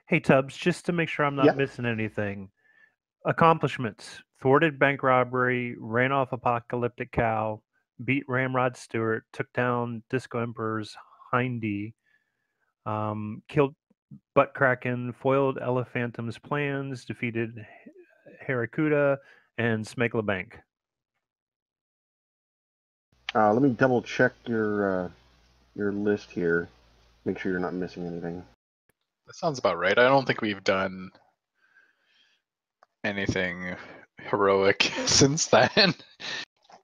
Hey Tubbs, just to make sure I'm not Yeah. missing anything. Accomplishments: thwarted bank robbery, ran off apocalyptic cow, beat Ramrod Stewart, took down Disco Emperor's Hindy, killed Butt Kraken, foiled Elephantum's plans, defeated Harakuda, and Smegla Bank. Let me double check your list here. Make sure you're not missing anything. That sounds about right. I don't think we've done anything heroic since then,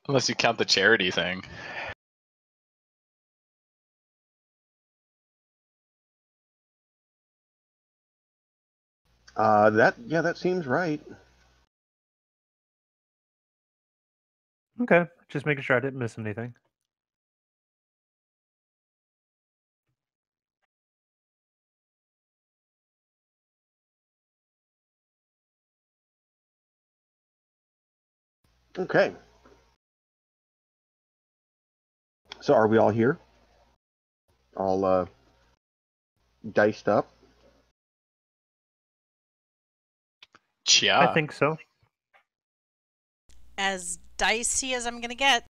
unless you count the charity thing. That seems right. Okay, just making sure I didn't miss anything. Okay. So are we all here? All diced up? Yeah. I think so. As dicey as I'm gonna get.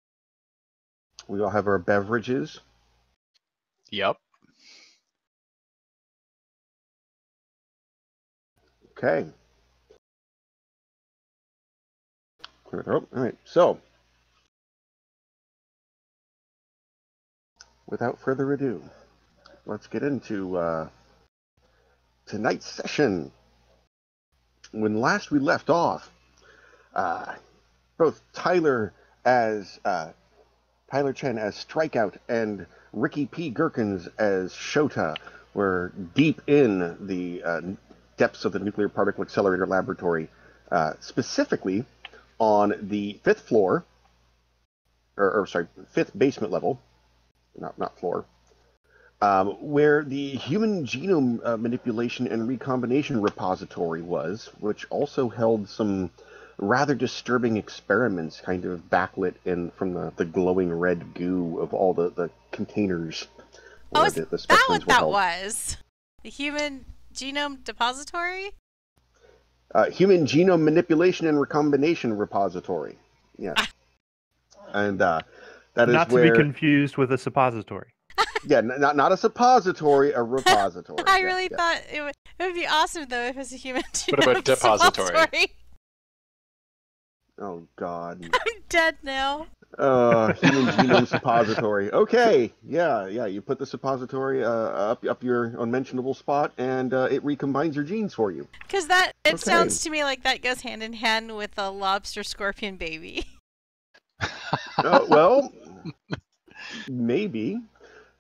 We all have our beverages. Yep. Okay. Clear the throat. All right. So, without further ado, let's get into tonight's session. When last we left off, both Tyler Chen as Strikeout and Ricky P. Gherkins as Shota were deep in the depths of the Nuclear Particle Accelerator laboratory, specifically on the fifth floor, fifth basement level, not floor, where the human genome manipulation and recombination repository was, which also held some rather disturbing experiments kind of backlit from the glowing red goo of all the containers where the specimens were held. Was? The Human Genome Depository? Human Genome Manipulation and Recombination Repository. Yeah. And that is not to where... be confused with a suppository. Yeah, not a suppository, a repository. I really thought it would be awesome, though, if it was a human genome What about depository? Oh, God. I'm dead now. Human genome suppository. Okay, yeah. You put the suppository up your unmentionable spot, and it recombines your genes for you. Because it sounds to me like that goes hand in hand with a lobster scorpion baby. Well, maybe.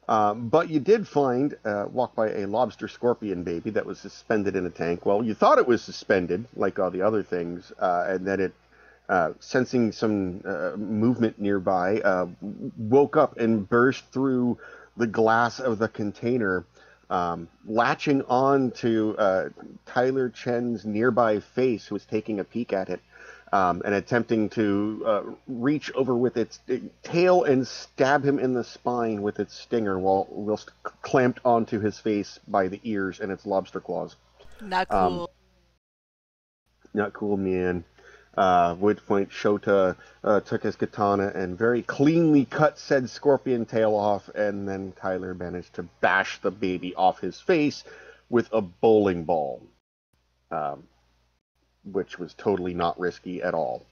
But you did walk by a lobster scorpion baby that was suspended in a tank. Well, you thought it was suspended, like all the other things, and then it, sensing some movement nearby, woke up and burst through the glass of the container, latching on to Tyler Chen's nearby face, who was taking a peek at it. And attempting to reach over with its tail and stab him in the spine with its stinger whilst clamped onto his face by the ears and its lobster claws. Not cool. Not cool, man. Which point Shota took his katana and very cleanly cut said scorpion tail off, and then Tyler managed to bash the baby off his face with a bowling ball. Which was totally not risky at all.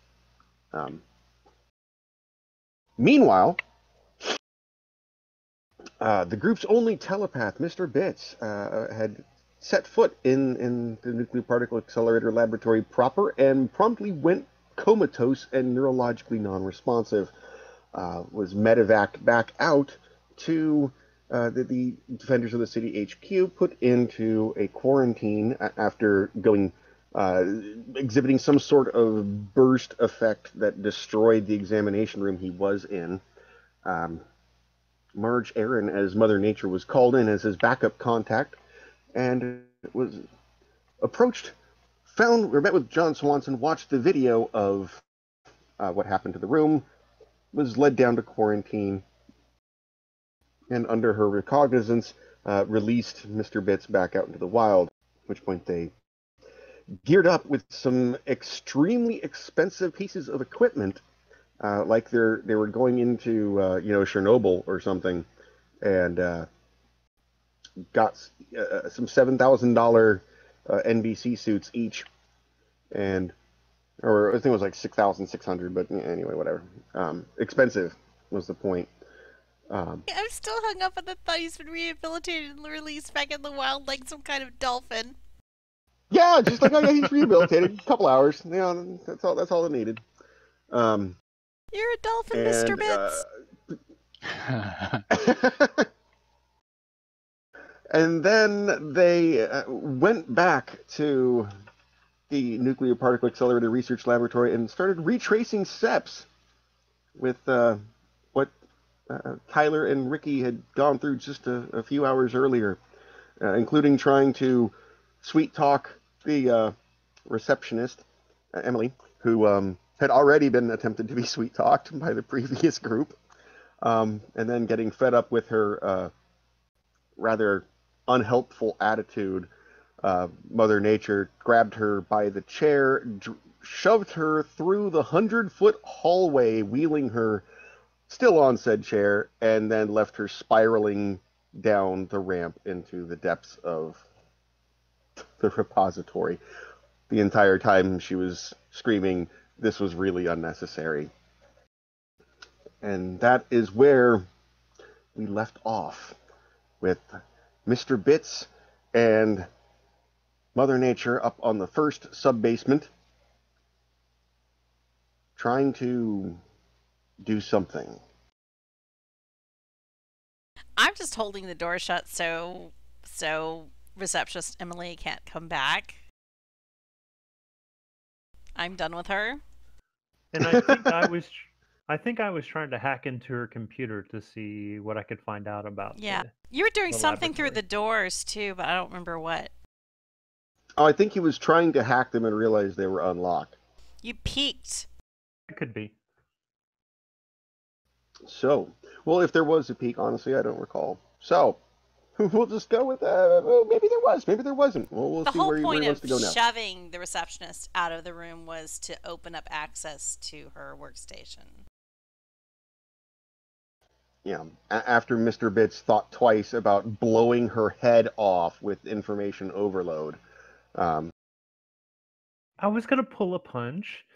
Meanwhile, the group's only telepath, Mr. Bits, had set foot in the Nuclear Particle Accelerator laboratory proper and promptly went comatose and neurologically non-responsive. Was medevaced back out to the Defenders of the City HQ, put into a quarantine after going... exhibiting some sort of burst effect that destroyed the examination room he was in. Marge Aaron, as Mother Nature, was called in as his backup contact, and was met with John Swanson, watched the video of what happened to the room, was led down to quarantine, and under her recognizance, released Mr. Bits back out into the wild. which point they geared up with some extremely expensive pieces of equipment, like they were going into Chernobyl or something, and got some $7,000 NBC suits each, or I think it was like 6,600, but anyway, whatever. Expensive was the point. I'm still hung up on the thought he's been rehabilitated and released back in the wild like some kind of dolphin. Yeah, just like, oh yeah, he's rehabilitated. A couple hours. That's all it needed. You're a dolphin, Mr. Bits. And then they went back to the Nuclear Particle Accelerator Research Laboratory and started retracing steps with what Tyler and Ricky had gone through just a few hours earlier, including trying to sweet talk the receptionist, Emily, who had already been attempted to be sweet talked by the previous group, and then getting fed up with her rather unhelpful attitude. Mother Nature grabbed her by the chair, shoved her through the 100-foot hallway, wheeling her still on said chair, and then left her spiraling down the ramp into the depths of the repository. The entire time she was screaming, this was really unnecessary. And that is where we left off, with Mr. Bits and Mother Nature up on the first sub-basement, trying to do something. I'm just holding the door shut so receptionist Emily can't come back. I'm done with her. And I think I was trying to hack into her computer to see what I could find out about. Yeah, you were doing the something through laboratory. the doors too, but I don't remember what. Oh, I think he was trying to hack them and realized they were unlocked. You peeked. It could be. So, well, if there was a peak, honestly, I don't recall. So, we'll just go with, well, maybe there was, maybe there wasn't. We'll The see whole where he point wants of to go now. shoving the receptionist out of the room was to open up access to her workstation. Yeah, after Mr. Bits thought twice about blowing her head off with information overload. I was gonna pull a punch.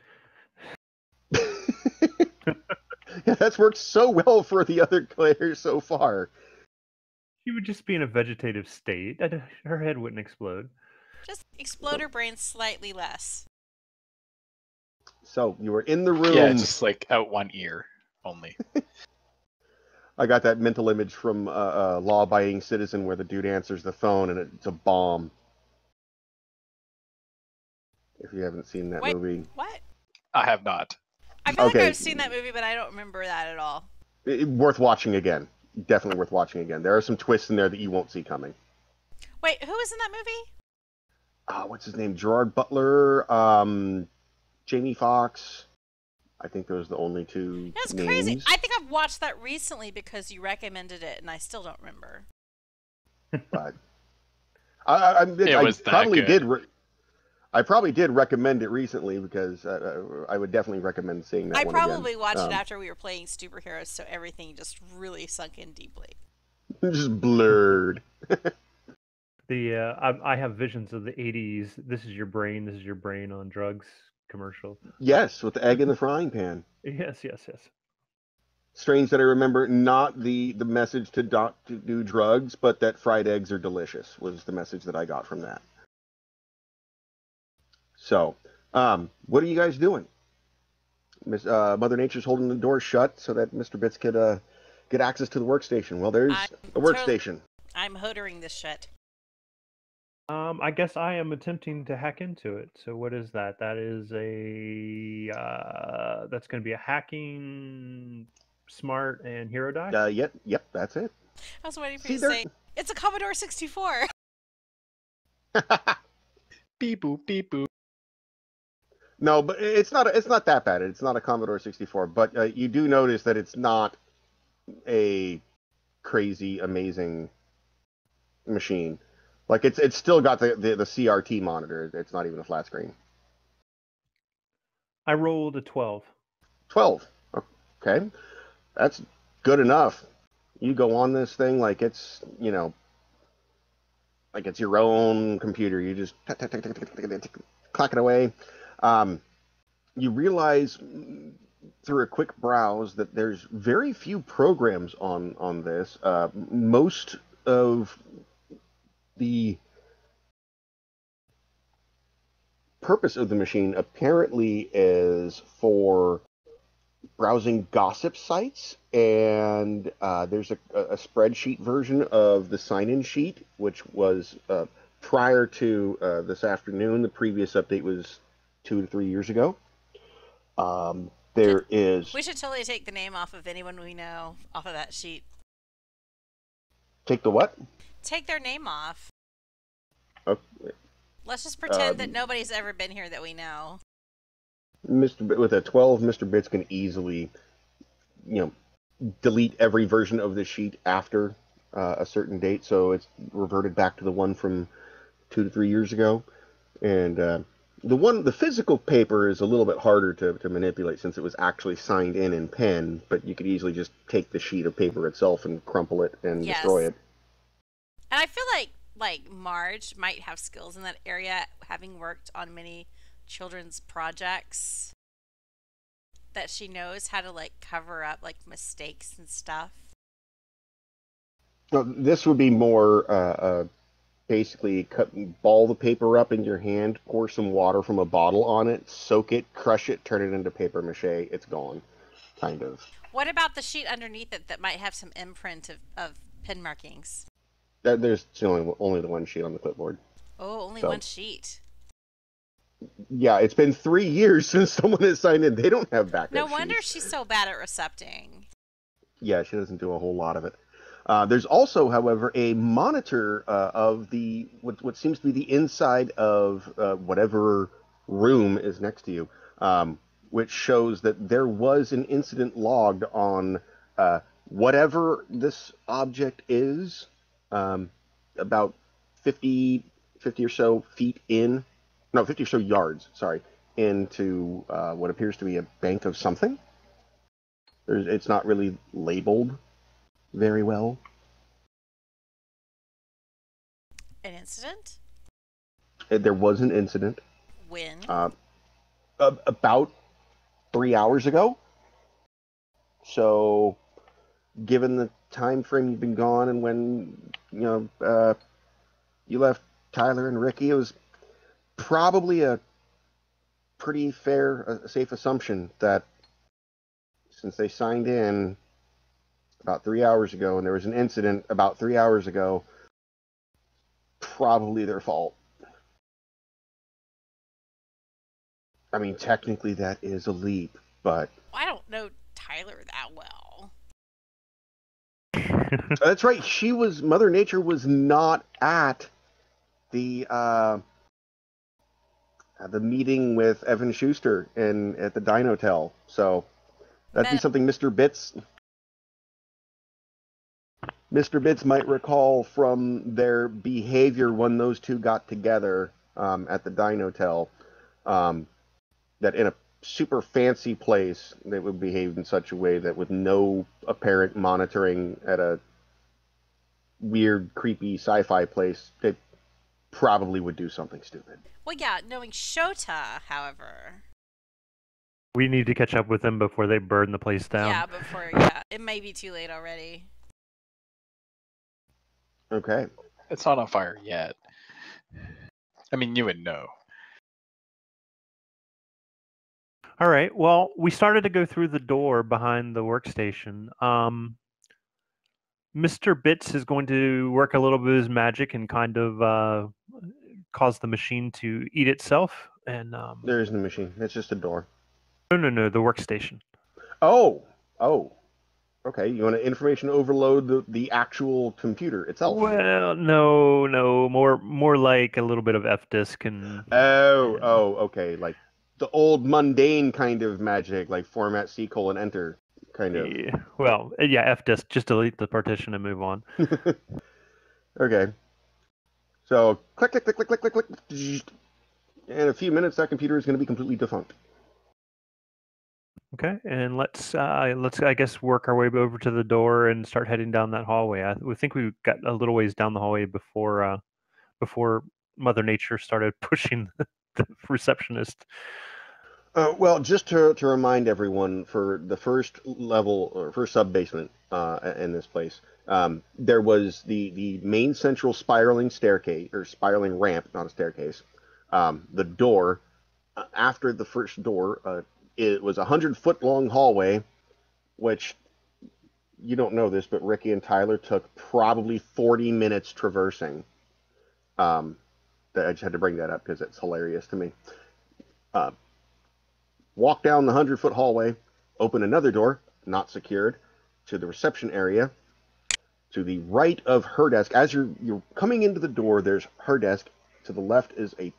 Yeah, that's worked so well for the other players so far. She would just be in a vegetative state. Her head wouldn't explode. Just explode her brain slightly less. So, you were in the room. Yeah, just like out one ear only. I got that mental image from Law-Abiding Citizen where the dude answers the phone and it's a bomb. If you haven't seen that movie. What? I have not. I feel like Okay. I've seen that movie, but I don't remember that at all. Worth watching again. Definitely worth watching again. There are some twists in there that you won't see coming. Wait, who was in that movie? What's his name? Gerard Butler, Jamie Foxx. I think those are the only two That's names. crazy. I think I've watched that recently because you recommended it, and I still don't remember. But I was that probably good. I probably did recommend it recently because I would definitely recommend seeing that I one probably again. watched it after we were playing Stupor Heroes, so everything just really sunk in deeply. Just blurred. I have visions of the '80s. This is your brain on drugs commercial. Yes, with the egg in the frying pan. Yes. Strange that I remember not the message to do drugs, but that fried eggs are delicious was the message that I got from that. So, what are you guys doing? Mother Nature's holding the door shut so that Mr. Bits could get access to the workstation. Well, there's a workstation. I'm hodering this shit. I guess I am attempting to hack into it. So what is that? That is that's going to be a hacking, smart, and hero die. Yep, that's it. I was waiting for you to say it's a Commodore 64. Beep boop, beep boop. No, but it's not that bad. It's not a Commodore 64, but you do notice that it's not a crazy, amazing machine. Like it's still got the CRT monitor. It's not even a flat screen. I rolled a 12. 12. Okay, that's good enough. You go on this thing like it's like it's your own computer. You just clack it away. You realize through a quick browse that there's very few programs on this. Most of the purpose of the machine apparently is for browsing gossip sites, and there's a spreadsheet version of the sign-in sheet, which was prior to this afternoon. The previous update was 2 to 3 years ago. We should totally take the name off of anyone we know off of that sheet. Take the what? Take their name off. Okay. Let's just pretend that nobody's ever been here that we know. With a 12, Mr. Bits can easily, delete every version of the sheet after a certain date, so it's reverted back to the one from 2 to 3 years ago. And the physical paper is a little bit harder to manipulate since it was actually signed in pen, but you could easily just take the sheet of paper itself and crumple it and destroy it. And I feel like Marge might have skills in that area, having worked on many children's projects, that she knows how to cover up mistakes and stuff. Well, this would be more basically ball the paper up in your hand, pour some water from a bottle on it, soak it, crush it, turn it into paper mache. It's gone, kind of. What about the sheet underneath it that might have some imprint of pen markings? There's only the one sheet on the clipboard. Oh, only one sheet. Yeah, it's been 3 years since someone has signed in. They don't have backup No wonder sheets. she's so bad at recepting. Yeah, she doesn't do a whole lot of it. There's also, however, a monitor of what seems to be the inside of whatever room is next to you, which shows that there was an incident logged on whatever this object is, about 50 or so feet in. No, 50 or so yards, sorry, into what appears to be a bank of something. It's not really labeled very well. An incident? There was an incident. When? About 3 hours ago. So, given the time frame you've been gone and when you left Tyler and Ricky, it was probably a pretty safe assumption that since they signed in about 3 hours ago and there was an incident about 3 hours ago, probably their fault. I mean, technically that is a leap, but... I don't know Tyler that well. That's right, Mother Nature was not at the meeting with Evan Schuster at the Dinotel, so that'd be something Mr. Bits might recall from their behavior when those two got together at the Dinotel, that in a super fancy place they would behave in such a way that with no apparent monitoring at a weird, creepy sci-fi place, they probably would do something stupid. Well, yeah, knowing Shota, however... We need to catch up with them before they burn the place down. Yeah, it may be too late already. Okay. It's not on fire yet. I mean, you would know. All right. Well, we started to go through the door behind the workstation. Mr. Bits is going to work a little bit of his magic and kind of cause the machine to eat itself. And there isn't a machine. It's just a door. No, the workstation. Oh. Okay, you want to information overload the actual computer itself? Well, no, more like a little bit of F-disk and... Okay, like the old mundane kind of magic, like format C:\enter kind of. Yeah. Well, yeah, F-disk, just delete the partition and move on. Okay. So click, click, click, click, click, click, click. In a few minutes, that computer is going to be completely defunct. Okay, and let's I guess work our way over to the door and start heading down that hallway. We think we got a little ways down the hallway before Mother Nature started pushing the receptionist. Well, just to remind everyone, for the first level or first sub basement in this place, there was the main central spiraling staircase or spiraling ramp, not a staircase. The door after the first door, it was 100-foot long hallway, which you don't know this, but Ricky and Tyler took probably 40 minutes traversing. I just had to bring that up because it's hilarious to me. Walk down the 100-foot hallway, open another door, not secured, to the reception area. To the right of her desk, as you're coming into the door, there's her desk. To the left is a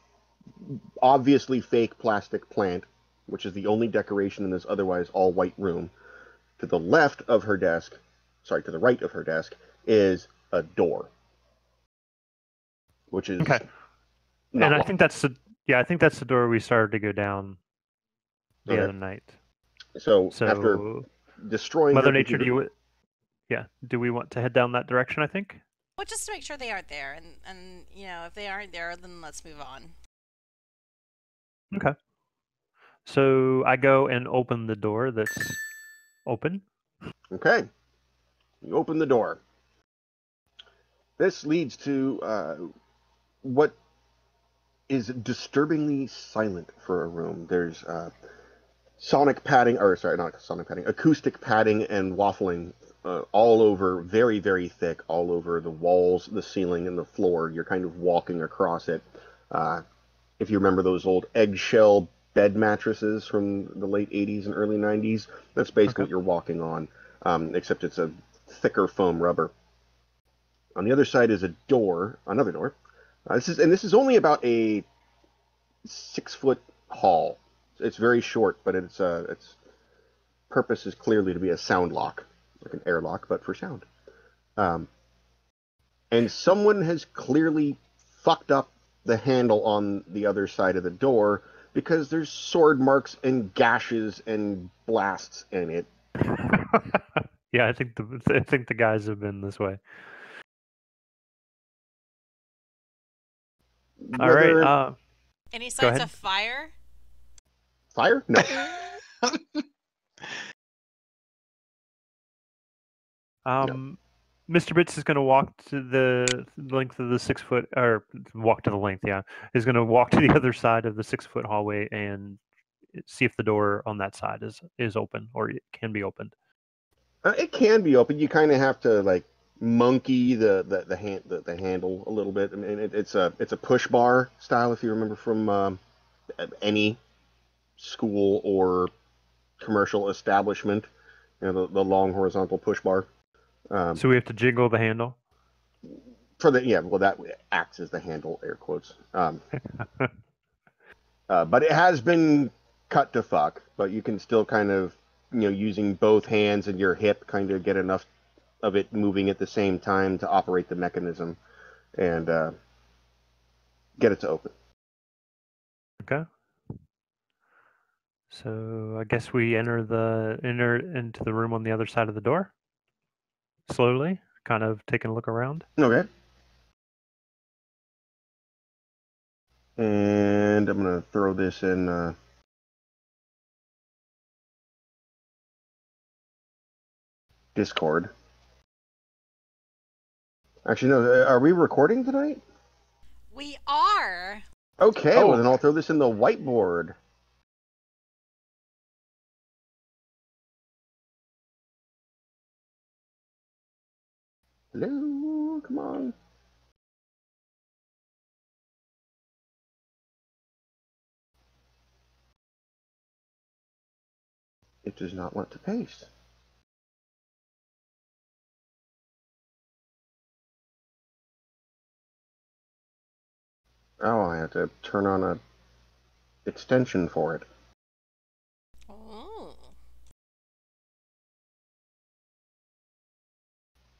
obviously fake plastic plant, which is the only decoration in this otherwise all white room. To the left of her desk, sorry, to the right of her desk, is a door, which is Okay, not and I locked. think that's the door we started to go down the other night. So after So, destroying Mother her Nature, computer, do we want to head down that direction? I think. Well, just to make sure they aren't there, and if they aren't there, then let's move on. Okay. So I go and open the door that's open. okay, you open the door. This leads to what is disturbingly silent for a room. There's sonic padding, or sorry, not sonic padding, acoustic padding and waffling all over, very, very thick, all over the walls, the ceiling, and the floor. You're kind of walking across it. If you remember those old eggshell bed mattresses from the late 80s and early 90s, that's basically what you're walking on, except it's a thicker foam rubber. On the other side is a door, another door. This is only about a 6-foot hall. It's very short, but its purpose is clearly to be a sound lock, like an airlock, but for sound. And someone has clearly fucked up the handle on the other side of the door because there's sword marks and gashes and blasts in it. Yeah, I think the guys have been this way. All right. Any Go signs ahead. of fire? Fire? No. Mr. Bits is going to walk to the length of the 6-foot, or walk to the length. Yeah, is going to walk to the other side of the 6-foot hallway and see if the door on that side is open or it can be opened. It can be open. You kind of have to like monkey the handle a little bit. I mean, it's a push bar style if you remember from any school or commercial establishment. You know, the long horizontal push bar. So we have to jiggle the handle. Well, that acts as the handle, air quotes. But it has been cut to fuck. But you can still kind of, using both hands and your hip, kind of get enough of it moving at the same time to operate the mechanism and get it to open. Okay. So I guess we enter into the room on the other side of the door. Slowly, kind of taking a look around. Okay. And I'm gonna throw this in Discord. Actually, no. Are we recording tonight? We are. Okay. Well, then I'll throw this in the whiteboard. Hello, come on. It does not want to paste. Oh, I have to turn on a extension for it. Oh.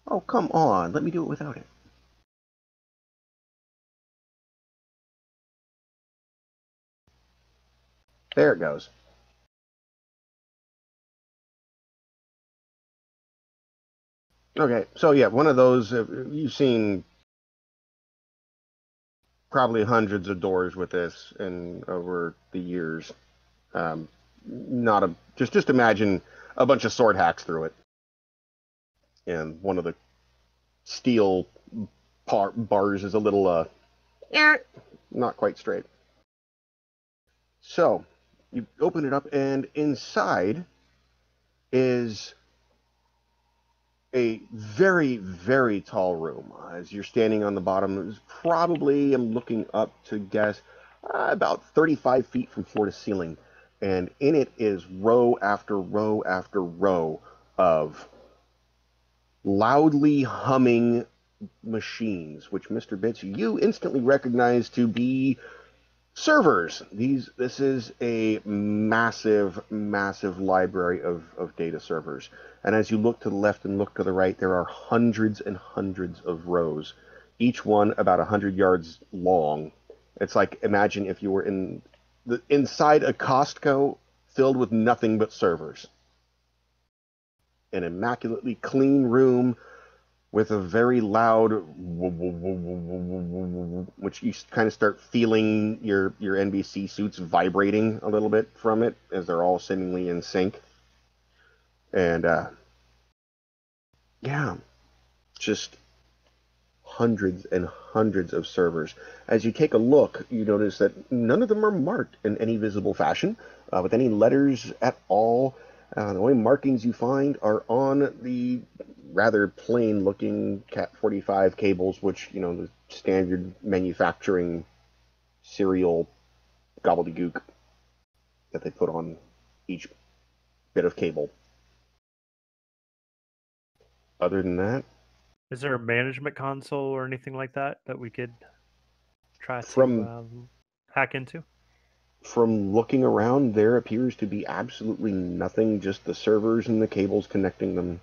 Oh, come on. Let me do it without it. There it goes. Okay, so yeah, one of those, you've seen probably hundreds of doors with this and over the years. Not a just imagine a bunch of sword hacks through it, and one of the steel bars is a little not quite straight. So you open it up, and inside is a very, very tall room. As you're standing on the bottom, it's probably, I'm looking up to guess, about 35 feet from floor to ceiling. And in it is row after row after row of loudly humming machines, which, Mr. Bits, you instantly recognize to be servers. This is a massive, massive library of data servers. And as you look to the left and look to the right, there are hundreds and hundreds of rows, each one about 100 yards long. It's like, imagine if you were inside a Costco filled with nothing but servers. An immaculately clean room with a very loud, which you kind of start feeling your NBC suits vibrating a little bit from it as they're all seemingly in sync. And yeah, just hundreds and hundreds of servers. As you take a look, you notice that none of them are marked in any visible fashion with any letters at all. The only markings you find are on the rather plain-looking Cat 45 cables, which, you know, the standard manufacturing serial gobbledygook that they put on each bit of cable. Other than that, is there a management console or anything like that that we could try From- to hack into? from looking around, there appears to be absolutely nothing, just the servers and the cables connecting them.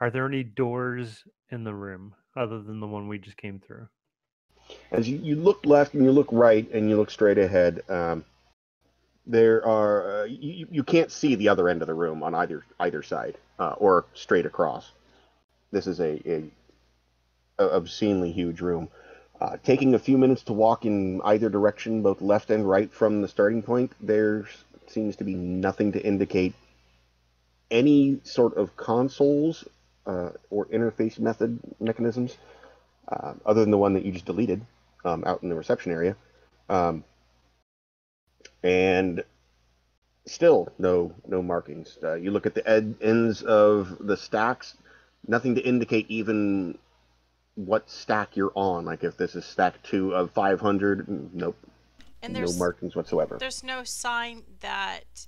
Are there any doors in the room other than the one we just came through? As you look left and you look right and you look straight ahead, there are you can't see the other end of the room on either side or straight across. This is a obscenely huge room. Taking a few minutes to walk in either direction, both left and right from the starting point, there seems to be nothing to indicate any sort of consoles or interface mechanisms other than the one that you just deleted out in the reception area. And still no markings. You look at the ends of the stacks, nothing to indicate even what stack you're on. Like if this is stack 2 of 500, nope. And No markings whatsoever. There's no sign that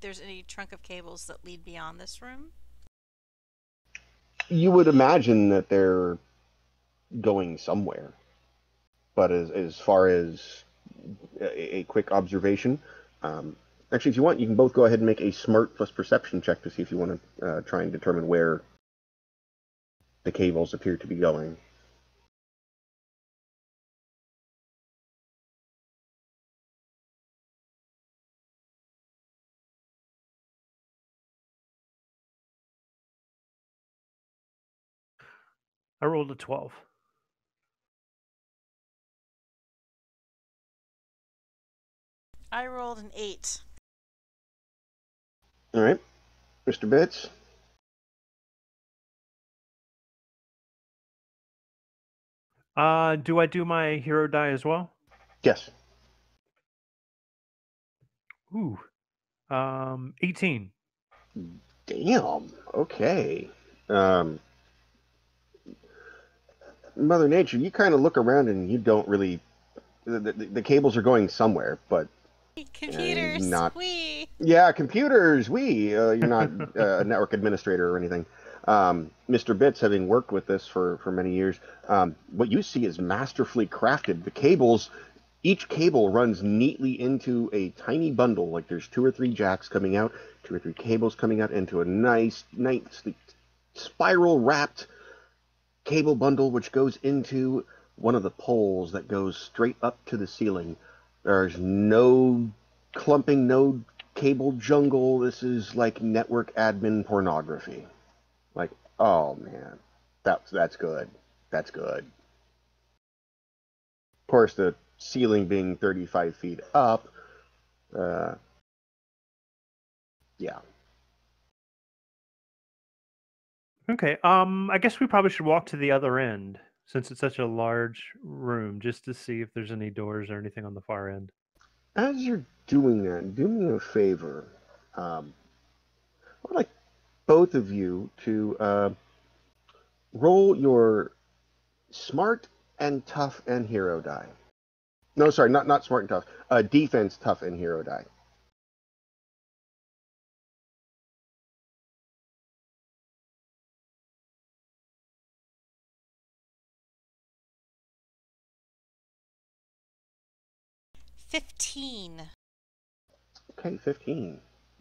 there's any trunk of cables that lead beyond this room. You would imagine that they're going somewhere, but as far as a quick observation, actually, if you want, you can both go ahead and make a smart plus perception check to see if you want to try and determine where the cables appear to be going. I rolled a 12. I rolled an 8. All right, Mr. Bits. Do I do my hero die as well? Yes. Ooh. 18. Damn. Okay. Mother Nature, you kind of look around and you don't really. The cables are going somewhere, but Computers, yeah, computers. You're not a network administrator or anything. Mr. Bits, having worked with this for many years, what you see is masterfully crafted. The cables, each cable runs neatly into a tiny bundle. Like there's 2 or 3 jacks coming out, 2 or 3 cables coming out into a nicely spiral wrapped cable bundle which goes into one of the poles that goes straight up to the ceiling. There's no clumping, no cable jungle. This is like network admin pornography. Like, oh man, that's good. That's good. Of course, the ceiling being 35 feet up, yeah. Okay. I guess we probably should walk to the other end since it's such a large room, just to see if there's any doors or anything on the far end. As you're doing that, do me a favor. I would like both of you to roll your smart and tough and hero die. No, sorry, not smart and tough. Defense, tough, and hero die. $15. Okay, 15.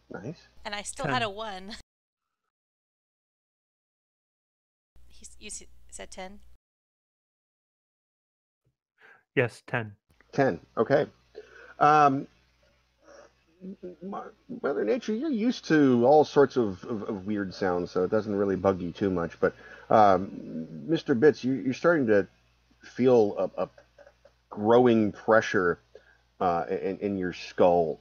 Nice. And I still 10. had a 1. You said 10? Yes, 10. 10. Okay. Um, Mother Nature, you're used to all sorts of weird sounds, so it doesn't really bug you too much. But Mr. Bits, you're starting to feel a growing pressure in your skull,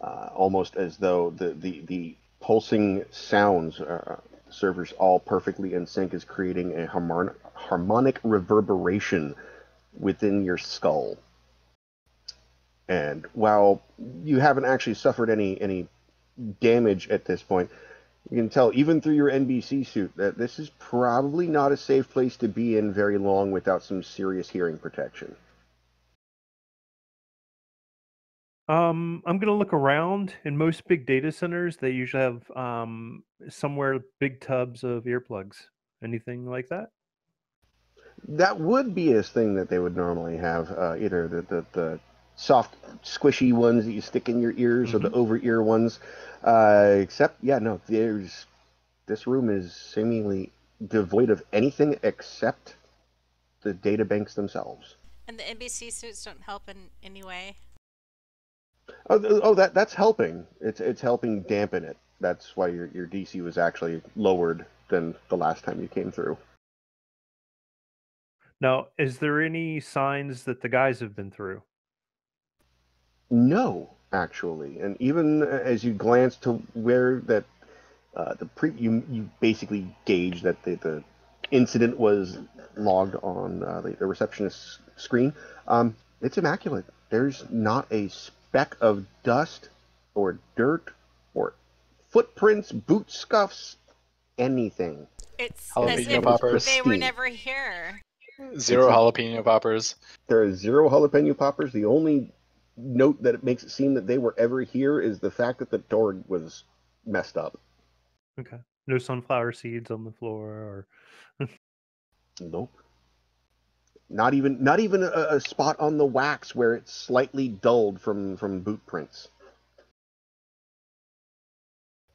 almost as though the pulsing sounds, servers all perfectly in sync, is creating a harmonic reverberation within your skull. And while you haven't actually suffered any damage at this point, you can tell even through your NBC suit that this is probably not a safe place to be in very long without some serious hearing protection. I'm gonna look around. In most big data centers, they usually have somewhere big tubs of earplugs. Anything like that? That would be a thing that they would normally have, either the soft, squishy ones that you stick in your ears or the over-ear ones. Except, yeah, no, this room is seemingly devoid of anything except the data banks themselves. And the NBC suits don't help in any way? That's helping. It's helping dampen it. That's why your DC was actually lowered than the last time you came through. Now, is there any signs that the guys have been through? No, actually, and even as you glance to where that you basically gauge that the incident was logged on the receptionist's screen. It's immaculate. There's not a speck of dust or dirt or footprints, boot scuffs, anything. It's as Jalapeno if poppers. they were never here. 0 jalapeno poppers. There are 0 jalapeno poppers. The only note that it makes it seem that they were ever here is the fact that the door was messed up. Okay. No sunflower seeds on the floor, or Nope. Not even a spot on the wax where it's slightly dulled from boot prints.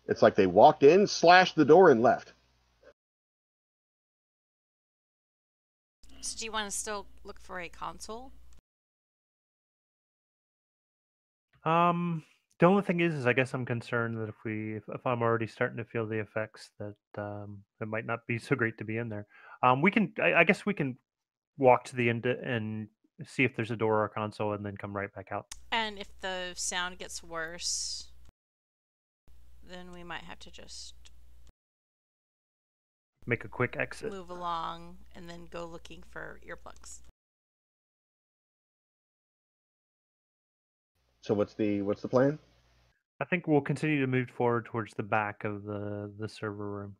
It's like they walked in, slashed the door, and left. So do you want to still look for a console? The only thing is I guess I'm concerned that if I'm already starting to feel the effects, that it might not be so great to be in there. I guess we can walk to the end and see if there's a door or a console, and then come right back out. And if the sound gets worse, then we might have to just Make a quick exit. move along and then go looking for earplugs. So what's the plan? I think we'll continue to move forward towards the back of the server room.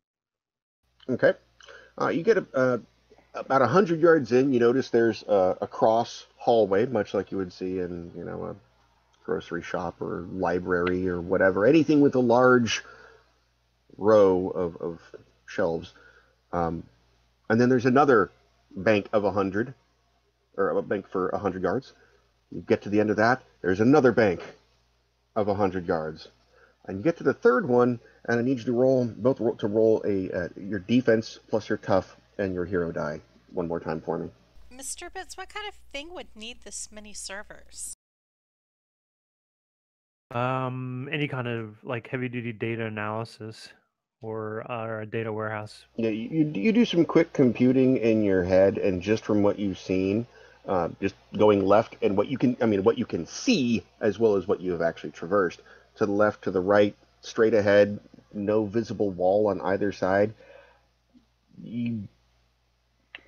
Okay. You get about 100 yards in. You notice there's a cross hallway, much like you would see in a grocery shop or library or whatever. Anything with a large row of shelves. And then there's another bank of 100, or a bank for 100 yards. You get to the end of that. There's another bank of 100 yards. And you get to the third one, and I need you to roll your defense plus your tough and your hero die one more time for me. Mr. Bits, what kind of thing would need this many servers? Any kind of like heavy duty data analysis or a data warehouse. Yeah, you do some quick computing in your head, and just from what you've seen, just going left and what you can see as well as what you have actually traversed, to the left, to the right, straight ahead, no visible wall on either side.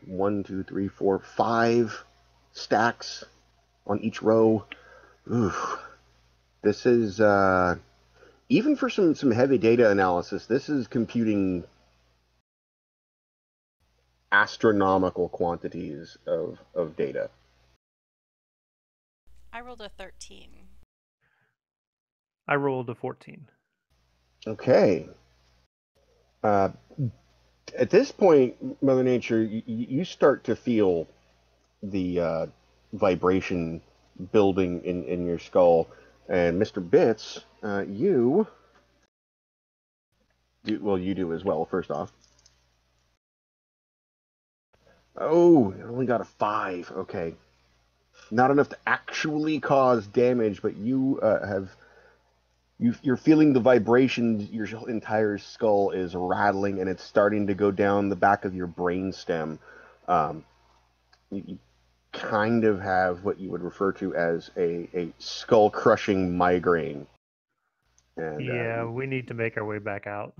One, two, three, four, 5 stacks on each row. Oof. This is even for some heavy data analysis. This is computing astronomical quantities of data. I rolled a 13. I rolled a 14. Okay. At this point, Mother Nature, you start to feel the vibration building in your skull. And Mr. Bits, you do as well, first off. Oh, you only got a 5. Okay. Not enough to actually cause damage, but you're feeling the vibrations. Your entire skull is rattling, and it's starting to go down the back of your brain stem. You kind of have what you would refer to as a skull-crushing migraine. And Yeah, we need to make our way back out.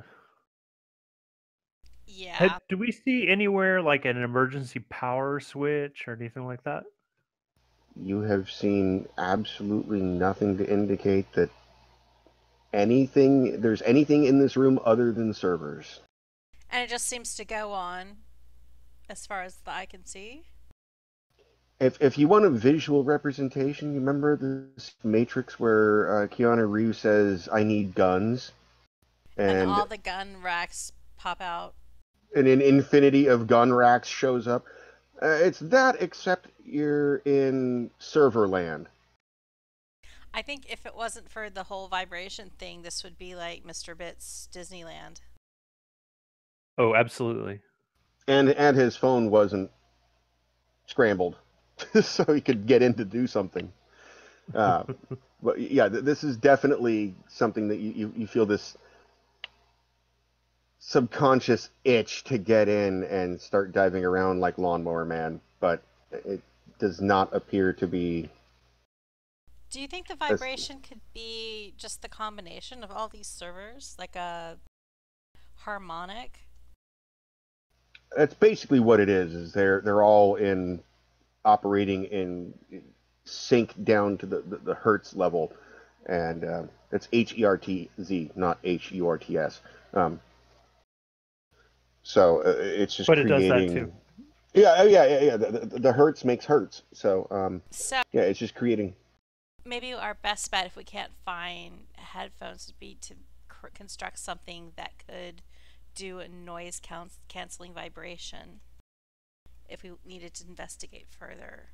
Yeah. Do we see anywhere like an emergency power switch or anything like that? you have seen absolutely nothing to indicate that there's anything in this room other than servers. And it just seems to go on as far as the eye can see. If you want a visual representation, you remember this Matrix where Keanu Reeves says, "I need guns," And and all the gun racks pop out. an infinity of gun racks shows up. It's that, except you're in server land. I think if it wasn't for the whole vibration thing, this would be like Mr. Bits Disneyland. Oh, absolutely. And his phone wasn't scrambled, so he could get in to do something. But yeah, this is definitely something that you feel this subconscious itch to get in and start diving around like Lawnmower Man, but it does not appear to be. Do you think the vibration could be just the combination of all these servers? Like a harmonic? That's basically what it is. They're all operating in sync down to the hertz level, and it's HERTZ, not HURTS. So it's just But it creating. does that too. Yeah. The hertz makes hertz. So So yeah, it's just creating. maybe our best bet, if we can't find headphones, would be to construct something that could do a noise canceling vibration if we needed to investigate further.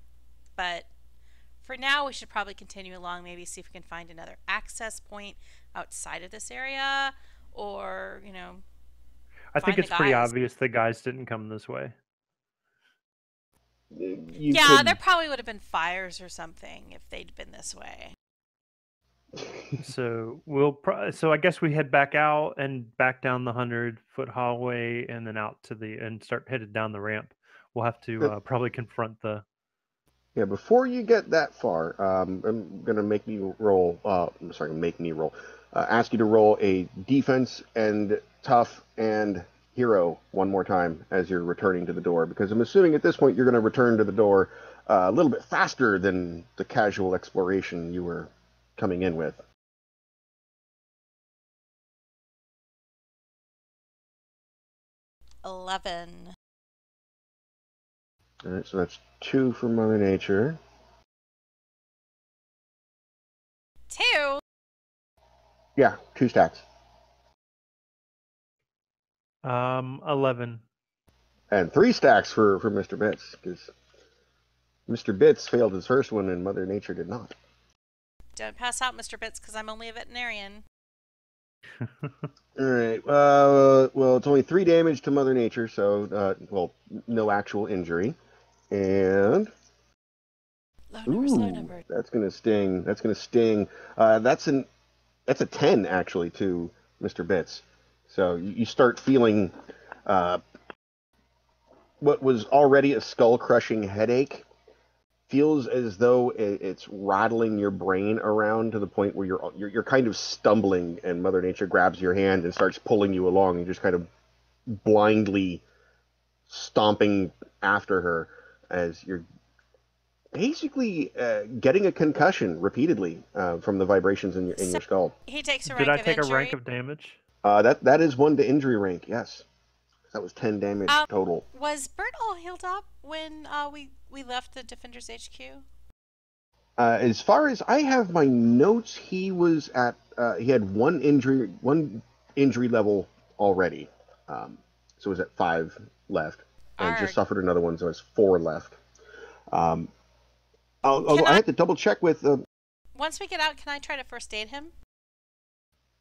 But for now, we should probably continue along, maybe see if we can find another access point outside of this area, or, I think find the it's pretty guys. obvious the guys didn't come this way. Yeah, there probably would have been fires or something if they'd been this way. So so I guess we head back out and back down the 100-foot hallway and then out to and start headed down the ramp. We'll have to probably confront the. Yeah, before you get that far, I'm gonna make me roll. I'm sorry, make me roll. Ask you to roll a defense and tough and hero one more time as you're returning to the door, because I'm assuming at this point you're gonna return to the door a little bit faster than the casual exploration you were coming in with. 11. All right, so that's 2 for Mother Nature. 2? Yeah, 2 stacks. 11. And 3 stacks for Mr. Bits, because Mr. Bits failed his first one and Mother Nature did not. Don't pass out, Mr. Bits, because I'm only a veterinarian. All right. Well, it's only 3 damage to Mother Nature, so no actual injury. And Low numbers, low ooh, numbers. that's gonna sting. That's gonna sting. That's a 10 actually to Mr. Bits. So you start feeling uh, what was already a skull-crushing headache feels as though it's rattling your brain around to the point where you're kind of stumbling, and Mother Nature grabs your hand and starts pulling you along, and just kind of blindly stomping after her as you're basically getting a concussion repeatedly from the vibrations in So your skull. he takes a Did I rank of take a injury. rank of damage? That is 1 to injury rank. Yes, that was 10 damage total. Was Bert all healed up when we left the Defenders HQ? As far as I have my notes, he was at he had one injury level already, so it was at 5 left, and just Arg. suffered another one, so it's 4 left. Um, Can although I I, had to double check with once we get out, can I try to first aid him?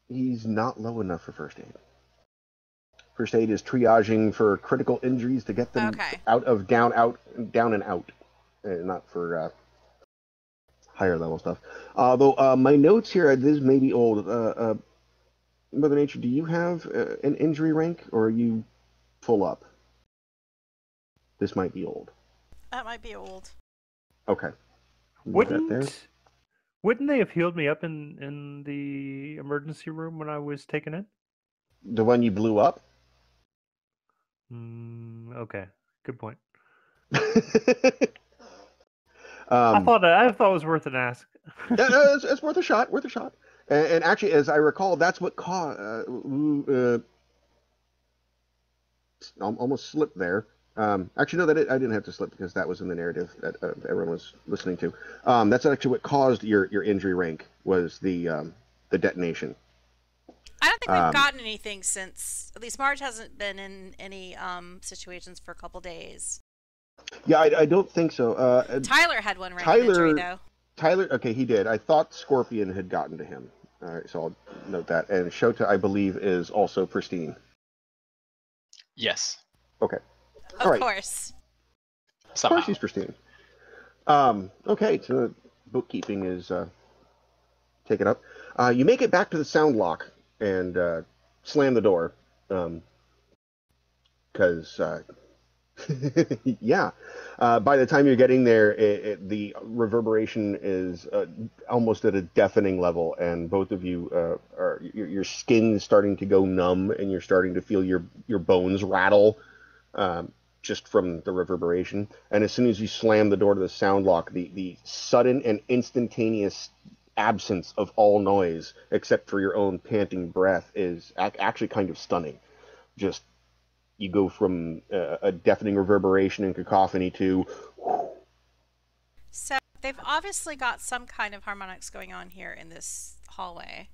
he's not low enough for first aid. First aid is triaging for critical injuries to get them Okay. out of down and out, not for higher level stuff. Although my notes here, this may be old. Mother Nature, do you have an injury rank, or are you full up? This might be old. That might be old. Okay. Leave that there. Wouldn't they have healed me up in the emergency room when I was taken in? The one you blew up? Okay, good point. um, I thought it was worth an ask. yeah, it's worth a shot. Worth a shot. And actually, as I recall, that's what almost slipped there. Actually, no, I didn't have to slip because that was in the narrative that everyone was listening to. That's actually what caused your injury rank was the detonation. I don't think we've gotten anything since. At least Marge hasn't been in any situations for a couple days. Yeah, I don't think so. Tyler had one rank of injury though. Tyler, okay, he did. I thought Scorpion had gotten to him. All right, so I'll note that. And Shota, I believe, is also pristine. Yes. Okay. Of course. Somehow. Of course he's pristine. Okay, so bookkeeping is taken up. You make it back to the sound lock and slam the door. Because, yeah, by the time you're getting there, the reverberation is almost at a deafening level, and both of you your skin's starting to go numb, and you're starting to feel your bones rattle. Just from the reverberation. And as soon as you slam the door to the sound lock, the sudden and instantaneous absence of all noise, except for your own panting breath, is actually kind of stunning. Just, you go from a deafening reverberation and cacophony to... So they've obviously got some kind of harmonics going on here in this hallway.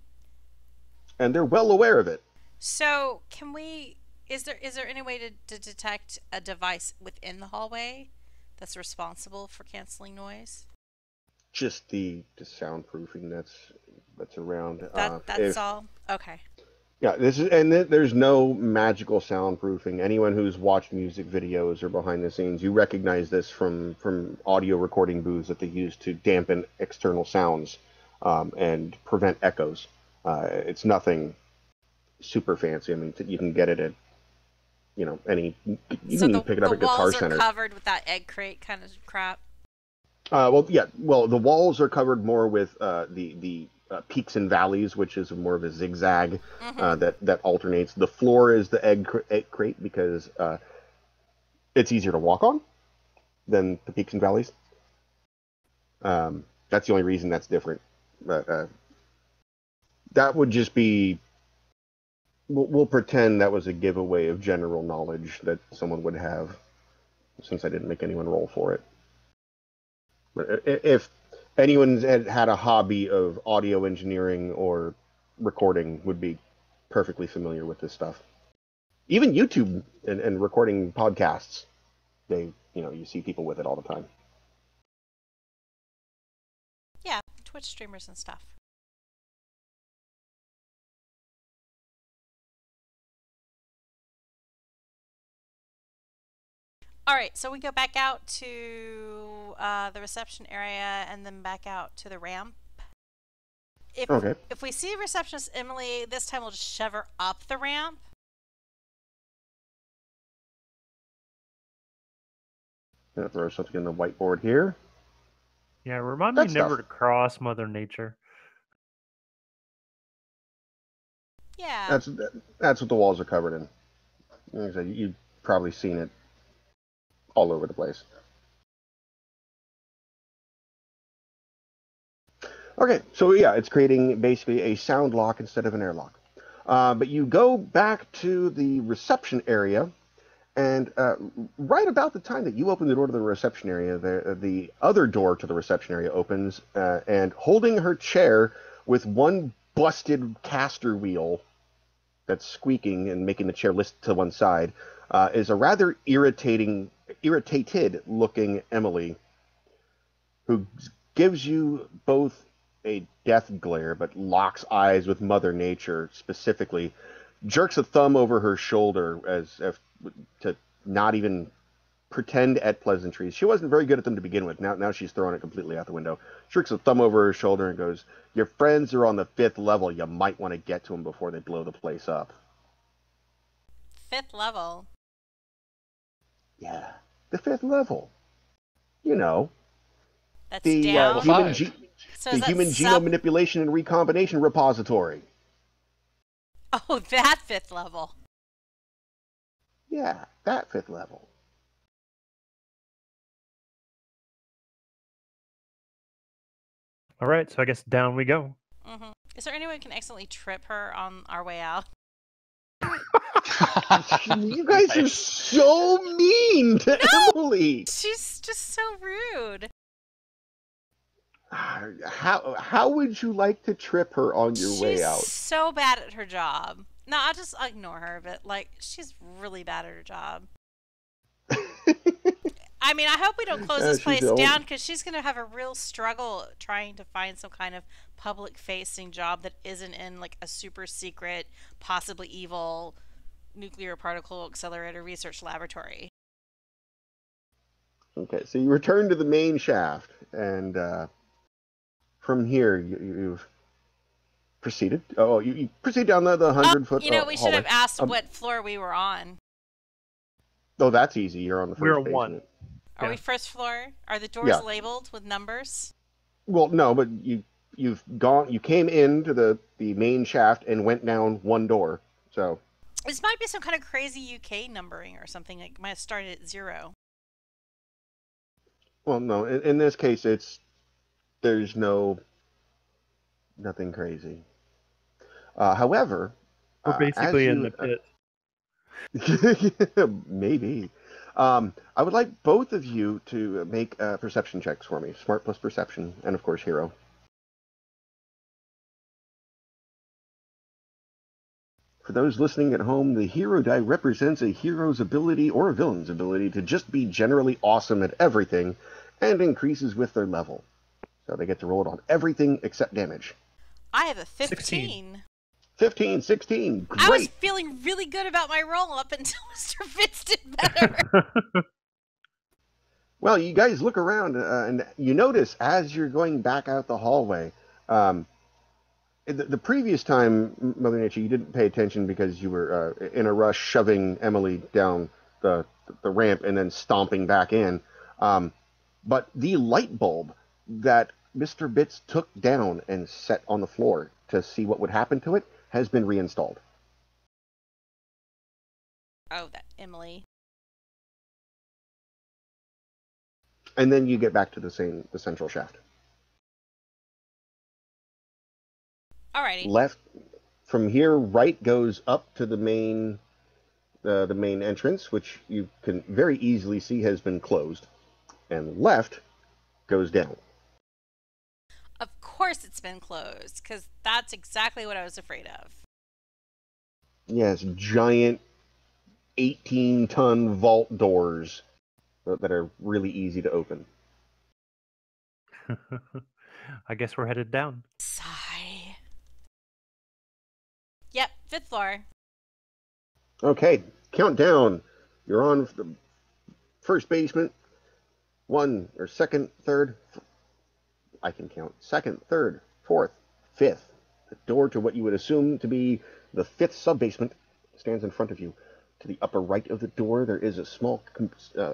And they're well aware of it. So can we... Is there any way to detect a device within the hallway that's responsible for canceling noise? Just the soundproofing that's around. That's all? Okay. Yeah, there's no magical soundproofing. Anyone who's watched music videos or behind the scenes, you recognize this from audio recording booths that they use to dampen external sounds and prevent echoes. It's nothing super fancy. I mean, you can get it at any. You So can pick it up the at Guitar walls are Center. covered with that egg crate kind of crap. Well, the walls are covered more with the peaks and valleys, which is more of a zigzag that alternates. The floor is the egg crate because it's easier to walk on than the peaks and valleys. That's the only reason that's different. But that would just be. We'll pretend that was a giveaway of general knowledge that someone would have, since I didn't make anyone roll for it. But if anyone had a hobby of audio engineering or recording, would be perfectly familiar with this stuff. Even YouTube and recording podcasts, you see people with it all the time. Yeah, Twitch streamers and stuff. All right, so we go back out to the reception area and then back out to the ramp. Okay. If we see receptionist Emily, this time we'll just shove her up the ramp. Gonna throw something in the whiteboard here. Yeah, remind me That never stuff. to cross Mother Nature. Yeah. That's what the walls are covered in. Like I said, you've probably seen it all over the place. Okay, so yeah, it's creating basically a sound lock instead of an airlock. But you go back to the reception area, and right about the time that you open the door to the reception area, the other door to the reception area opens, and holding her chair with one busted caster wheel that's squeaking and making the chair list to one side, is a rather irritated-looking Emily, who gives you both a death glare, but locks eyes with Mother Nature specifically, jerks a thumb over her shoulder as if to not even pretend at pleasantries. She wasn't very good at them to begin with. Now she's throwing it completely out the window. Jerks a thumb over her shoulder and goes, "Your friends are on the 5th level. You might want to get to them before they blow the place up." 5th level. Yeah, the 5th level. You know, That's the down. Level 5. So the is that human genome manipulation and recombination repository. Oh, that 5th level. Yeah, that 5th level. All right, so I guess down we go. Mm-hmm. Is there any way we can accidentally trip her on our way out? You guys are so mean to Emily. She's just so rude. How would you like to trip her on your way out? She's so bad at her job. No, I'll just ignore her, but like she's really bad at her job. I mean, I hope we don't close this place down because she's going to have a real struggle trying to find some kind of public-facing job that isn't in like a super secret, possibly evil nuclear particle accelerator research laboratory. Okay, so you return to the main shaft, and from here you've proceeded. Oh, you proceed down the 100-foot. You know, we should hallway. have asked what floor we were on. Oh, that's easy. You're on the We're first one. basement. Are Yeah. we first floor? Are the doors Yeah. labeled with numbers? Well, no, but you've gone. You came into the main shaft and went down one door. So This might be some kind of crazy UK numbering or something. Like, it might have started at 0. well, no. In this case, there's nothing crazy. However, We're basically in the pit. maybe. I would like both of you to make perception checks for me. Smart plus perception, and of course, hero. For those listening at home, the hero die represents a hero's ability or a villain's ability to just be generally awesome at everything, and increases with their level. So they get to roll it on everything except damage. I have a 15. 16. 15, 16, great! I was feeling really good about my roll up until Mr. Fitz did better. Well, you guys look around and you notice as you're going back out the hallway, the previous time, Mother Nature, you didn't pay attention because you were in a rush shoving Emily down the ramp and then stomping back in. But the light bulb that Mr. Bits took down and set on the floor to see what would happen to it has been reinstalled. Oh, that Emily. And then you get back to the central shaft. Alrighty. Left from here, right goes up to the main entrance, which you can very easily see has been closed, and left goes down. Of course it's been closed, because that's exactly what I was afraid of. Yes, giant 18-ton vault doors that are really easy to open. I guess we're headed down. Sigh. Yep, 5th floor. Okay, countdown. You're on first basement, one or second, third, I can count, second, third, fourth, fifth. The door to what you would assume to be the fifth sub-basement stands in front of you. To the upper right of the door, there is a small,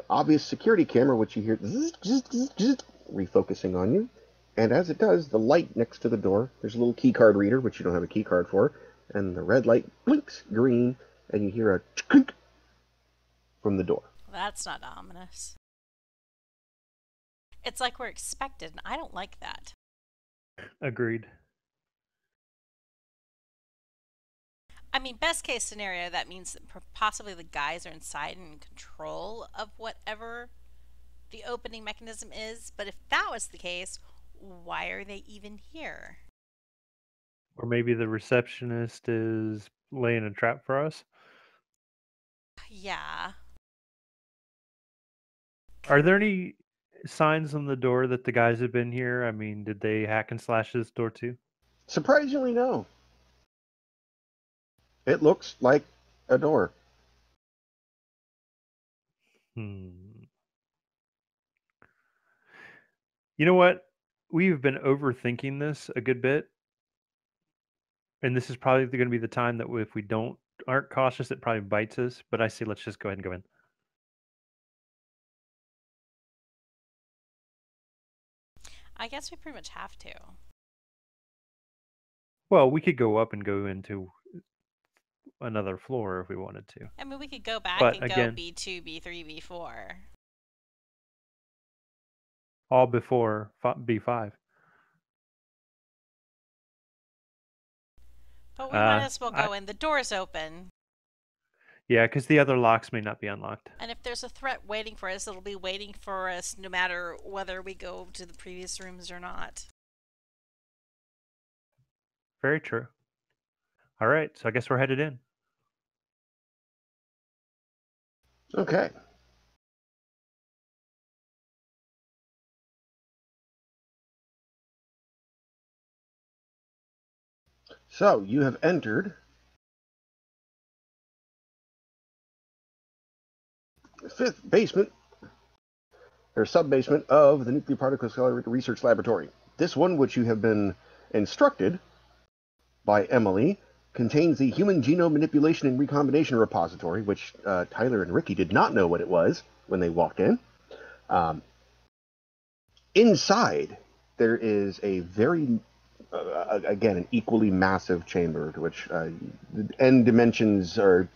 obvious security camera, which you hear refocusing on you. And as it does, the light next to the door, there's a little key card reader, which you don't have a key card for, and the red light blinks green, and you hear a clink from the door. That's not ominous. It's like we're expected, and I don't like that. Agreed. I mean, best case scenario, that means that possibly the guys are inside and in control of whatever the opening mechanism is. But if that was the case, why are they even here? Or maybe the receptionist is laying a trap for us. Yeah. Are there any signs on the door that the guys have been here? I mean, did they hack and slash this door too? Surprisingly, no. It looks like a door. You know what? We've been overthinking this a good bit. And this is probably going to be the time that if we aren't cautious, it probably bites us. But I say let's just go ahead and go in. I guess we pretty much have to. Well, we could go up and go into another floor if we wanted to. I mean, we could go back But and again, go B2, B3, B4. all before B5. But we might as well go in. The door's open. Yeah, because the other locks may not be unlocked. And if there's a threat waiting for us, it'll be waiting for us no matter whether we go to the previous rooms or not. Very true. All right, so I guess we're headed in. Okay. So, you have entered the fifth basement, or sub-basement of the Nuclear Particle Accelerator Research Laboratory. This one, which you have been instructed by Emily, contains the Human Genome Manipulation and Recombination Repository, which Tyler and Ricky did not know what it was when they walked in. Inside, there is a very, again, an equally massive chamber, to which the end dimensions are,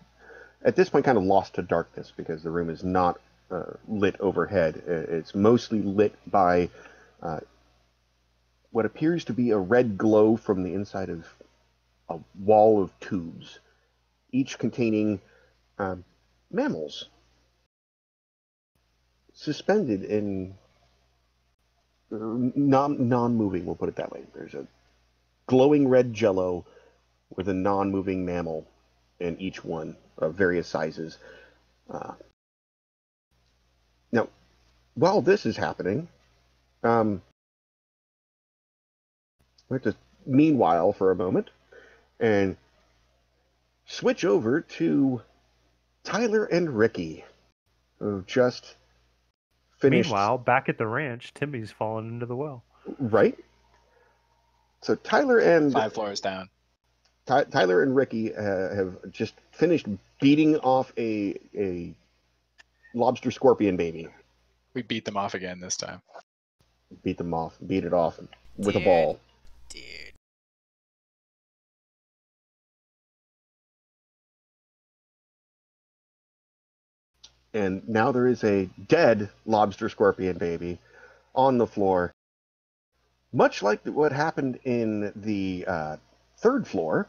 at this point, kind of lost to darkness because the room is not lit overhead. It's mostly lit by what appears to be a red glow from the inside of a wall of tubes, each containing mammals suspended in non-moving, we'll put it that way. There's a glowing red jello with a non-moving mammal in each one of various sizes. Now, while this is happening, we have to meanwhile for a moment and switch over to Tyler and Ricky, who just finished. Meanwhile, back at the ranch, Timmy's fallen into the well. Right? So Tyler and 5 floors down. Tyler and Ricky have just finished beating off a lobster scorpion baby. We beat them off again this time. Beat it off with a ball. Dude. And now there is a dead lobster scorpion baby on the floor. Much like what happened in the third floor.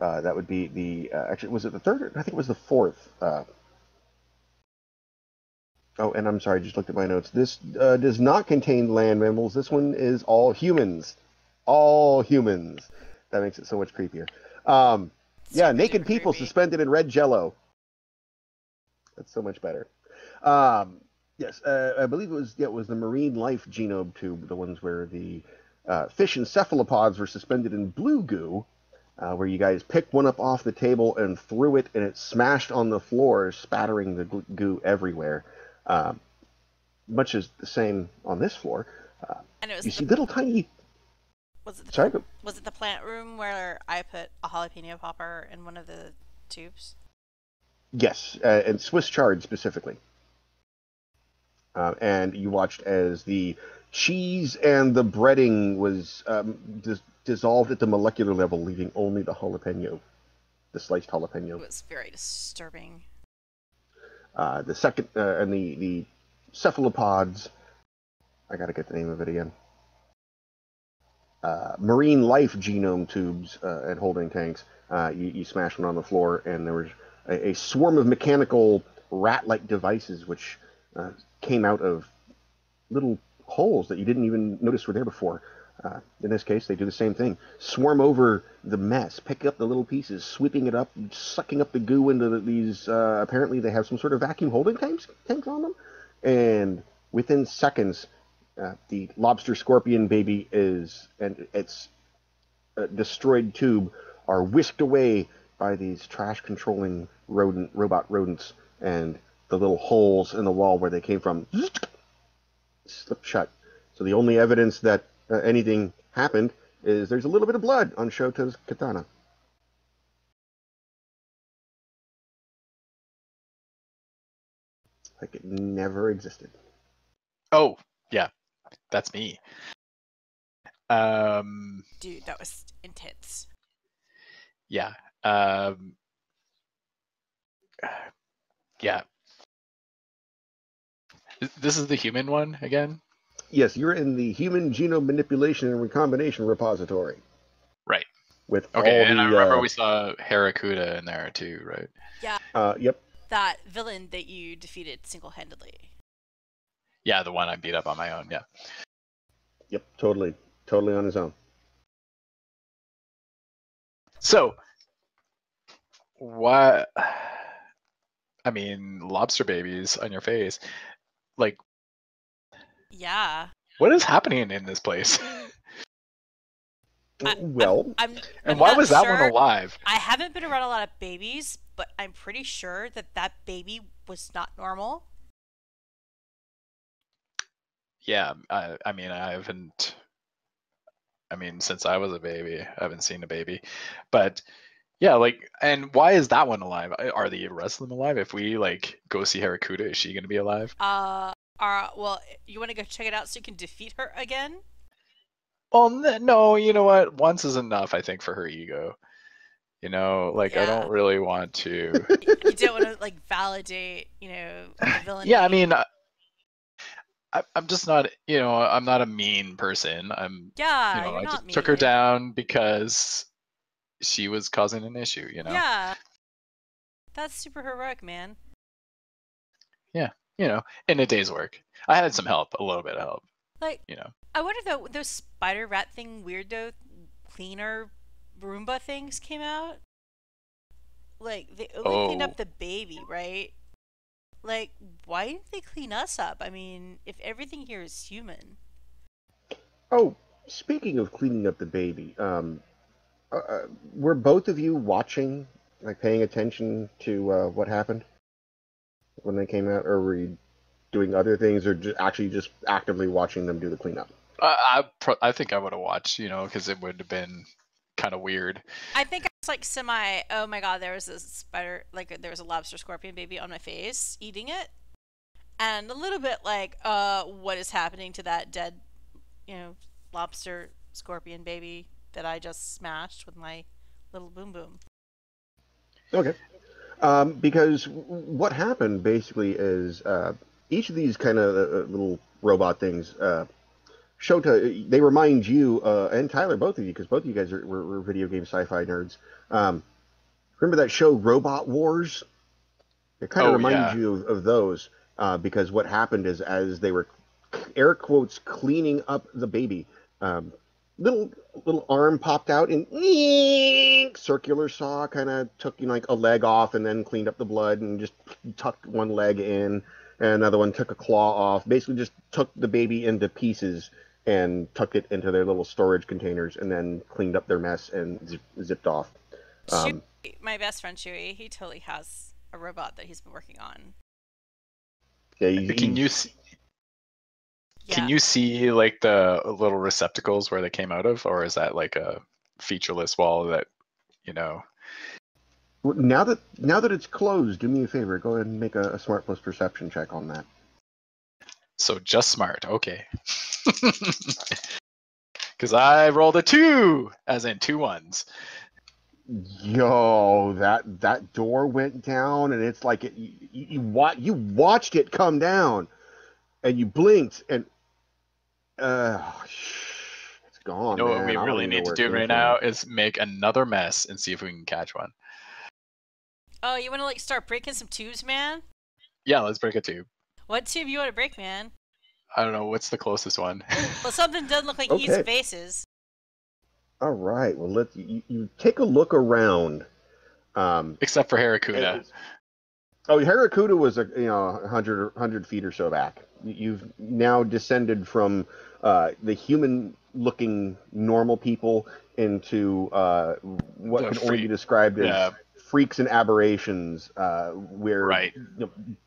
That would be the... actually, was it the third? I think it was the fourth. Oh, and I'm sorry, I just looked at my notes. This does not contain land mammals. This one is all humans. All humans. That makes it so much creepier. Yeah, naked people creepy. suspended in red jello. That's so much better. Yes, I believe it was the marine life genome tube, the ones where the fish and cephalopods were suspended in blue goo, where you guys picked one up off the table and threw it, and it smashed on the floor, spattering the goo everywhere. Much as the same on this floor. And it was You see little tiny. was it the Sorry. was it the plant room where I put a jalapeno popper in one of the tubes? Yes, and Swiss chard specifically. And you watched as the cheese and the breading was dissolved at the molecular level, leaving only the jalapeno, the sliced jalapeno. It was very disturbing. The second and the cephalopods. I gotta get the name of it again. Marine life genome tubes and holding tanks. You smashed one on the floor, and there was a swarm of mechanical rat-like devices which came out of little holes that you didn't even notice were there before. In this case, they do the same thing. Swarm over the mess, pick up the little pieces, sweeping it up, sucking up the goo into these. Apparently, they have some sort of vacuum holding tanks on them, and within seconds, the lobster scorpion baby and its destroyed tube are whisked away by these trash controlling robot rodents, and the little holes in the wall where they came from slip shut. So the only evidence that anything happened is there's a little bit of blood on Shota's katana. Like it never existed. Oh, yeah. That's me. Dude, that was intense. Yeah. Yeah. This is the human one again? Yes, you're in the Human Genome Manipulation and Recombination Repository. Right. With Okay, all and the, I remember we saw Harakuda in there too, right? Yeah. Yep. That villain that you defeated single-handedly. Yeah, the one I beat up on my own, yeah. Yep, totally on his own. So, what? I mean, lobster babies on your face. Like, yeah. What is happening in this place? I'm why not was that sure. one alive? I haven't been around a lot of babies, but I'm pretty sure that baby was not normal. Yeah, I mean, since I was a baby, I haven't seen a baby. But yeah, like, and why is that one alive? Are the rest of them alive? If we like go see Harakuda, is she gonna be alive? Well, you want to go check it out so you can defeat her again? Well, no, you know what? Once is enough, I think, for her ego. You know, like, I don't really want to. You don't want to like validate, the villain. Yeah, I mean, I'm just not, I'm not a mean person. I just took her down because she was causing an issue, Yeah. That's super heroic, man. Yeah, in a day's work. I had some help, a little bit of help. Like, I wonder though, those spider rat thing weirdo cleaner Roomba things came out. Like, they only cleaned up the baby, right? Like, why didn't they clean us up? I mean, if everything here is human. Oh, speaking of cleaning up the baby, were both of you watching, like paying attention to what happened when they came out, or were you doing other things, or actually just actively watching them do the cleanup? I think I would have watched, because it would have been kind of weird. I think I was like oh my god, there was a spider, like there was a lobster scorpion baby on my face eating it, and a little bit like, what is happening to that dead, lobster scorpion baby that I just smashed with my little boom boom. Okay. Because what happened basically is each of these kind of little robot things, Shota, they remind you, and Tyler, both of you, because both of you guys were video game sci-fi nerds. Remember that show Robot Wars? It kind of reminded you of those, because what happened is as they were, air quotes, cleaning up the baby, little arm popped out and circular saw kind of took like a leg off and then cleaned up the blood and just tucked one leg in, and another one took a claw off, basically just took the baby into pieces and tucked it into their little storage containers and then cleaned up their mess and zipped off. My best friend Chewy, he totally has a robot that he's been working on. Yeah, Can you see? Yeah. Can you see like the little receptacles where they came out of, or is that like a featureless wall that, you know? Now that it's closed, do me a favor. Go ahead and make a smart plus perception check on that. So just smart, okay. Because I rolled a 2, as in 2 1s. Yo, that door went down, and it's like you watched it come down, and you blinked, and it's gone. You know man. what we really need to do right now is make another mess and see if we can catch one. Oh, you want to like start breaking some tubes, man? Yeah, let's break a tube. What tube you want to break, man? I don't know. What's the closest one? Well, something doesn't look like easy faces. All right. Well, you take a look around. Except for Harakuda. Harakuda was 100 feet or so back. You've now descended from the human-looking normal people into what can only be described as freaks and aberrations, where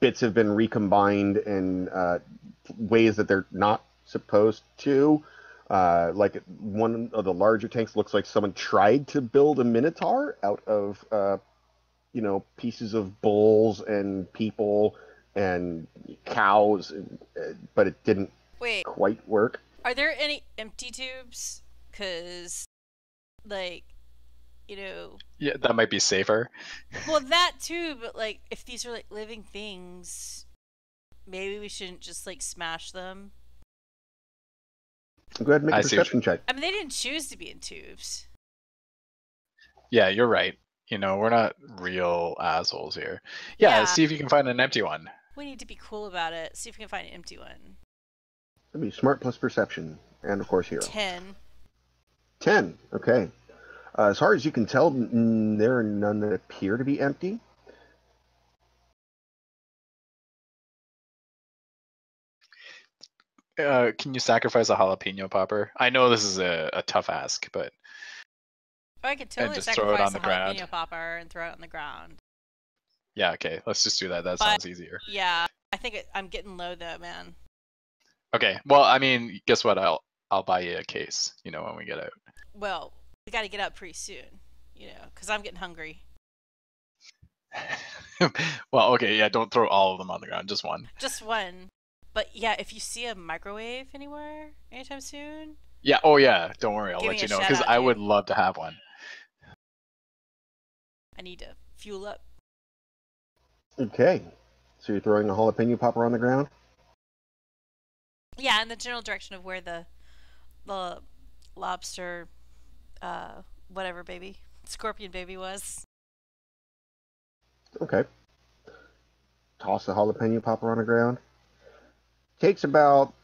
bits have been recombined in ways that they're not supposed to. Like one of the larger tanks looks like someone tried to build a minotaur out of pieces of bulls and people and cows, but it didn't quite work. Are there any empty tubes? Because, yeah, that might be safer. Well, that too, but if these are living things, maybe we shouldn't just smash them. Go ahead and make a perception check. I mean, they didn't choose to be in tubes. Yeah, you're right. We're not real assholes here. Yeah, see if you can find an empty one. We need to be cool about it. See if we can find an empty one. That'd be smart plus perception, and of course hero. 10. 10. Okay. As far as you can tell, there are none that appear to be empty. Can you sacrifice a jalapeno popper? I know this is a tough ask, but... I could totally sacrifice a jalapeno popper and throw it on the ground. Yeah, okay. Let's just do that. That sounds easier. Yeah, I think I'm getting low though, man. Okay. Well, I mean, guess what? I'll buy you a case. When we get out. Well, we got to get out pretty soon. Because I'm getting hungry. Well, okay. Yeah, don't throw all of them on the ground. Just one. Just one. But yeah, if you see a microwave anywhere anytime soon. Yeah. Oh yeah. Don't worry. I'll let you know because I would love to have one. I need to fuel up. Okay. So you're throwing a jalapeno popper on the ground? Yeah, in the general direction of where the lobster, whatever baby, scorpion baby was. Okay. Toss the jalapeno popper on the ground. Takes about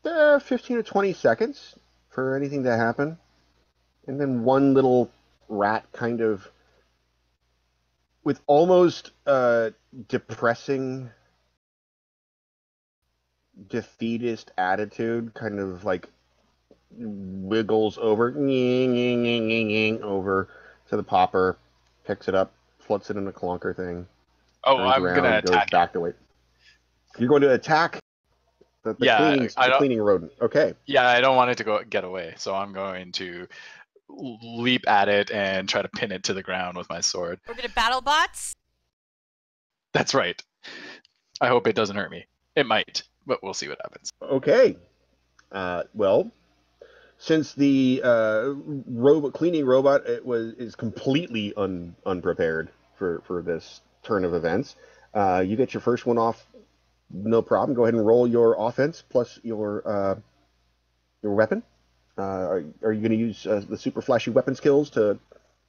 15 to 20 seconds for anything to happen. And then one little rat kind of, with almost depressing, defeatist attitude, kind of wiggles over to the popper, picks it up, flips it in a clunker thing. Oh, I'm going to attack. Goes back to it. You're going to attack the cleaning rodent. Okay. Yeah, I don't want it to get away, so I'm going to leap at it and try to pin it to the ground with my sword. We're gonna battle bots? That's right. I hope it doesn't hurt me. It might, but we'll see what happens. Okay. Well, since the cleaning robot is completely unprepared for this turn of events, you get your first one off, no problem. Go ahead and roll your offense plus your weapon. Are you going to use the super flashy weapon skills to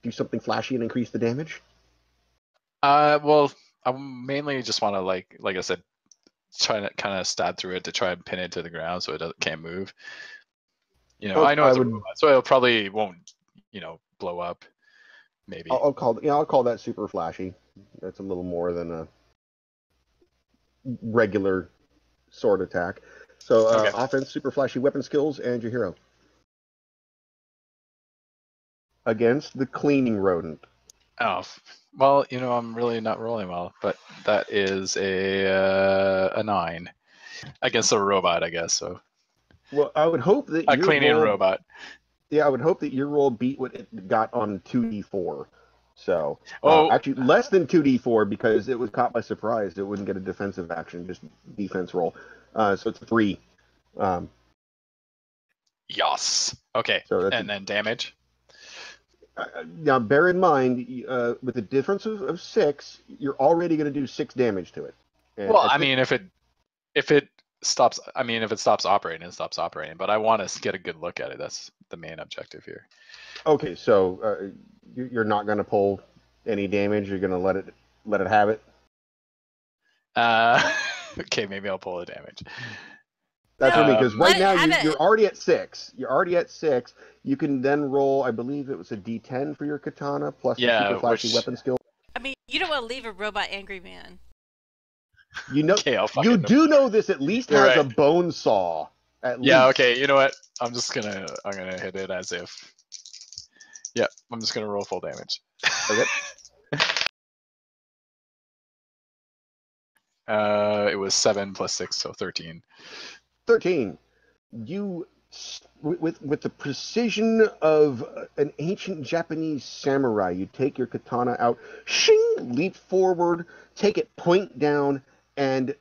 do something flashy and increase the damage? Well, I mainly just want to like I said, try to kind of stab through it to try and pin it to the ground so it can't move. I know it's a robot, so it probably won't, blow up. Maybe I'll call that super flashy. That's a little more than a regular sword attack. So offense, super flashy weapon skills, and your hero. Against the cleaning rodent. Oh, well, I'm really not rolling well, but that is a 9 against a robot, I guess. So Well, I would hope that a your cleaning roll. robot. Yeah, I would hope that your roll beat what it got on 2d4. So Oh, actually, less than 2d4 because it was caught by surprise. It wouldn't get a defensive action, just defense roll. So it's 3. yes. Okay, So that's and then damage. now bear in mind with the difference of 6, you're already going to do 6 damage to it. And Well, I mean, if it stops, if it stops operating, it stops operating. But I want to get a good look at it. That's the main objective here. Okay, so you're not going to pull any damage. You're going to let it have it. Okay, maybe I'll pull the damage. That's what I mean, because right now Let you're already at 6. You're already at 6. You can then roll, I believe it was a D10 for your katana plus the super flashy weapon skill. I mean, you don't want to leave a robot angry man. You know, Okay, you do know this at least You're has right. a bone saw. At Yeah. least. Okay. You know what? I'm gonna hit it as if. Yeah. I'm just gonna roll full damage. Okay. It was 7 plus 6, so 13. 13. You, with the precision of an ancient Japanese samurai, you take your katana out, shing, leap forward, take it point down, and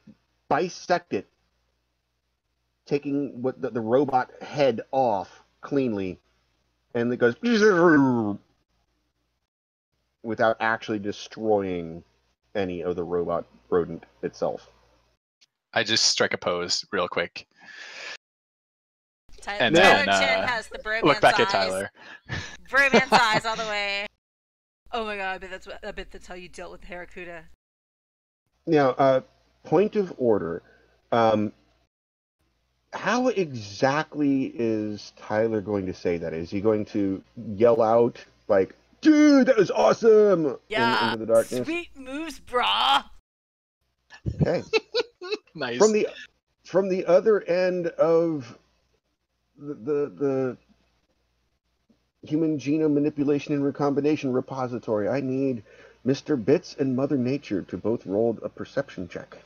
bisect it, taking the robot head off cleanly, and it goes without actually destroying any of the rodent itself. I just strike a pose real quick. Tyler then, Chin has the bromance Look back eyes. at Tyler. Bromance eyes all the way. Oh my god! I bet that's how you dealt with Harakuda. Now, point of order. How exactly is Tyler going to say that? Is he going to yell out like, "Dude, that was awesome!" Yeah, into the darkness? sweet moves, brah. Okay. Nice. From the other end of the human genome manipulation and recombination repository, I need Mr. Bits and Mother Nature to both roll a perception check.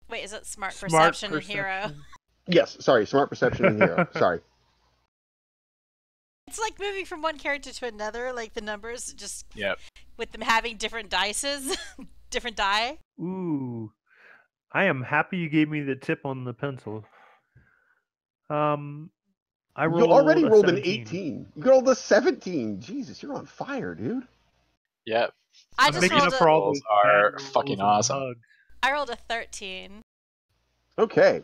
Wait, is it smart perception and hero? Yes, sorry, smart perception and hero. Sorry. It's like moving from one character to another, like the numbers just with them having different dices, different die. Ooh, I am happy you gave me the tip on the pencil. I rolled You already rolled 17. an 18. You rolled a 17. Jesus, you're on fire, dude. Yeah. I just rolled for all those are bad fucking rolls and awesome. bugs. I rolled a 13. Okay.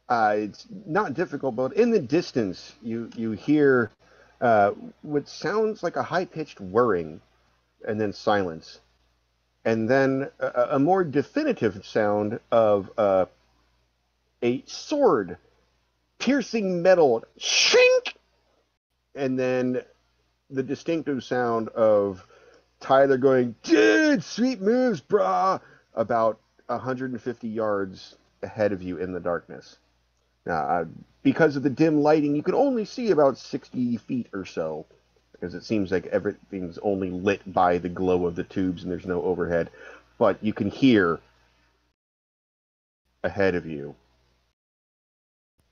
It's not difficult, but in the distance, you hear what sounds like a high-pitched whirring, and then silence. And then a more definitive sound of a sword piercing metal, shink! And then the distinctive sound of Tyler going, "Dude, sweet moves, brah," about 150 yards ahead of you in the darkness. Now, because of the dim lighting, you can only see about 60 feet or so, because it seems like everything's only lit by the glow of the tubes and there's no overhead. But you can hear ahead of you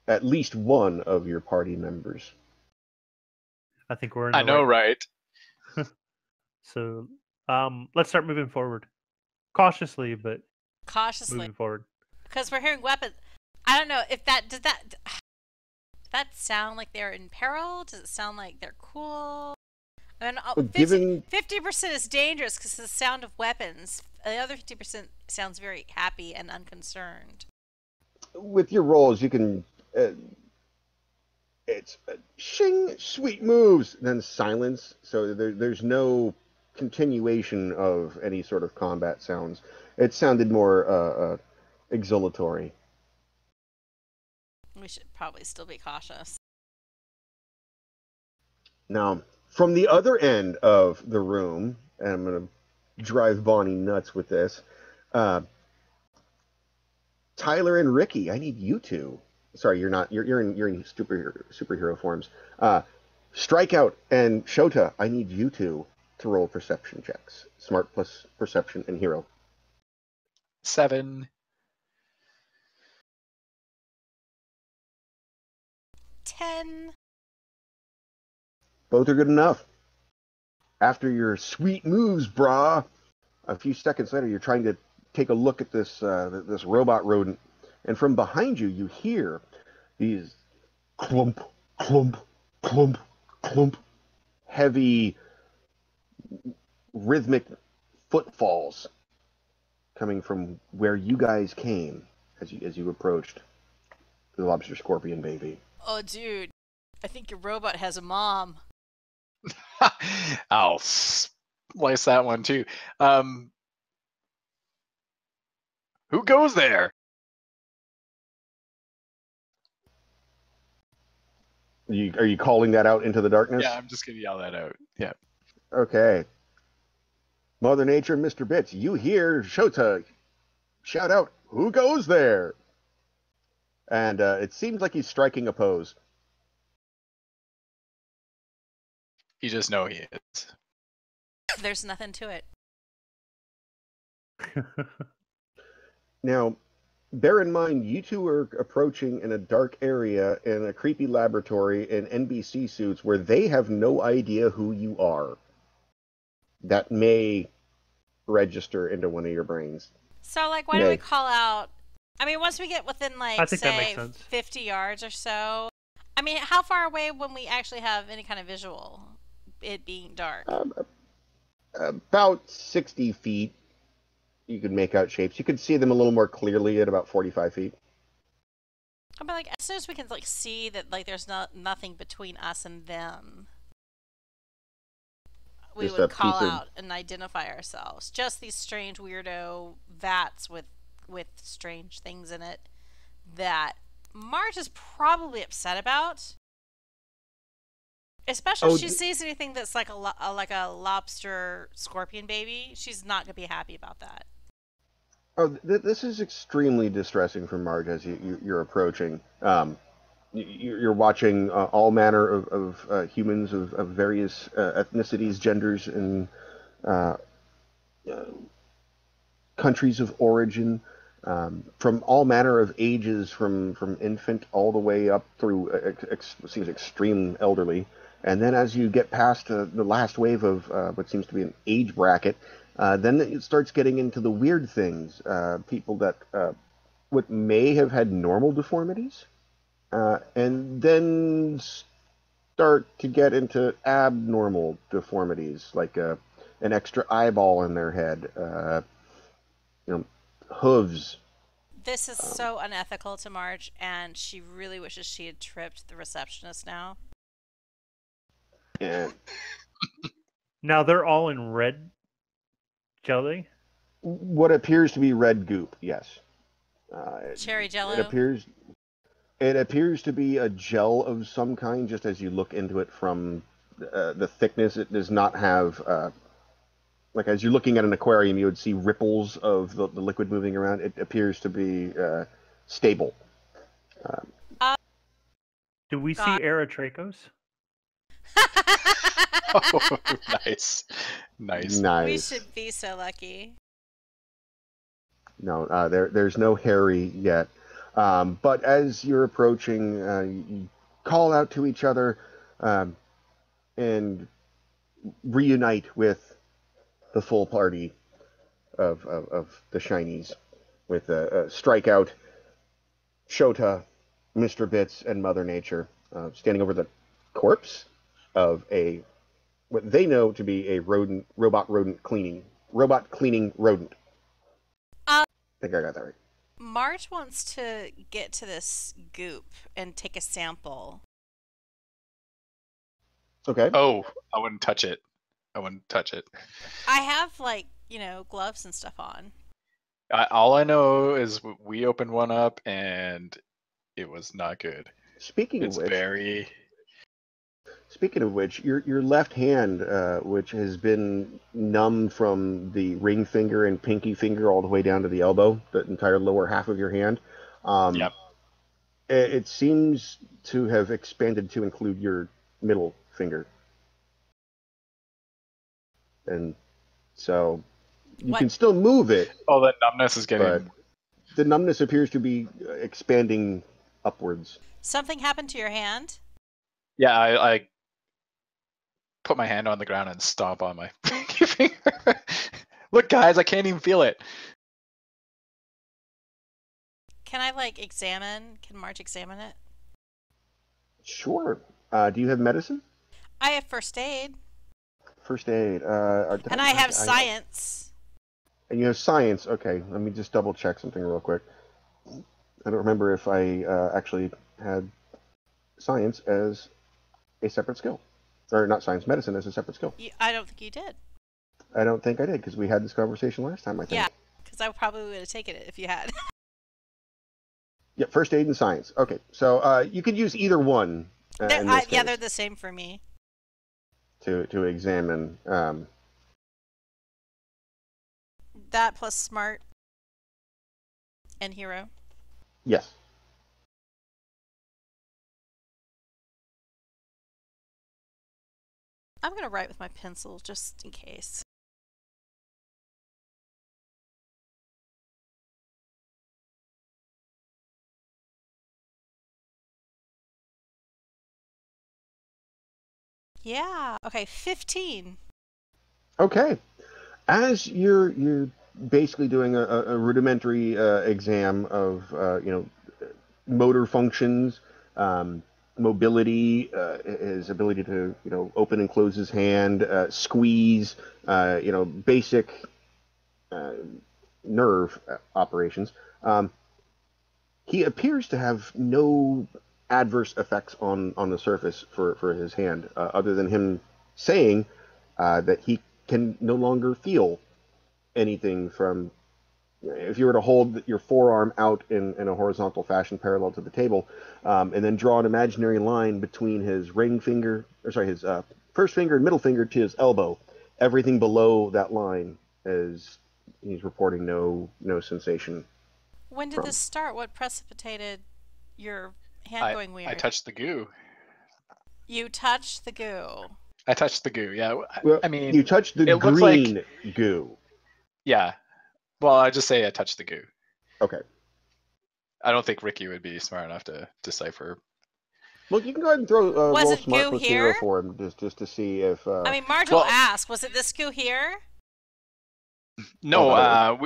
at least one of your party members. I think we're in the I know, right? So, let's start moving forward. Cautiously, but Cautiously. moving forward. Because we're hearing weapons. I don't know if does that sound like they're in peril? Does it sound like they're cool? I mean, 50% is dangerous because the sound of weapons. The other 50% sounds very happy and unconcerned. With your rolls, you can. It's shing, sweet moves, then silence. So there's no continuation of any sort of combat sounds. It sounded more exultatory. We should probably still be cautious. Now, from the other end of the room, and I'm going to drive Bonnie nuts with this. Tyler and Ricky, I need you two. Sorry, you're not. You're in superhero forms. Strikeout and Shota, I need you two to roll perception checks. Smart plus perception and hero. 7. 10. Both are good enough. After your sweet moves, brah, a few seconds later, you're trying to take a look at this this robot rodent, and from behind you, you hear these clump, clump, clump, clump, heavy, rhythmic footfalls coming from where you guys came as you approached the lobster scorpion baby. Oh, dude. I think your robot has a mom. I'll slice that one too. Who goes there? Are you calling that out into the darkness? Yeah, I'm just gonna yell that out. Yeah. Okay. Mother Nature and Mr. Bits, you hear Shota shout out, "Who goes there?" And it seems like he's striking a pose. You just know he is. There's nothing to it. Now, bear in mind, you two are approaching in a dark area in a creepy laboratory in NBC suits where they have no idea who you are. That may register into one of your brains. So, like, why don't we call out... I mean, once we get within, like, say, 50 yards or so... I mean, how far away when we actually have any kind of visual, it being dark? About 60 feet. You could make out shapes. You could see them a little more clearly at about 45 feet. I mean, like, as soon as we can, like, see that, like, there's nothing between us and them, we would call out and identify ourselves. Just these strange weirdo vats with strange things in it that Marge is probably upset about. Especially if she sees anything that's like a lobster scorpion baby, she's not going to be happy about that. Oh, this is extremely distressing for Marge as you're approaching. You're watching all manner of humans of various ethnicities, genders, and countries of origin, from all manner of ages, from infant all the way up through seems extreme elderly. And then as you get past the last wave of what seems to be an age bracket, then it starts getting into the weird things. People that what may have had normal deformities, and then start to get into abnormal deformities, like an extra eyeball in their head, hooves. This is so unethical to Marge, and she really wishes she had tripped the receptionist now. Yeah. Now they're all in red jelly? What appears to be red goop, yes. Cherry jello? It appears to be a gel of some kind, just as you look into it from the thickness. It does not have, like as you're looking at an aquarium, you would see ripples of the liquid moving around. It appears to be stable. Do we see Aerotrachos? Oh, nice. We should be so lucky. No, there's no Harry yet. But as you're approaching, you call out to each other and reunite with the full party of the Shinies, with Strikeout, Shota, Mr. Bits, and Mother Nature, standing over the corpse of what they know to be a robot cleaning rodent. I think I got that right. Marge wants to get to this goop and take a sample. Okay. Oh, I wouldn't touch it. I have, like, gloves and stuff on. All I know is we opened one up and it was not good. Speaking of which, Speaking of which, your left hand, which has been numb from the ring finger and pinky finger all the way down to the elbow, the entire lower half of your hand, Yep. it seems to have expanded to include your middle finger. And so you can still move it. Oh, the numbness is getting... But the numbness appears to be expanding upwards. Something happened to your hand? Yeah, I put my hand on the ground and stomp on my pinky finger. Look, guys, I can't even feel it. Can I, like, examine? Can Marge examine it? Sure. Do you have medicine? I have first aid. First aid. And I have science. And you have science. Okay, let me just double check something real quick. I don't remember if I actually had science as a separate skill. Or not science, medicine as a separate skill. I don't think you did. I don't think I did, because we had this conversation last time, I think. Yeah, because I probably would have taken it if you had. Yeah, first aid and science. Okay, so you could use either one. Yeah, they're the same for me. To examine. That plus smart and hero. Yes. I'm going to write with my pencil just in case. Yeah. Okay, 15. Okay. As you're basically doing a rudimentary exam of motor functions, mobility, his ability to open and close his hand, squeeze, basic nerve operations. He appears to have no adverse effects on the surface for his hand, other than him saying that he can no longer feel anything from... If you were to hold your forearm out in a horizontal fashion parallel to the table, and then draw an imaginary line between his his first finger and middle finger to his elbow, everything below that line is... he's reporting no sensation. When did this start? What precipitated your hand going weird? I touched the goo. You touched the goo. I touched the goo, yeah. Well, I mean, you touched the green goo. Yeah. Well, I just say I touched the goo. Okay. I don't think Ricky would be smart enough to decipher. Well, you can go ahead and throw roll smart plus here? 0 for him, just to see if... I mean, Marge will ask, was it this goo here? No,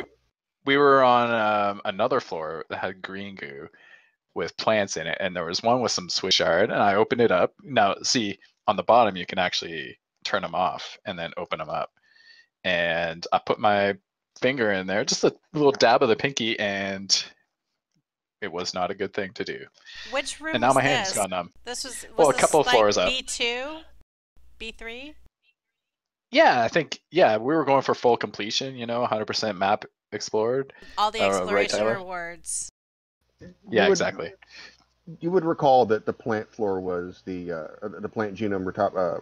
we were on another floor that had green goo with plants in it, and there was one with some Swiss chard, and I opened it up. Now, see, on the bottom, you can actually turn them off and then open them up. And I put my finger in there, just a little dab of the pinky, and it was not a good thing to do. Which room and now was my this? hand's gone numb. This was a couple of floors up. B2? B3? Yeah, I think, we were going for full completion, 100% map explored. All the exploration rewards. Yeah, exactly. You would recall that the plant floor was the plant genome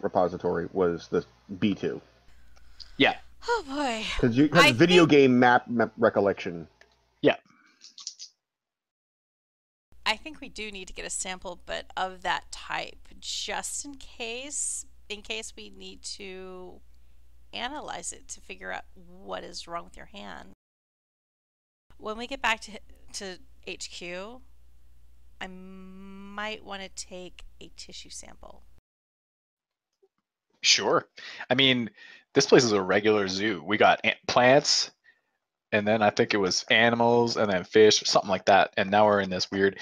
repository was the B2. Yeah. Oh boy. Because you have video game map recollection. Yeah. I think we do need to get a sample, but of that type, just in case we need to analyze it to figure out what is wrong with your hand. When we get back to HQ, I might want to take a tissue sample. Sure. I mean, this place is a regular zoo. We got plants, and then I think it was animals, and then fish, something like that. And now we're in this weird...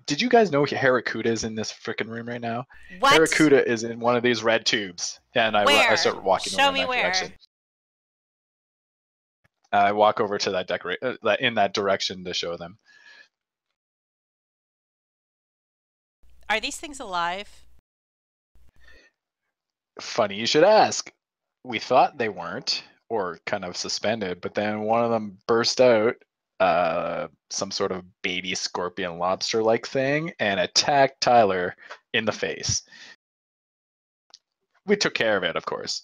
Did you guys know Harakuda is in this freaking room right now? What? Harakuda is in one of these red tubes. And I start walking over in that direction. I walk over to that in that direction to show them. Are these things alive? Funny you should ask. We thought they weren't, or kind of suspended, but then one of them burst out, some sort of baby scorpion lobster-like thing, and attacked Tyler in the face. we took care of it, of course.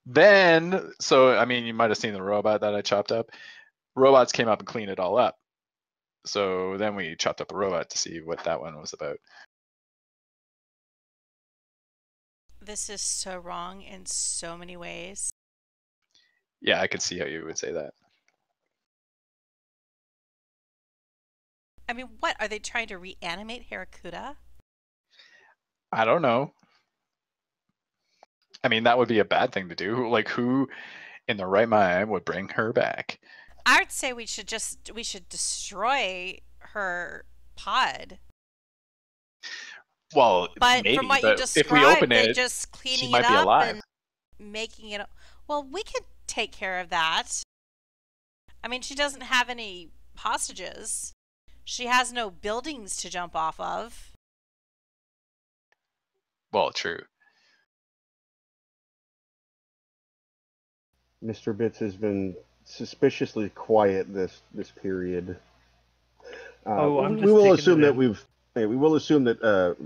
Then, so I mean, you might have seen the robot that I chopped up. Robots came up and cleaned it all up. So then we chopped up a robot to see what that one was about. This is so wrong in so many ways. Yeah, I could see how you would say that. I mean, what? Are they trying to reanimate Harakuda? I don't know. I mean, that would be a bad thing to do. Like, who in the right mind would bring her back? I would say we should destroy her pod. Well, but maybe, from what but you described, if we open it, just cleaning she might it be up alive. and making it. Well, we could take care of that. I mean, she doesn't have any hostages. She has no buildings to jump off of. Well, true. Mr. Bits has been suspiciously quiet this period. We will assume that we will assume that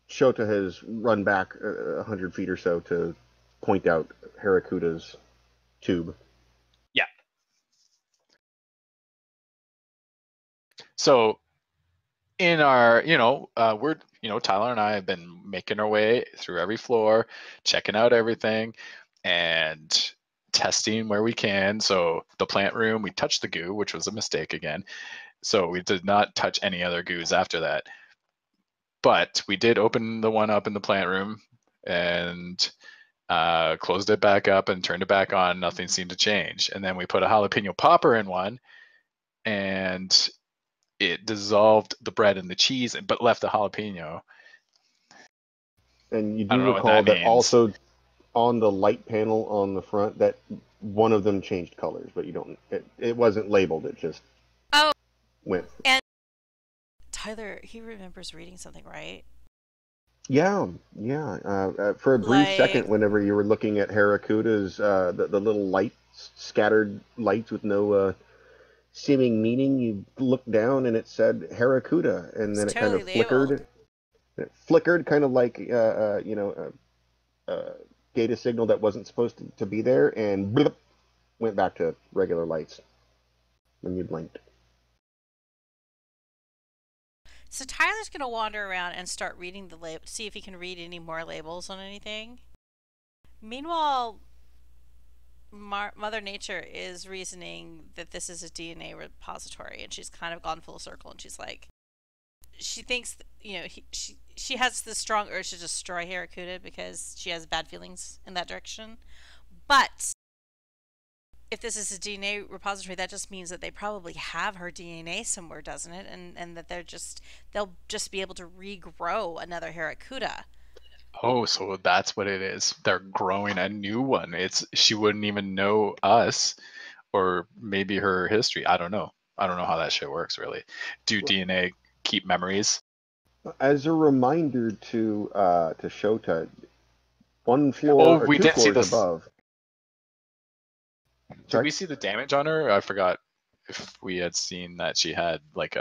Shota has run back 100 feet or so to point out Harakuda's tube. Yeah. So in our, we're, Tyler and I have been making our way through every floor, checking out everything, and testing where we can. So the plant room, we touched the goo, which was a mistake again. So we did not touch any other goos after that. But we did open the one up in the plant room and closed it back up and turned it back on. Nothing seemed to change. And then we put a jalapeno popper in one, and it dissolved the bread and the cheese, but left the jalapeno. And you do recall that also on the light panel on the front, that one of them changed colors, but you don't. It wasn't labeled. It just went. And Tyler, he remembers reading something, right? Yeah. For a brief second, whenever you were looking at Harakuda's, the little lights, scattered lights with no seeming meaning, you looked down and it said Harakuda, and then it kind of flickered. It flickered, kind of like data signal that wasn't supposed to be there, and blip, went back to regular lights when you blinked. So Tyler's going to wander around and start reading the label, see if he can read any more labels on anything. Meanwhile, Mother Nature is reasoning that this is a DNA repository, and she's kind of gone full circle, and she's like, she thinks, she has this strong urge to destroy Harakuda because she has bad feelings in that direction. But if this is a DNA repository, that just means that they probably have her DNA somewhere, doesn't it? And that they'll just be able to regrow another Harakuda. Oh, so that's what it is. They're growing a new one. She wouldn't even know us, or maybe her history. I don't know. I don't know how that shit works, really. Do DNA keep memories? As a reminder to Shota, one floor or two floors above. Did we see the damage on her? I forgot if we had seen that she had like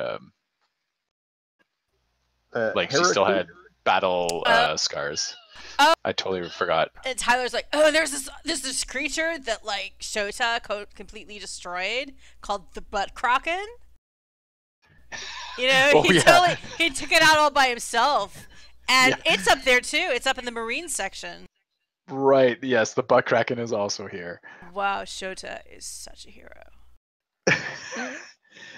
she still had battle scars. Oh, I totally forgot. And Tyler's like, oh, there's this creature that like Shota completely destroyed called the Butt Kraken. He took it out all by himself, and it's up there too. It's up in the marine section. Right. Yes, the Butt Kraken is also here. Wow, Shota is such a hero.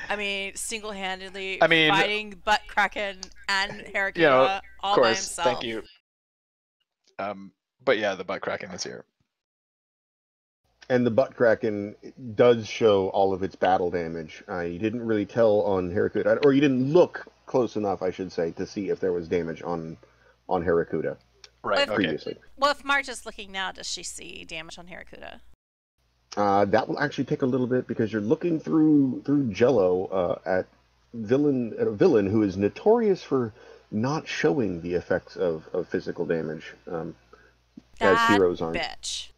I mean, single-handedly fighting Butt Kraken and Harakuda all by himself. Thank you. But yeah, the Butt Kraken is here. And the Butt Kraken does show all of its battle damage. You didn't really tell on Harakuda, or you didn't look close enough, I should say, to see if there was damage on Harakuda. Right. Previously. Well, if Marge is looking now, does she see damage on Harakuda? That will actually take a little bit, because you're looking through Jello at a villain who is notorious for not showing the effects of physical damage, as heroes aren't. Bitch.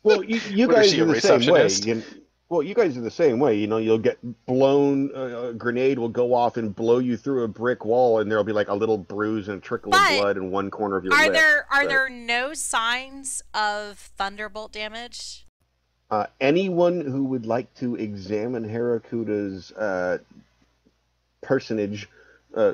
Well, you guys are the same way. Well, you guys are the same way. You'll get blown, a grenade will go off and blow you through a brick wall, and there'll be like a little bruise and a trickle of blood in one corner of your lip. Are there no signs of thunderbolt damage? Anyone who would like to examine Harakuda's personage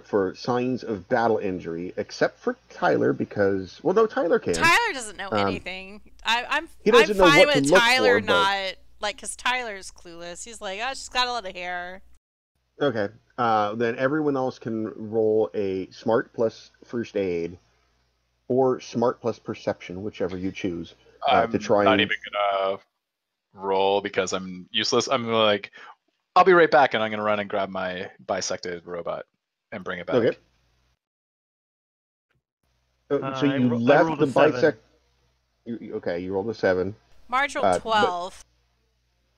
for signs of battle injury, except for Tyler, because no, Tyler can. Tyler doesn't know anything. I'm doesn't know fine what to with look Tyler for, not like, because Tyler's clueless. He's like, oh, she's got a lot of hair. Okay, then everyone else can roll a smart plus first aid, or smart plus perception, whichever you choose. I'm not even gonna roll because I'm useless. I'm like, I'll be right back, and I'm gonna run and grab my bisected robot and bring it back. Okay. So you left the bisect. Okay, you rolled a 7. Marge rolled 12.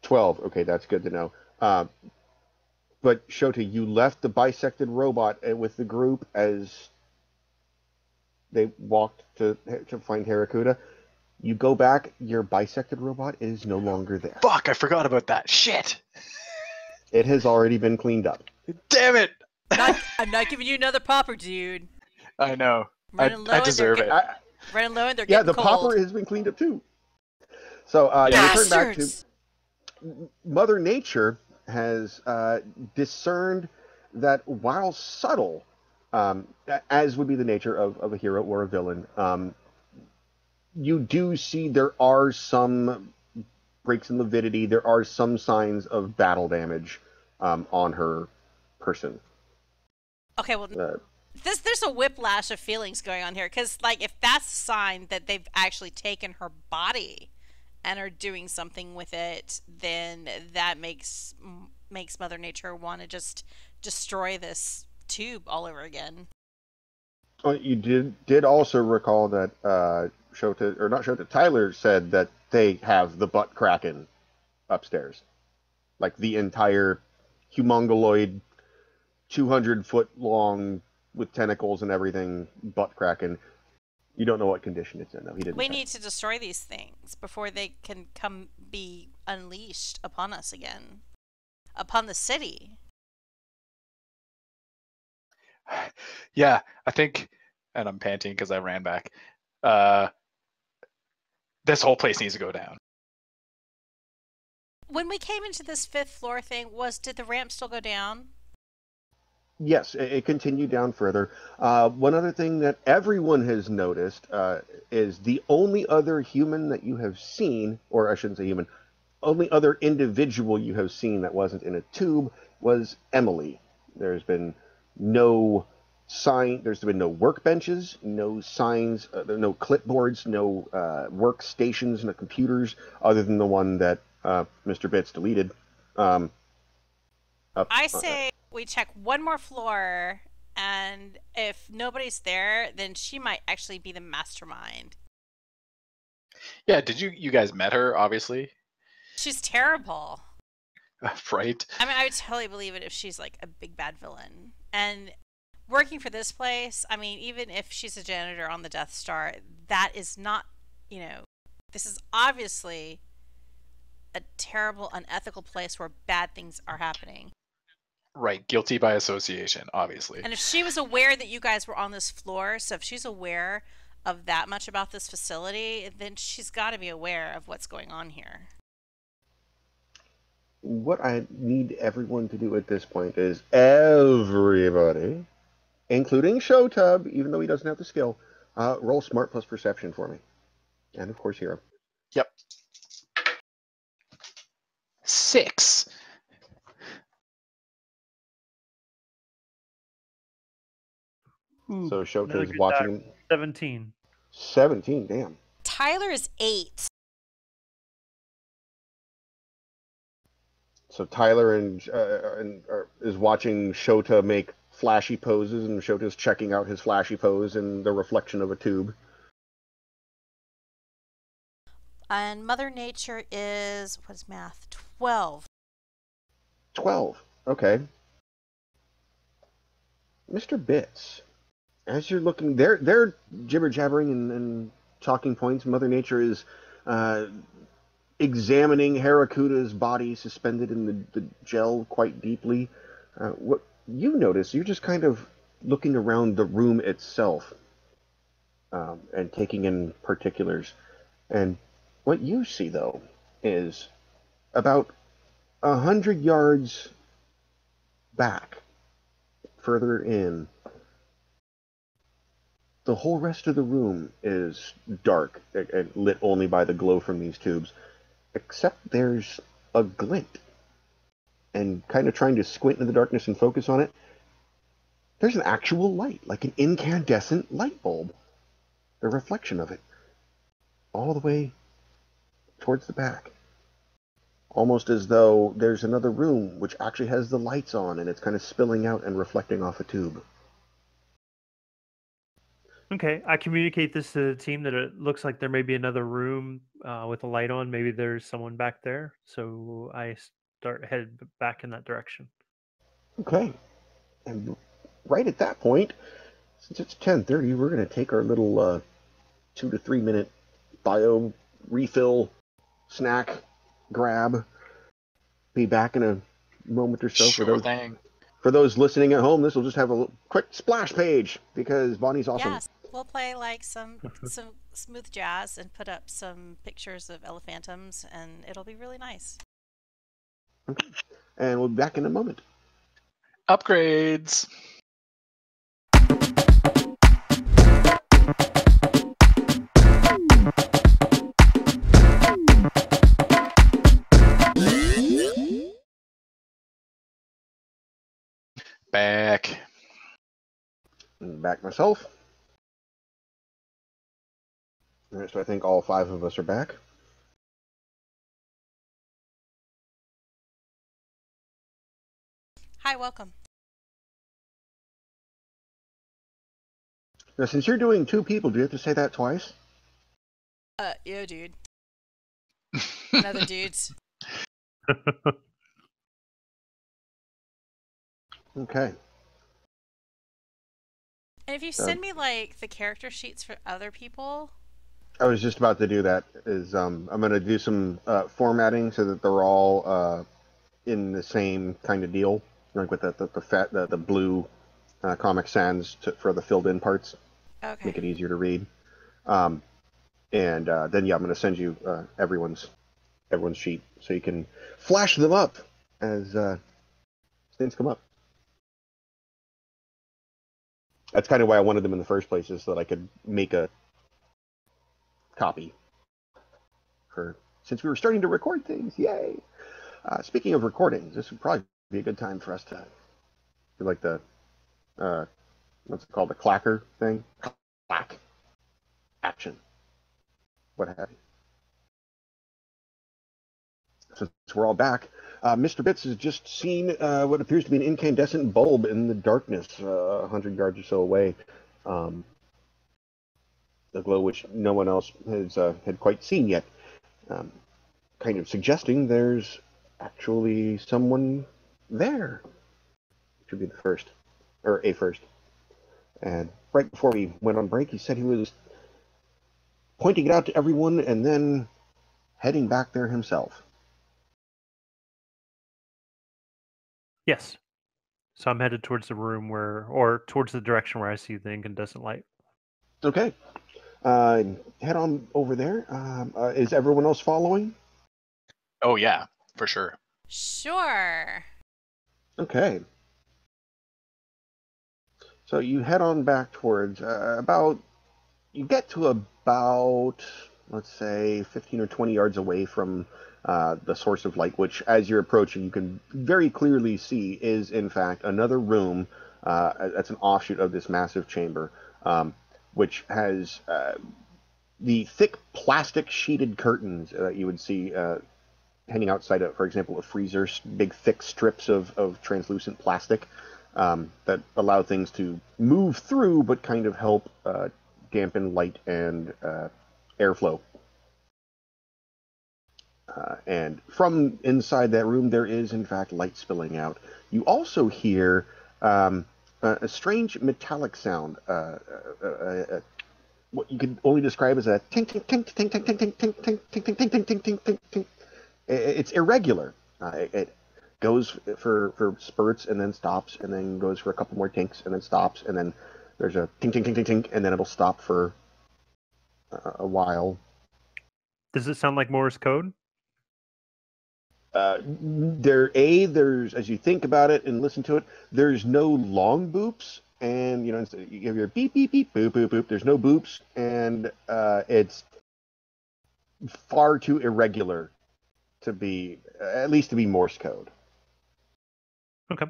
12. Okay, that's good to know. But Shota, you left the bisected robot with the group as they walked to find Harakuda. You go back, your bisected robot is no longer there. Fuck, I forgot about that. Shit. It has already been cleaned up. Damn it. I'm not giving you another popper, dude. I know. I deserve it. Running low and they're yeah, getting the cold. popper has been cleaned up too. So you turn back to Mother Nature has discerned that while subtle, as would be the nature of a hero or a villain, you do see there are some breaks in lividity, there are some signs of battle damage on her person. Okay, well, there's a whiplash of feelings going on here, because like, if that's a sign that they've actually taken her body and are doing something with it, then that makes Mother Nature want to just destroy this tube all over again. You did also recall that Tyler said that they have the butt kraken upstairs, like the entire humongoloid, 200-foot long with tentacles and everything butt kraken. You don't know what condition it's in, though. He didn't. We need to destroy these things before they can come be unleashed upon us again, upon the city. Yeah, I think, and I'm panting because I ran back. This whole place needs to go down. When we came into this 5th floor thing, did the ramp still go down? Yes, it continued down further. One other thing that everyone has noticed is the only other human that you have seen, or I shouldn't say human, only other individual you have seen that wasn't in a tube was Emily. There's been no workbenches, no signs, no clipboards, no workstations, no computers, other than the one that Mr. Bitts deleted. I say we check one more floor, and if nobody's there, then she might actually be the mastermind. Yeah, did you guys met her, obviously? She's terrible. Right? I mean, I would totally believe it if she's like a big bad villain. And working for this place, I mean, even if she's a janitor on the Death Star, that is not, this is obviously a terrible, unethical place where bad things are happening. Right, guilty by association, obviously. And if she was aware that you guys were on this floor, so if she's aware of that much about this facility, then she's got to be aware of what's going on here. What I need everyone to do at this point is everybody, including Showtub, even though he doesn't have the skill, roll smart plus perception for me. And of course, hero. Yep. 6. So Shota is watching. 17. 17, damn. Tyler is 8. So Tyler is watching Shota make flashy poses, and Shota's checking out his flashy pose in the reflection of a tube. And Mother Nature is, what is math? 12. 12. Okay. Mr. Bits, as you're looking, they're jibber jabbering and talking points. Mother Nature is examining Harakuda's body suspended in the gel quite deeply. What you notice, you're just kind of looking around the room itself and taking in particulars. And what you see, though, is about 100 yards back, further in, the whole rest of the room is dark and lit only by the glow from these tubes, except there's a glint. And kind of trying to squint in the darkness and focus on it, there's an actual light, like an incandescent light bulb, the reflection of it, all the way towards the back. Almost as though there's another room which actually has the lights on and it's kind of spilling out and reflecting off a tube. Okay, I communicate this to the team that it looks like there may be another room with a light on. Maybe there's someone back there. So I head back in that direction. Okay. And right at that point, since it's 10:30, we're going to take our little 2 to 3 minute bio refill snack grab. Be back in a moment or so. Sure thing. For those listening at home, this will just have a quick splash page because Bonnie's awesome. Yes, we'll play like some smooth jazz and put up some pictures of elephantums, and it'll be really nice. Okay. And we'll be back in a moment. Upgrades. Back. Back myself. All right, so I think all 5 of us are back. Hi, welcome. Now, since you're doing 2 people, do you have to say that twice? Yeah, dude. Another dudes. Okay. And if you send me like the character sheets for other people. I was just about to do that. I'm going to do some formatting so that they're all in the same kind of deal, like with the blue Comic Sans for the filled-in parts. Okay. Make it easier to read. And then I'm going to send you everyone's sheet so you can flash them up as things come up. That's kind of why I wanted them in the first place, is so that I could make a copy since we were starting to record things. Yay! Speaking of recordings, this would probably be a good time for us to do like the what's it called, the clacker thing? Clack. Action. What have you. Since we're all back, Mr. Bits has just seen what appears to be an incandescent bulb in the darkness 100 yards or so away. The glow which no one else has had quite seen yet. Kind of suggesting there's actually someone there. Should be the first, or a first. And right before we went on break, he said he was pointing it out to everyone and then heading back there himself. Yes. So I'm headed towards the room or towards the direction where I see the incandescent light. Okay. Head on over there. Is everyone else following? Oh, yeah, for sure. Sure. Okay. So you head on back towards you get to about, let's say, 15 or 20 yards away from the source of light, which as you're approaching, you can very clearly see is, in fact, another room that's an offshoot of this massive chamber, which has the thick plastic sheeted curtains that you would see hanging outside of, for example, a freezer, big thick strips of translucent plastic that allow things to move through but kind of help dampen light and airflow. And from inside that room, there is, in fact, light spilling out. You also hear a strange metallic sound, what you could only describe as a tink tink tink tink tink tink tink tink tink tink tink tink tink tink tink tink. It's irregular. It goes for spurts and then stops, and then goes for a couple more tinks and then stops, and then there's a tink tink tink tink tink, and then it'll stop for a while. Does it sound like Morse code? There's as you think about it and listen to it, there's no long boops, and you have your beep beep beep boop boop boop. There's no boops, and it's far too irregular to be, at least to be Morse code. Okay.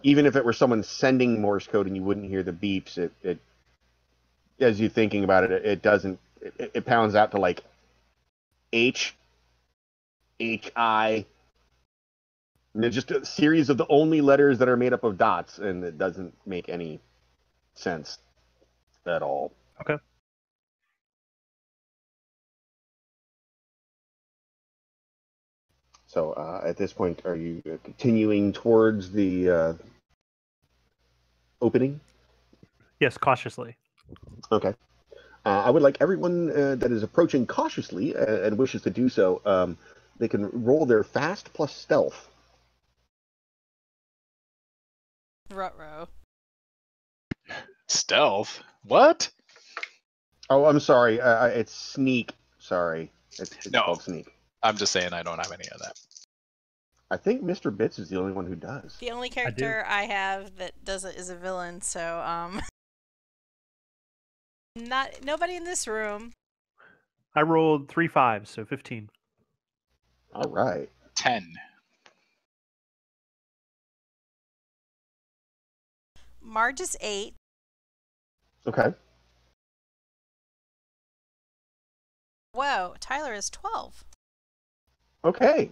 Even if it were someone sending Morse code and you wouldn't hear the beeps, it as you're thinking about it, it doesn't. It pounds out to like H, HI. And it's just a series of the only letters that are made up of dots, and it doesn't make any sense at all. Okay. So at this point, are you continuing towards the opening? Yes, cautiously. Okay. I would like everyone that is approaching cautiously and wishes to do so, they can roll their fast plus stealth. Ruh-roh. Stealth? What? Oh, I'm sorry. It's sneak. Sorry. It's No. called sneak. I'm just saying I don't have any of that. I think Mr. Bits is the only one who does. The only character I have that does it is a villain, so nobody in this room. I rolled 3 5s, so 15. All right. 10. Marge is 8. Okay. Whoa, Tyler is 12. Okay.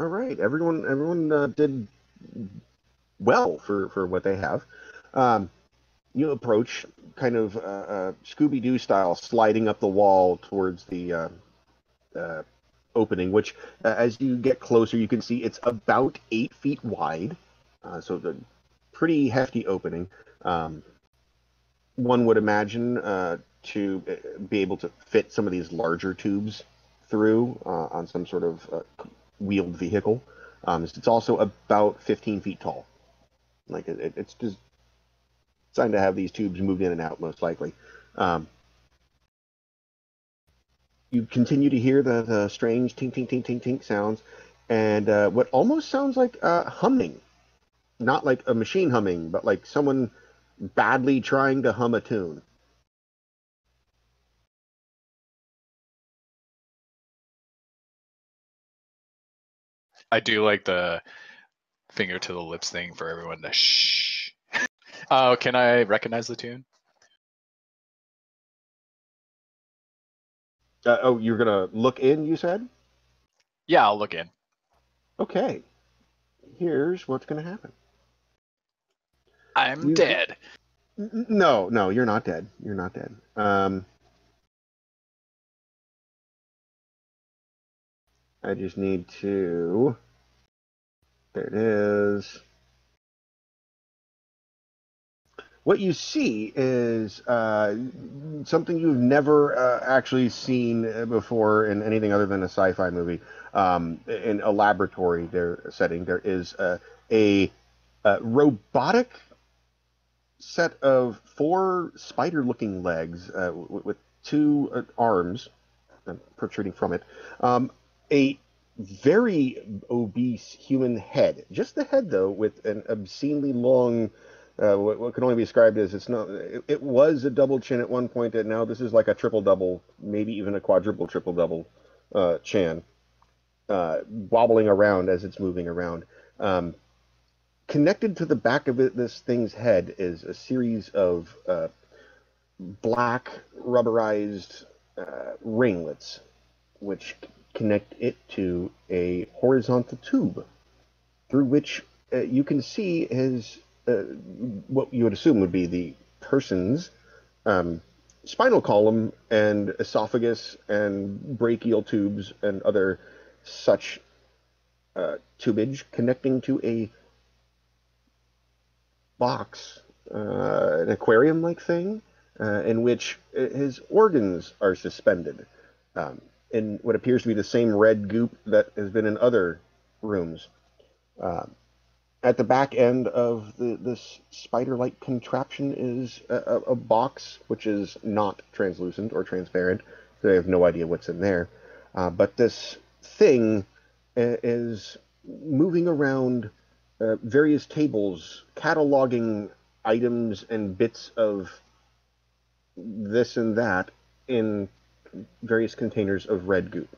All right. Everyone did well for what they have. You approach kind of Scooby-Doo style, sliding up the wall towards the opening, which as you get closer, you can see it's about 8 feet wide. So the pretty hefty opening. One would imagine to be able to fit some of these larger tubes through on some sort of wheeled vehicle. It's also about 15 feet tall. Like it's just designed to have these tubes move in and out, most likely. You continue to hear the strange tink, tink, tink, tink, tink sounds, and what almost sounds like humming. Not like a machine humming, but like someone badly trying to hum a tune. I do like the finger to the lips thing for everyone to shh. Oh, can I recognize the tune? You're gonna look in, you said? Yeah, I'll look in. Okay. Here's what's gonna happen. I'm dead. No, you're not dead. You're not dead. I just need to. There it is. What you see is something you've never actually seen before in anything other than a sci-fi movie. In a laboratory setting, there is a robotic set of 4 spider-looking legs with 2 arms protruding from it. A very obese human head. Just the head, though, with an obscenely long, what can only be described as it was a double chin at one point, and now this is like a triple double, maybe even a quadruple triple double chin, wobbling around as it's moving around. Connected to the back of this thing's head is a series of black rubberized ringlets, which connect it to a horizontal tube through which you can see his what you would assume would be the person's spinal column and esophagus and brachial tubes and other such tubage connecting to a box, an aquarium-like thing in which his organs are suspended in what appears to be the same red goop that has been in other rooms. At the back end of this spider-like contraption is a box which is not translucent or transparent, so I have no idea what's in there. But this thing is moving around various tables, cataloging items and bits of this and that in various containers of red goop.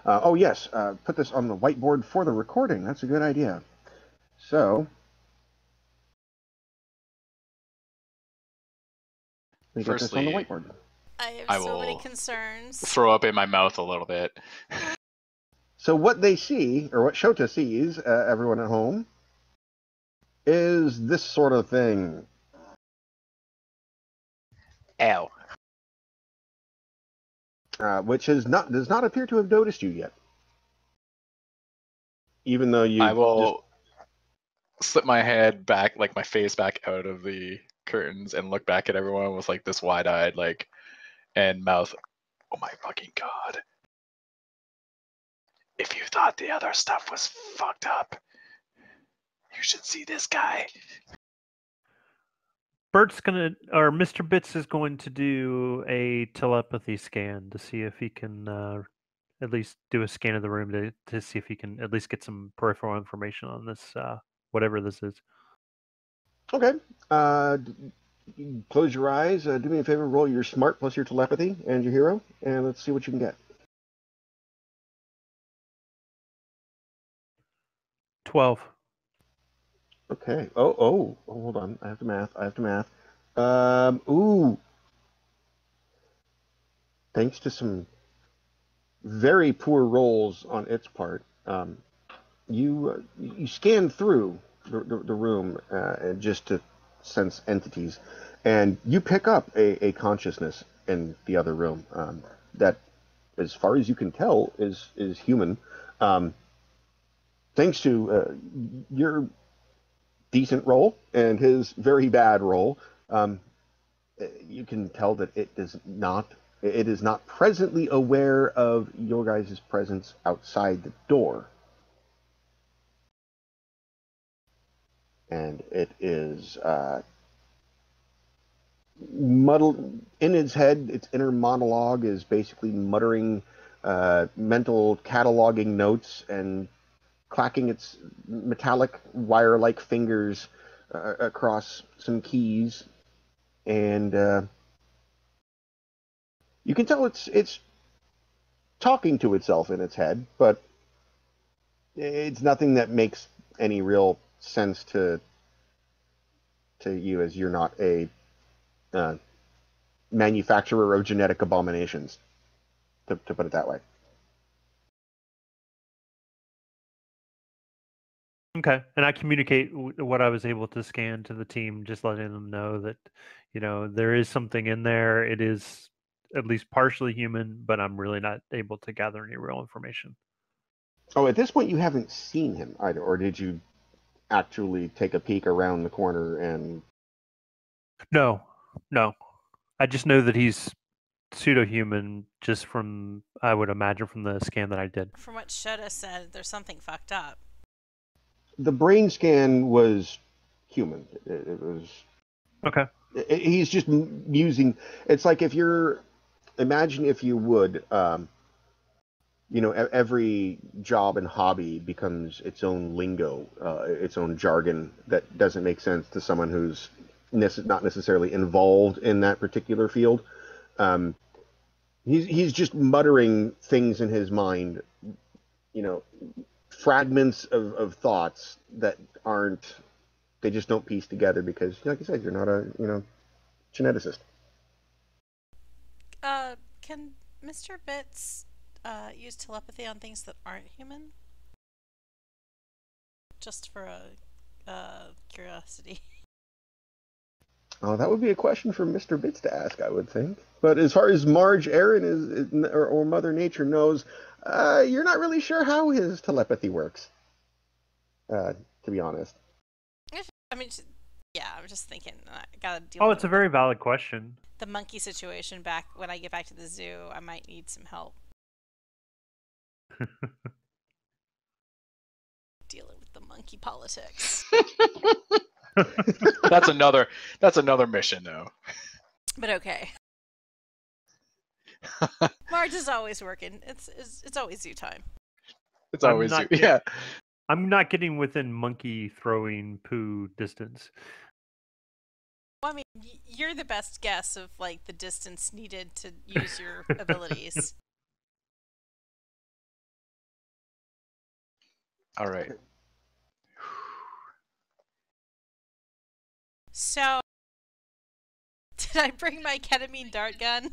Oh yes, put this on the whiteboard for the recording. That's a good idea. So, let me get this on the whiteboard. I have so many concerns. Throw up in my mouth a little bit. So what they see, or what Shota sees, everyone at home, is this sort of thing. Ow. Which does not appear to have noticed you yet. Even though you... I will slip my head back, like my face back out of the curtains and look back at everyone with like this wide-eyed, like, and mouth. Oh my fucking god. If you thought the other stuff was fucked up, you should see this guy. Mr. Bits is going to do a telepathy scan to see if he can at least do a scan of the room to see if he can at least get some peripheral information on this, whatever this is. Okay. Close your eyes. Do me a favor. Roll your smart plus your telepathy and your hero, and let's see what you can get. 12. Okay. Oh, hold on. I have to math. Ooh. Thanks to some very poor rolls on its part, you scan through the room just to sense entities, and you pick up a consciousness in the other room that, as far as you can tell, is human. Thanks to your decent roll and his very bad roll, you can tell that it is not presently aware of your guys' presence outside the door. And it is muddled in its head. Its inner monologue is basically muttering mental cataloging notes and clacking its metallic wire-like fingers across some keys, and you can tell it's talking to itself in its head, but it's nothing that makes any real sense to you, as you're not a manufacturer of genetic abominations, to put it that way. Okay, and I communicate what I was able to scan to the team, just letting them know that, there is something in there. It is at least partially human, but I'm really not able to gather any real information. Oh, at this point you haven't seen him either, or did you actually take a peek around the corner and... No. I just know that he's pseudo-human, just from, I would imagine, from the scan that I did. From what Shota said, there's something fucked up. The brain scan was human. It was... Okay. He's just using... It's like if you're... Imagine if you would... every job and hobby becomes its own lingo, its own jargon that doesn't make sense to someone who's not necessarily involved in that particular field. He's just muttering things in his mind, fragments of thoughts that aren't, they just don't piece together because, like you said, you're not a, geneticist. Can Mr. Bits use telepathy on things that aren't human? Just for a curiosity. Oh, that would be a question for Mr. Bits to ask, I would think. But as far as Marge Aaron or Mother Nature knows, you're not really sure how his telepathy works, to be honest. Yeah, I'm just thinking. I gotta deal. Oh, with it's a very valid question. the monkey situation back when I get back to the zoo. I might need some help dealing with the monkey politics. That's another mission though. But okay. Marge is always working. It's always zoo time. It's always not yeah. I'm not getting within monkey throwing poo distance. Well, I mean, you're the best guess of like the distance needed to use your abilities. All right. So, did I bring my ketamine dart gun?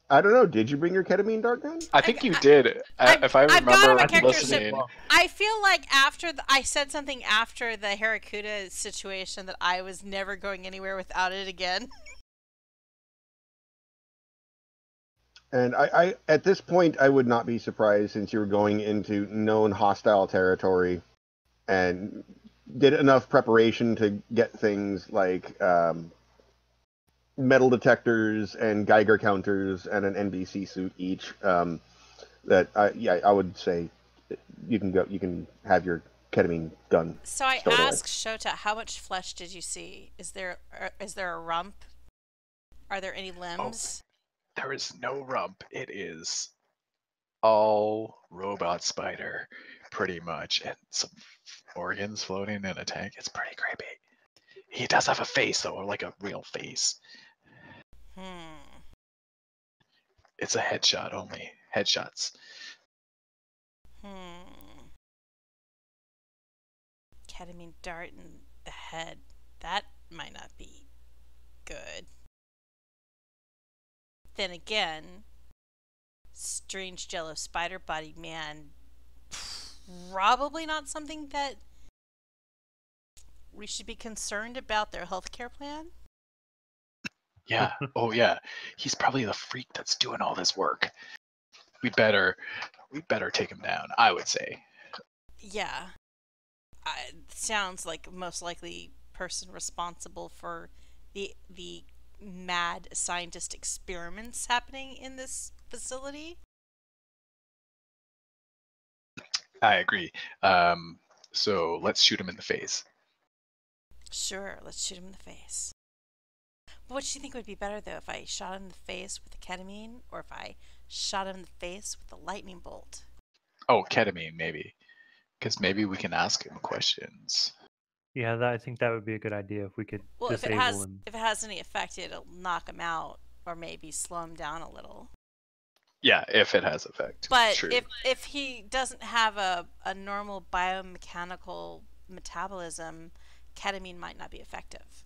I don't know. Did you bring your ketamine dart gun? I think you did. If I I've got remember my character listening. I feel like after I said something after the Harakuda situation that I was never going anywhere without it again. And I at this point, I would not be surprised since you were going into known hostile territory and did enough preparation to get things like metal detectors and Geiger counters and an NBC suit each. I would say you can have your ketamine gun. So I asked Shota, how much flesh did you see? Is there a rump? Are there any limbs? Oh, there is no rump. It is all robot spider, pretty much, and some organs floating in a tank. It's pretty creepy. He does have a face though, like a real face. It's a headshot only. Headshots. Ketamine dart in the head. That might not be good. Then again, strange jello spider body man, probably not something that we should be concerned about their healthcare plan. Yeah. Oh yeah. He's probably the freak that's doing all this work. We better take him down, I would say. Yeah. Sounds like most likely person responsible for the mad scientist experiments happening in this facility. I agree. So let's shoot him in the face. Sure, let's shoot him in the face. What do you think would be better though, if I shot him in the face with the ketamine, or if I shot him in the face with the lightning bolt? Oh, ketamine maybe, because maybe we can ask him questions. Yeah, I think that would be a good idea if we could disable him. If it has any effect, it'll knock him out or maybe slow him down a little. Yeah, if it has effect. But True. if he doesn't have a normal biomechanical metabolism, ketamine might not be effective.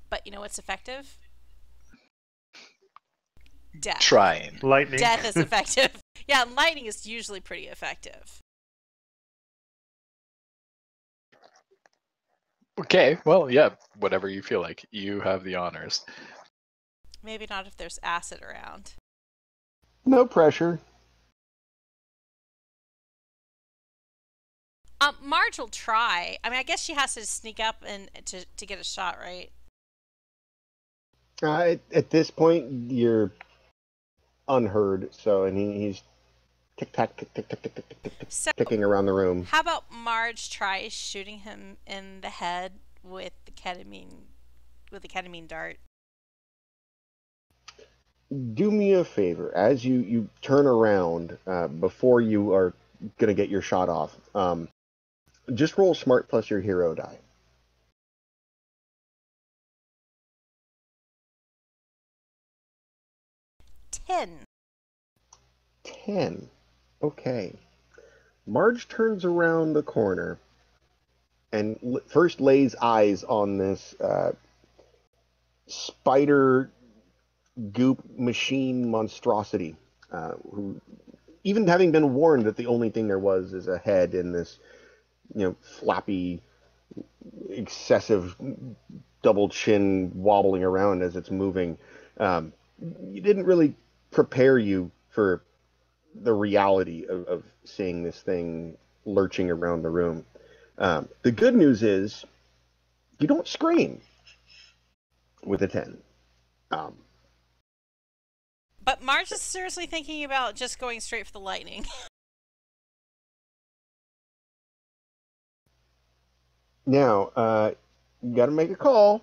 But you know what's effective? Death. Trying. Lightning. Death is effective. Yeah, lightning is usually pretty effective. Okay, well, yeah, whatever you feel like. You have the honors. Maybe not if there's acid around. No pressure. Marge will try. I mean, I guess she has to sneak up and to get a shot, right? At this point, you're unheard. So, and he's tick tack, tick tick tick tick tick tick tick, ticking around the room. How about Marge tries shooting him in the head with the ketamine dart? Do me a favor, as you turn around before you are gonna get your shot off. Just roll smart plus your hero die. 10. 10. Okay. Marge turns around the corner and first lays eyes on this spider goop machine monstrosity, who, even having been warned that the only thing there was is a head in this, flappy, excessive double chin wobbling around as it's moving, you didn't really prepare you for the reality of seeing this thing lurching around the room. The good news is you don't scream with a 10. But Marge is seriously thinking about just going straight for the lightning. Now, you got to make a call.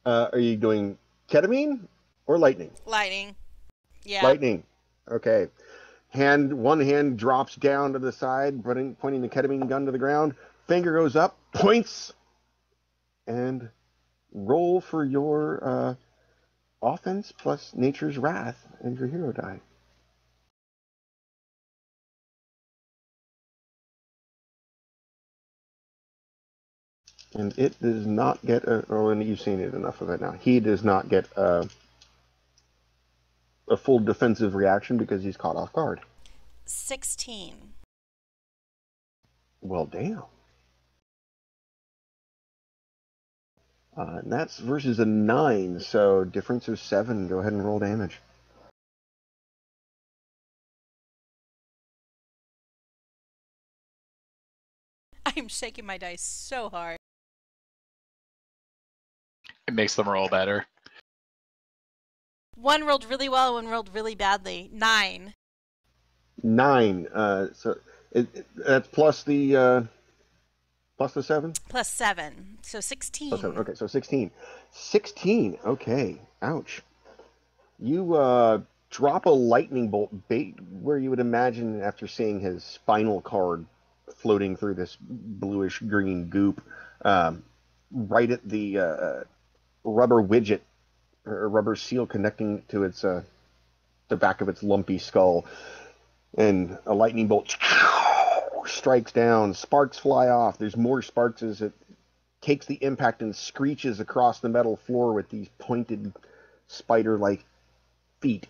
Are you doing ketamine or lightning? Lightning. Yeah. Lightning. Okay. One hand drops down to the side, pointing the ketamine gun to the ground. Finger goes up, points, and roll for your offense plus nature's wrath and your hero die. And it does not get and you've seen it enough of it now. He does not get a full defensive reaction because he's caught off guard. 16. Well, damn. And that's versus a 9, so difference of 7. Go ahead and roll damage. I'm shaking my dice so hard. It makes them roll better. One rolled really well, one rolled really badly. 9. 9. So that's plus the 7? Plus 7. So 16. Plus 7. Okay, so 16. 16. Okay. Ouch. You drop a lightning bolt bait where you would imagine after seeing his spinal cord floating through this bluish green goop, right at the rubber widget or rubber seal connecting to its the back of its lumpy skull, and a lightning bolt strikes down. Sparks fly off. There's more sparks as it takes the impact and screeches across the metal floor with these pointed spider-like feet,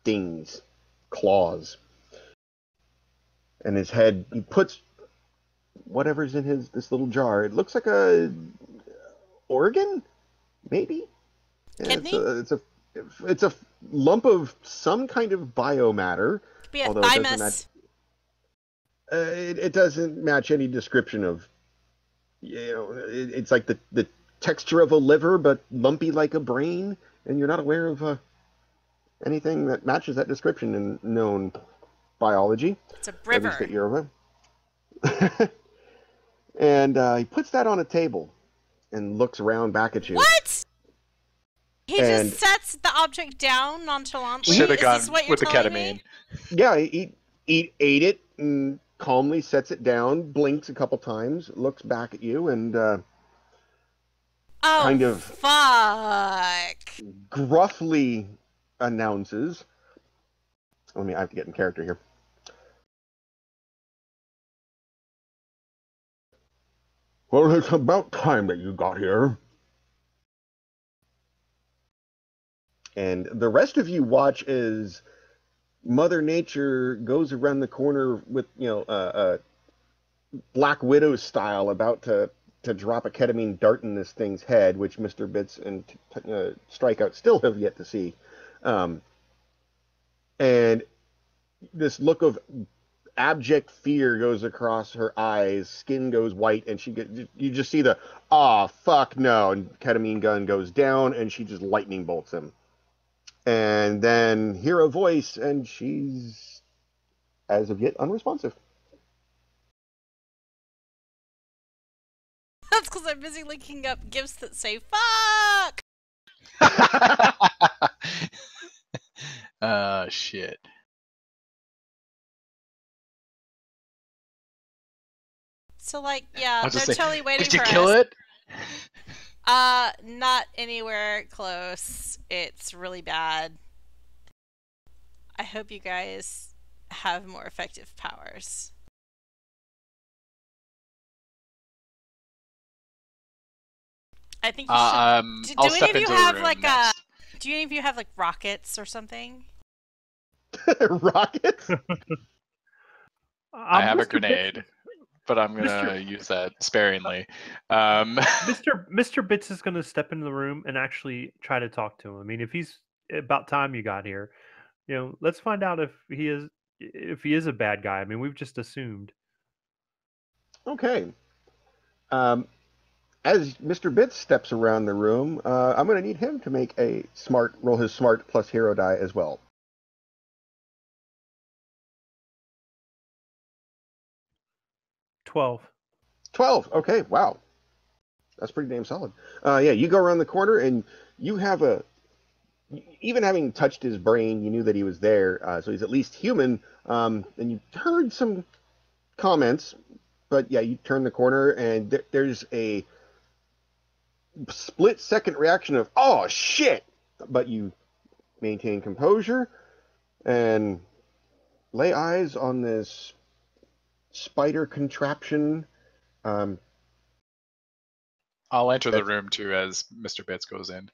stings, claws. And his head, he puts whatever's in this little jar. It looks like a organ, maybe. Kidney? It's a lump of some kind of biomatter. Could be a thymus. It doesn't match any description of. It's like the texture of a liver, but lumpy like a brain, and you're not aware of anything that matches that description in known biology. It's a briver. At least that you're aware. And he puts that on a table and looks around back at you. What? He just sets the object down nonchalantly? Should have gone with the ketamine. Me? Yeah, he ate it and calmly sets it down, blinks a couple times, looks back at you, and kind of fuck. gruffly announces. I have to get in character here. Well, it's about time that you got here. And the rest of you watch as Mother Nature goes around the corner with, Black Widow style, about to drop a ketamine dart in this thing's head, which Mr. Bits and Strikeout still have yet to see. And this look of abject fear goes across her eyes, skin goes white, and you just see the, fuck no, and ketamine gun goes down, and she just lightning bolts him. And then hear a voice, and she's, as of yet, unresponsive. That's because I'm busy looking up gifts that say fuck! Shit. So, they're totally waiting for us. Did you kill it? Not anywhere close. It's really bad. I hope you guys have more effective powers. I think you should. Do any of you have do any of you have rockets or something? Rockets? I have a grenade. But I'm gonna use that sparingly. Mr. Bits is gonna step into the room and actually try to talk to him. I mean, if he's about time you got here, let's find out if he is a bad guy. I mean, we've just assumed. Okay. As Mr. Bits steps around the room, I'm going to need him to make a roll his smart plus hero die as well. 12. 12. Okay, wow. That's pretty damn solid. Yeah, you go around the corner and you have even having touched his brain, you knew that he was there, so he's at least human. And you heard some comments, but yeah, you turn the corner and there's a split-second reaction of, oh, shit! But you maintain composure and lay eyes on this spider contraption. I'll enter the room too as Mr. Bits goes in.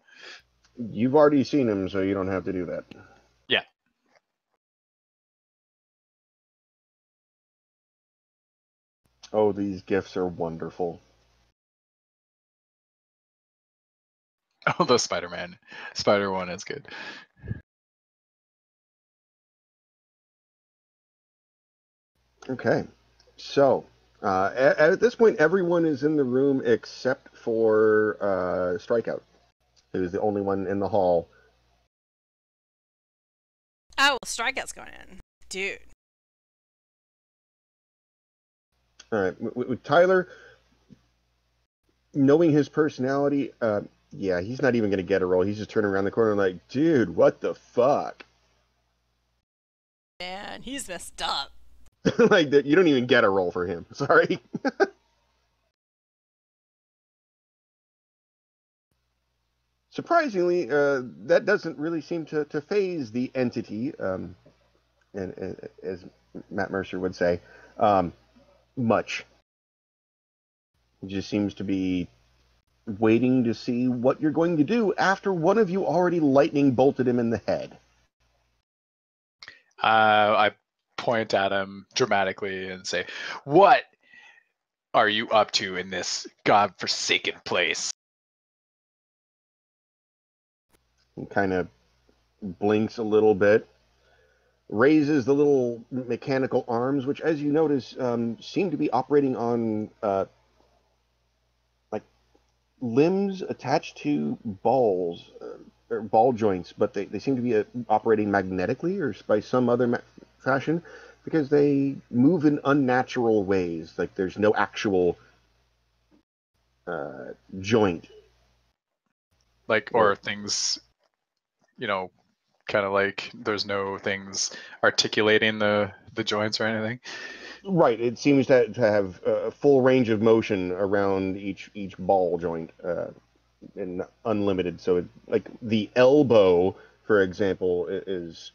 You've already seen him, so you don't have to do that. Yeah. Oh, these gifts are wonderful. Oh, the Spider-Man. Spider one is good. Okay. So, at this point, everyone is in the room except for Strikeout, who's the only one in the hall. Oh, Strikeout's going in. Dude. All right. With Tyler, knowing his personality, yeah, he's not even going to get a roll. He's just turning around the corner like, dude, what the fuck? Man, he's messed up. Like, you don't even get a roll for him. Sorry. Surprisingly, that doesn't really seem to phase the entity, and as Matt Mercer would say, much. It just seems to be waiting to see what you're going to do after one of you already lightning bolted him in the head. I point at him dramatically and say, "What are you up to in this godforsaken place?" He kind of blinks a little bit, raises the little mechanical arms, which, as you notice, seem to be operating on like limbs attached to balls or ball joints, but they seem to be operating magnetically or by some other fashion, because they move in unnatural ways. Like there's no actual joint. Like, or things, kind of like there's no things articulating the joints or anything. Right. It seems to have a full range of motion around each ball joint, and unlimited. So, like the elbow, for example, is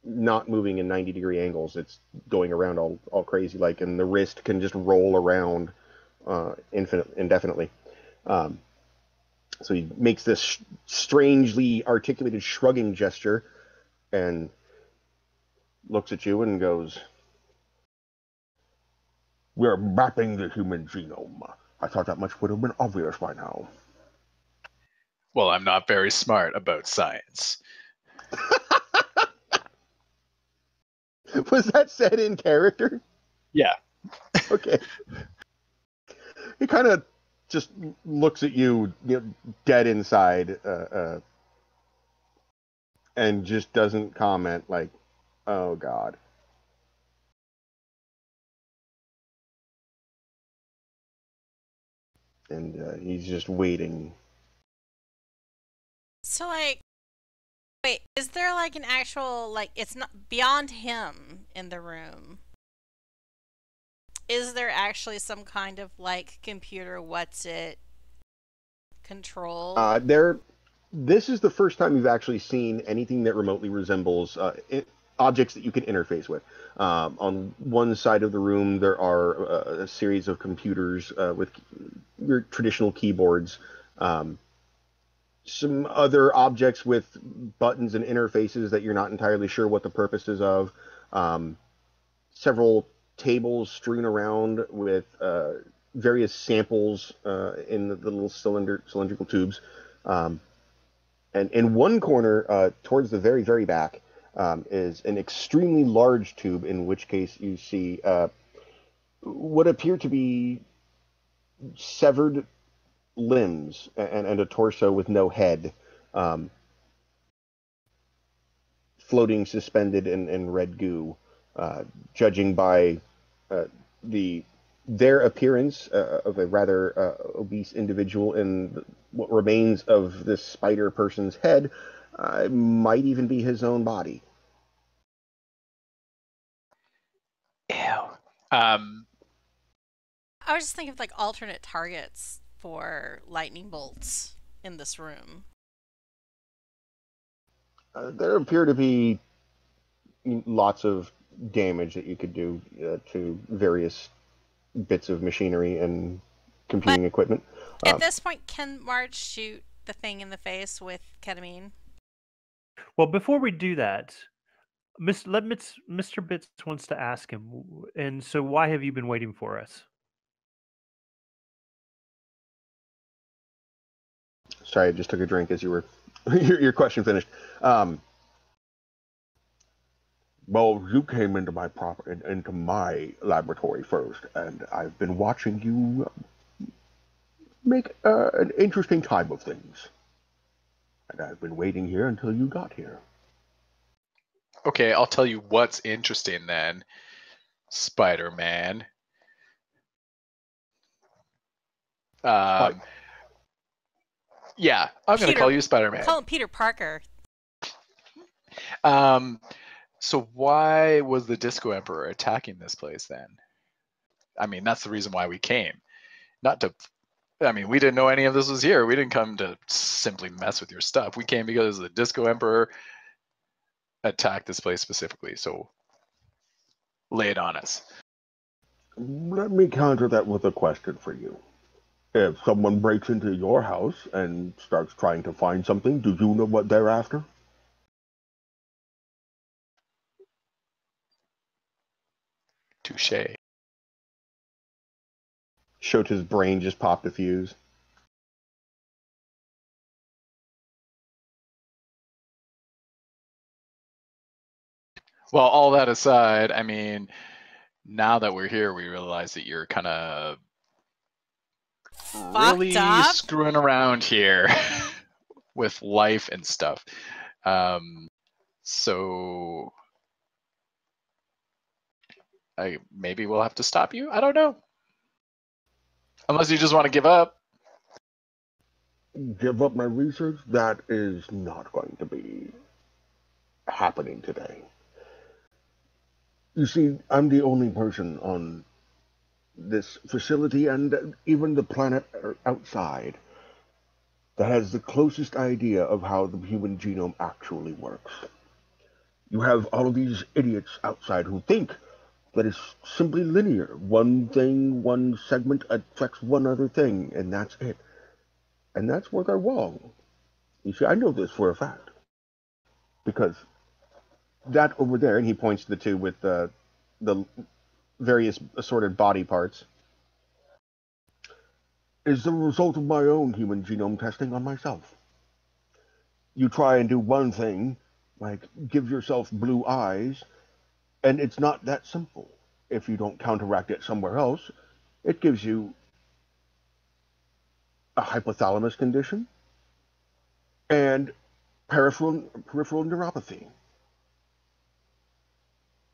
not moving in 90-degree angles. It's going around all crazy like, and the wrist can just roll around indefinitely. So he makes this strangely articulated shrugging gesture and looks at you and goes, "We're mapping the human genome. I thought that much would have been obvious by now." Well, I'm not very smart about science. Was that said in character? Yeah. Okay. He kind of just looks at you, dead inside, and just doesn't comment. Like, oh god. And he's just waiting. So, wait, is there an actual, it's not beyond him in the room? Is there actually some kind of, computer, control? This is the first time you've actually seen anything that remotely resembles objects that you can interface with. On one side of the room, there are a series of computers with your traditional keyboards. Some other objects with buttons and interfaces that you're not entirely sure what the purpose is of. Several tables strewn around with various samples in the little cylindrical tubes. And in one corner, towards the very, very back, is an extremely large tube, in which case you see what appear to be severed limbs and a torso with no head, um, floating suspended in red goo, judging by uh, the their appearance of a rather obese individual in what remains of this spider person's head, might even be his own body. Ew. I was just thinking of like alternate targets for lightning bolts in this room. There appear to be lots of damage that you could do to various bits of machinery and computing equipment. At this point, can Marge shoot the thing in the face with ketamine? Well, before we do that, Mr. Bits wants to ask him, and so why have you been waiting for us? Sorry, I just took a drink as you were your question finished. Well, you came into my laboratory first, and I've been watching you make an interesting time of things. And I've been waiting here until you got here. Okay, I'll tell you what's interesting then, Spider-Man. Yeah, I'm going to call you Spider-Man. Call him Peter Parker. So why was the Disco Emperor attacking this place then? I mean, that's the reason why we came. Not to, I mean, we didn't know any of this was here. We didn't come to simply mess with your stuff. We came because the Disco Emperor attacked this place specifically. So lay it on us. Let me counter that with a question for you. If someone breaks into your house and starts trying to find something, do you know what they're after? Touche. Shota's brain just popped a fuse. Well, all that aside, I mean, now that we're here, we realize that you're kind of really screwing around here with life and stuff. So maybe we'll have to stop you. I don't know. Unless you just want to give up. Give up my research? That is not going to be happening today. You see, I'm the only person on this facility and even the planet outside that has the closest idea of how the human genome actually works. You have all of these idiots outside who think that it's simply linear. One thing, one segment affects one other thing, and that's it. And that's where they're wrong. You see, I know this for a fact. Because that over there, and he points to the two with the various assorted body parts, is the result of my own human genome testing on myself. You try and do one thing, like give yourself blue eyes, and it's not that simple. If you don't counteract it somewhere else, it gives you a hypothalamus condition and peripheral neuropathy.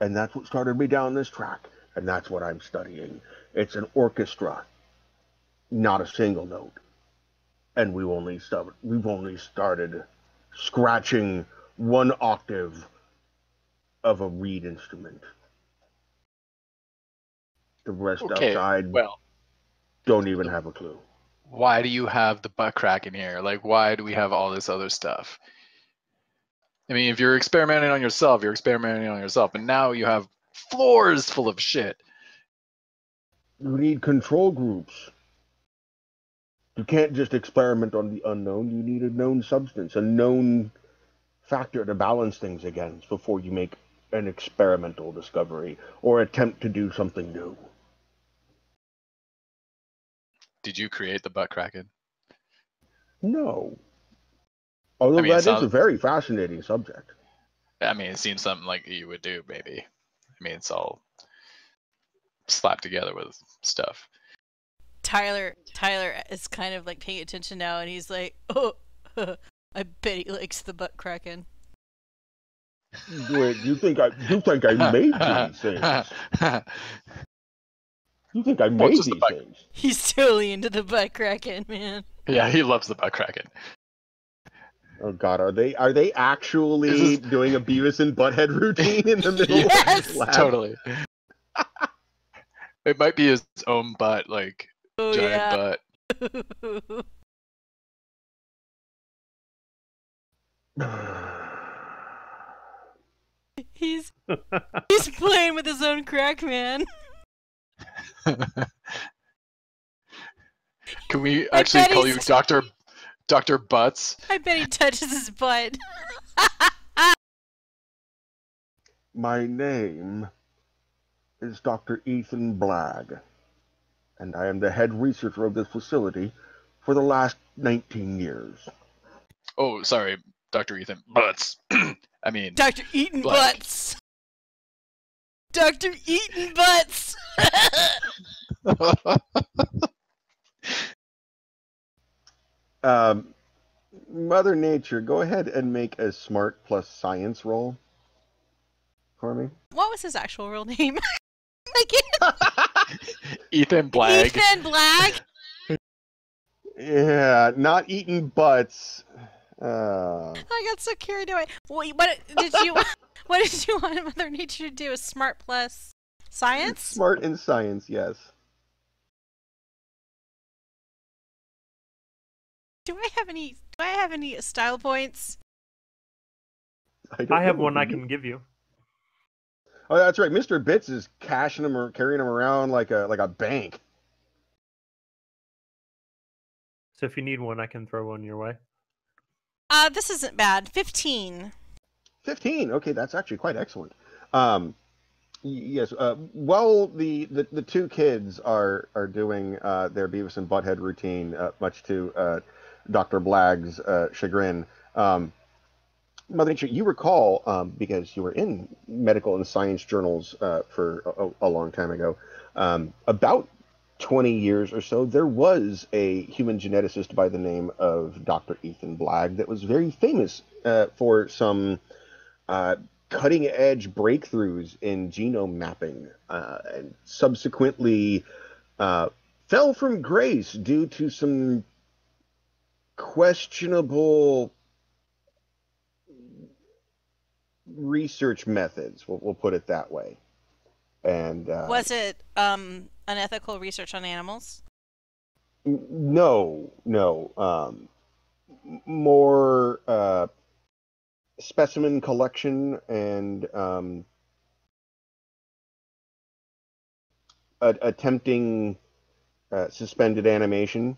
And that's what started me down this track, and that's what I'm studying. It's an orchestra, not a single note. And we've only started scratching one octave of a reed instrument. The rest outside don't even have a clue. Why do you have the butt crack in here? Like, why do we have all this other stuff? I mean, if you're experimenting on yourself, you're experimenting on yourself. And now you have floors full of shit. You need control groups. You can't just experiment on the unknown. You need a known substance, a known factor to balance things against before you make an experimental discovery or attempt to do something new. Did you create the butt cracking? No. Although that is a very fascinating subject. I mean, it seems something like you would do, maybe. I mean, it's all slapped together with stuff. Tyler is kind of like paying attention now, and he's like, "Oh, I bet he likes the butt cracking." Wait, you think I made these things? You think I made these things? He's totally into the butt cracking, man. Yeah, he loves the butt cracking. Oh God, are they actually doing a Beavis and Butthead routine in the middle Yes! of the lab? Totally. It might be his own butt, like giant butt. He's playing with his own crack, man. Can we actually call you Dr. Butts? I bet he touches his butt. My name is Dr. Ethan Blagg, and I am the head researcher of this facility for the last 19 years. Oh, sorry, Dr. Ethan Butts. I mean, Dr. Eaton Blagg. Butts. Dr. Eaton Butts. Mother Nature, go ahead and make a smart plus science roll for me. What was his actual real name? Ethan Blagg. Ethan Blagg. Yeah, not eating butts. I got so carried away. What did you want Mother Nature to do? A smart plus science? Smart in science, yes. Do I have any style points? I have one I can give you. Oh, that's right. Mr. Bits is cashing them or carrying them around like a bank. So if you need one, I can throw one your way. This isn't bad. 15. 15. Okay, that's actually quite excellent. Yes. While the two kids are doing their Beavis and Butthead routine, much to Dr. Blagg's chagrin, Mother Nature, you recall, because you were in medical and science journals for a long time ago, about 20 years or so, there was a human geneticist by the name of Dr. Ethan Blagg that was very famous for some cutting-edge breakthroughs in genome mapping, and subsequently fell from grace due to some questionable research methods. We'll put it that way. And was it unethical research on animals? No. More specimen collection and attempting suspended animation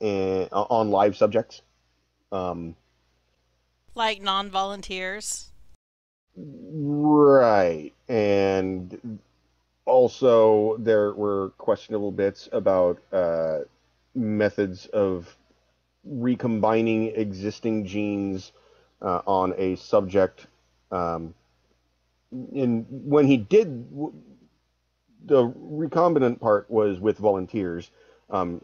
on live subjects. Like non-volunteers? Right. And also there were questionable bits about methods of recombining existing genes on a subject. And when he did, the recombinant part was with volunteers,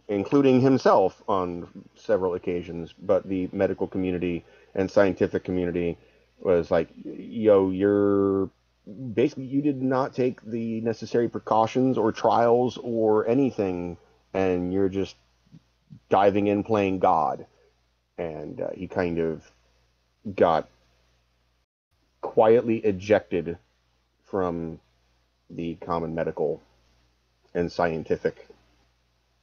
including himself on several occasions, but the medical community and scientific community was like, yo, you did not take the necessary precautions or trials or anything, and you're just diving in playing God. And he kind of got quietly ejected from the common medical and scientific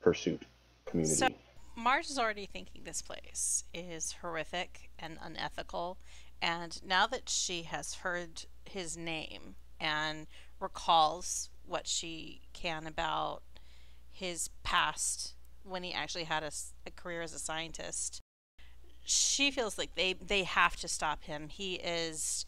pursuit community. So Marge is already thinking this place is horrific and unethical, and now that she has heard his name and recalls what she can about his past when he actually had a career as a scientist, she feels like they have to stop him. He is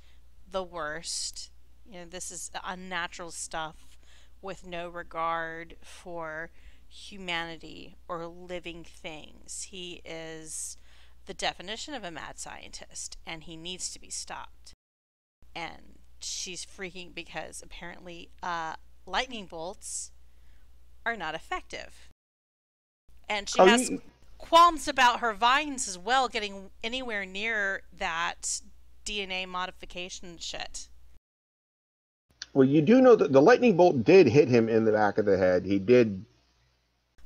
the worst. You know, this is unnatural stuff with no regard for humanity or living things. He is the definition of a mad scientist, and he needs to be stopped. And she's freaking because apparently lightning bolts are not effective. And she has qualms about her vines as well getting anywhere near that DNA modification shit. Well, you do know that the lightning bolt did hit him in the back of the head. He did.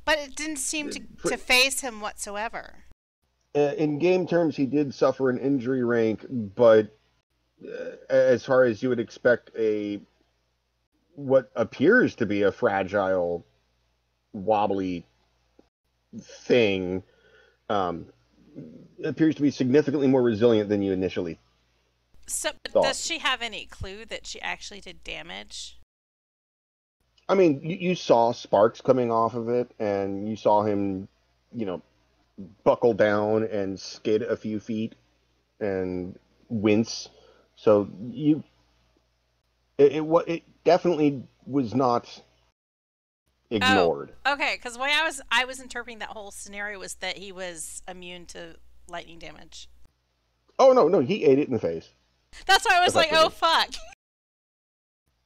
But it didn't seem to faze him whatsoever. In game terms, he did suffer an injury rank, but as far as you would expect what appears to be a fragile, wobbly thing, appears to be significantly more resilient than you initially thought. Does she have any clue that she actually did damage? I mean, you saw sparks coming off of it, and you saw him, buckle down and skid a few feet and wince. So it definitely was not ignored. Oh, okay, because the way I was interpreting that whole scenario was that he was immune to lightning damage. Oh no, he ate it in the face. That's why I was like, oh fuck.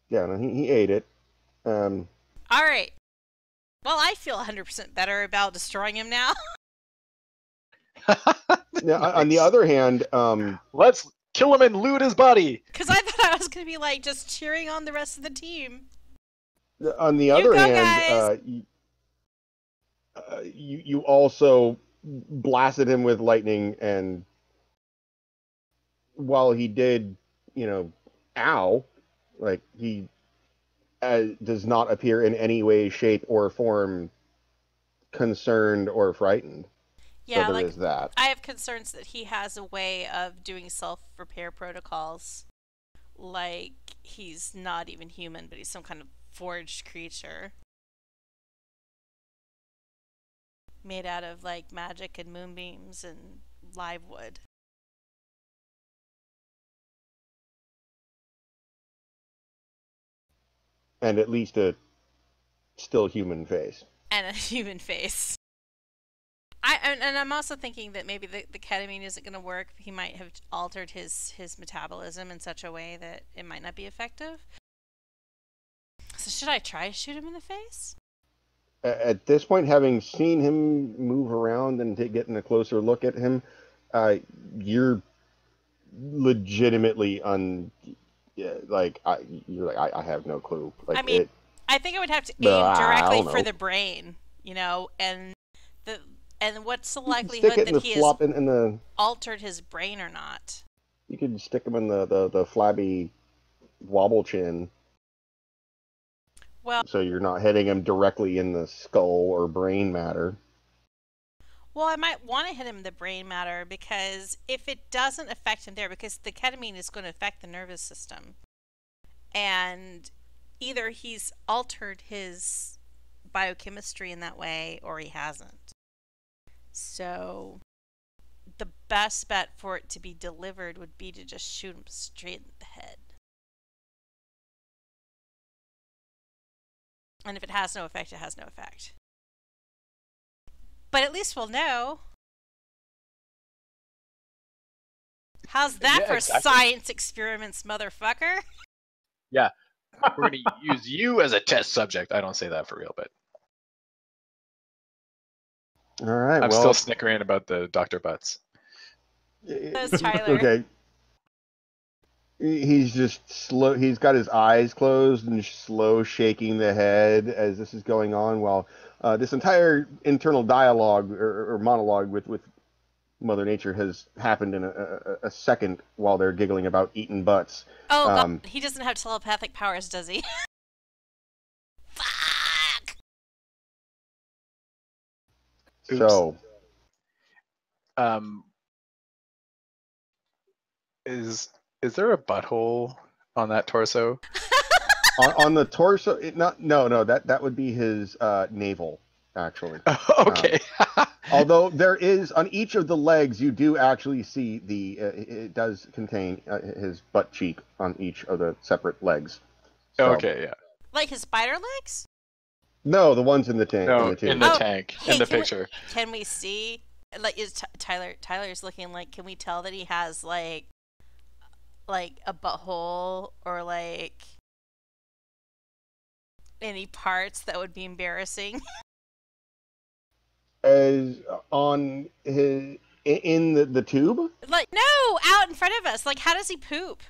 Yeah, no, he ate it. All right. Well, I feel 100% better about destroying him now. Now, on the other hand, let's kill him and loot his body. Because I thought I was going to be like just cheering on the rest of the team. On the other hand, you also blasted him with lightning, and while he did, ow, like he does not appear in any way, shape, or form concerned or frightened. Yeah, so there is that. I have concerns that he has a way of doing self-repair protocols. Like, he's not even human, but he's some kind of forged creature. Made out of, like, magic and moonbeams and live wood. And at least a still human face. And a human face. And I'm also thinking that maybe the ketamine isn't going to work. He might have altered his metabolism in such a way that it might not be effective. So should I try to shoot him in the face? At this point, having seen him move around and getting a closer look at him, you're legitimately I have no clue. Like, I mean, I think I would have to aim directly for the brain, and what's the likelihood that he has altered his brain or not? You could stick him in the flabby wobble chin. Well, so you're not hitting him directly in the skull or brain matter. Well, I might want to hit him in the brain matter, because if it doesn't affect him there, because the ketamine is going to affect the nervous system, and either he's altered his biochemistry in that way or he hasn't. So the best bet for it to be delivered would be to just shoot him straight in the head. And if it has no effect, it has no effect. But at least we'll know. How's that for science experiments, motherfucker? Yeah. We're going to use you as a test subject. I don't say that for real, but... All right, I'm still snickering about the Dr. Butts. That's Tyler. Okay. He's just slow. He's got his eyes closed and slow shaking the head as this is going on, while this entire internal dialogue or monologue with Mother Nature has happened in a second while they're giggling about eating butts. Oh, God. He doesn't have telepathic powers, does he? Fuck! Oops. So... Is there a butthole on that torso? on the torso? No. That would be his navel, actually. Okay. Although there is, on each of the legs, you do actually see it does contain his butt cheek on each of the separate legs. So, okay, yeah. Like his spider legs? No, the ones in the tank. No, in the tank, in the picture. Can we see? Like, is Tyler's looking like? Can we tell that he has like a butthole, or like any parts that would be embarrassing? As on his in the tube? Like, no, out in front of us. Like, how does he poop?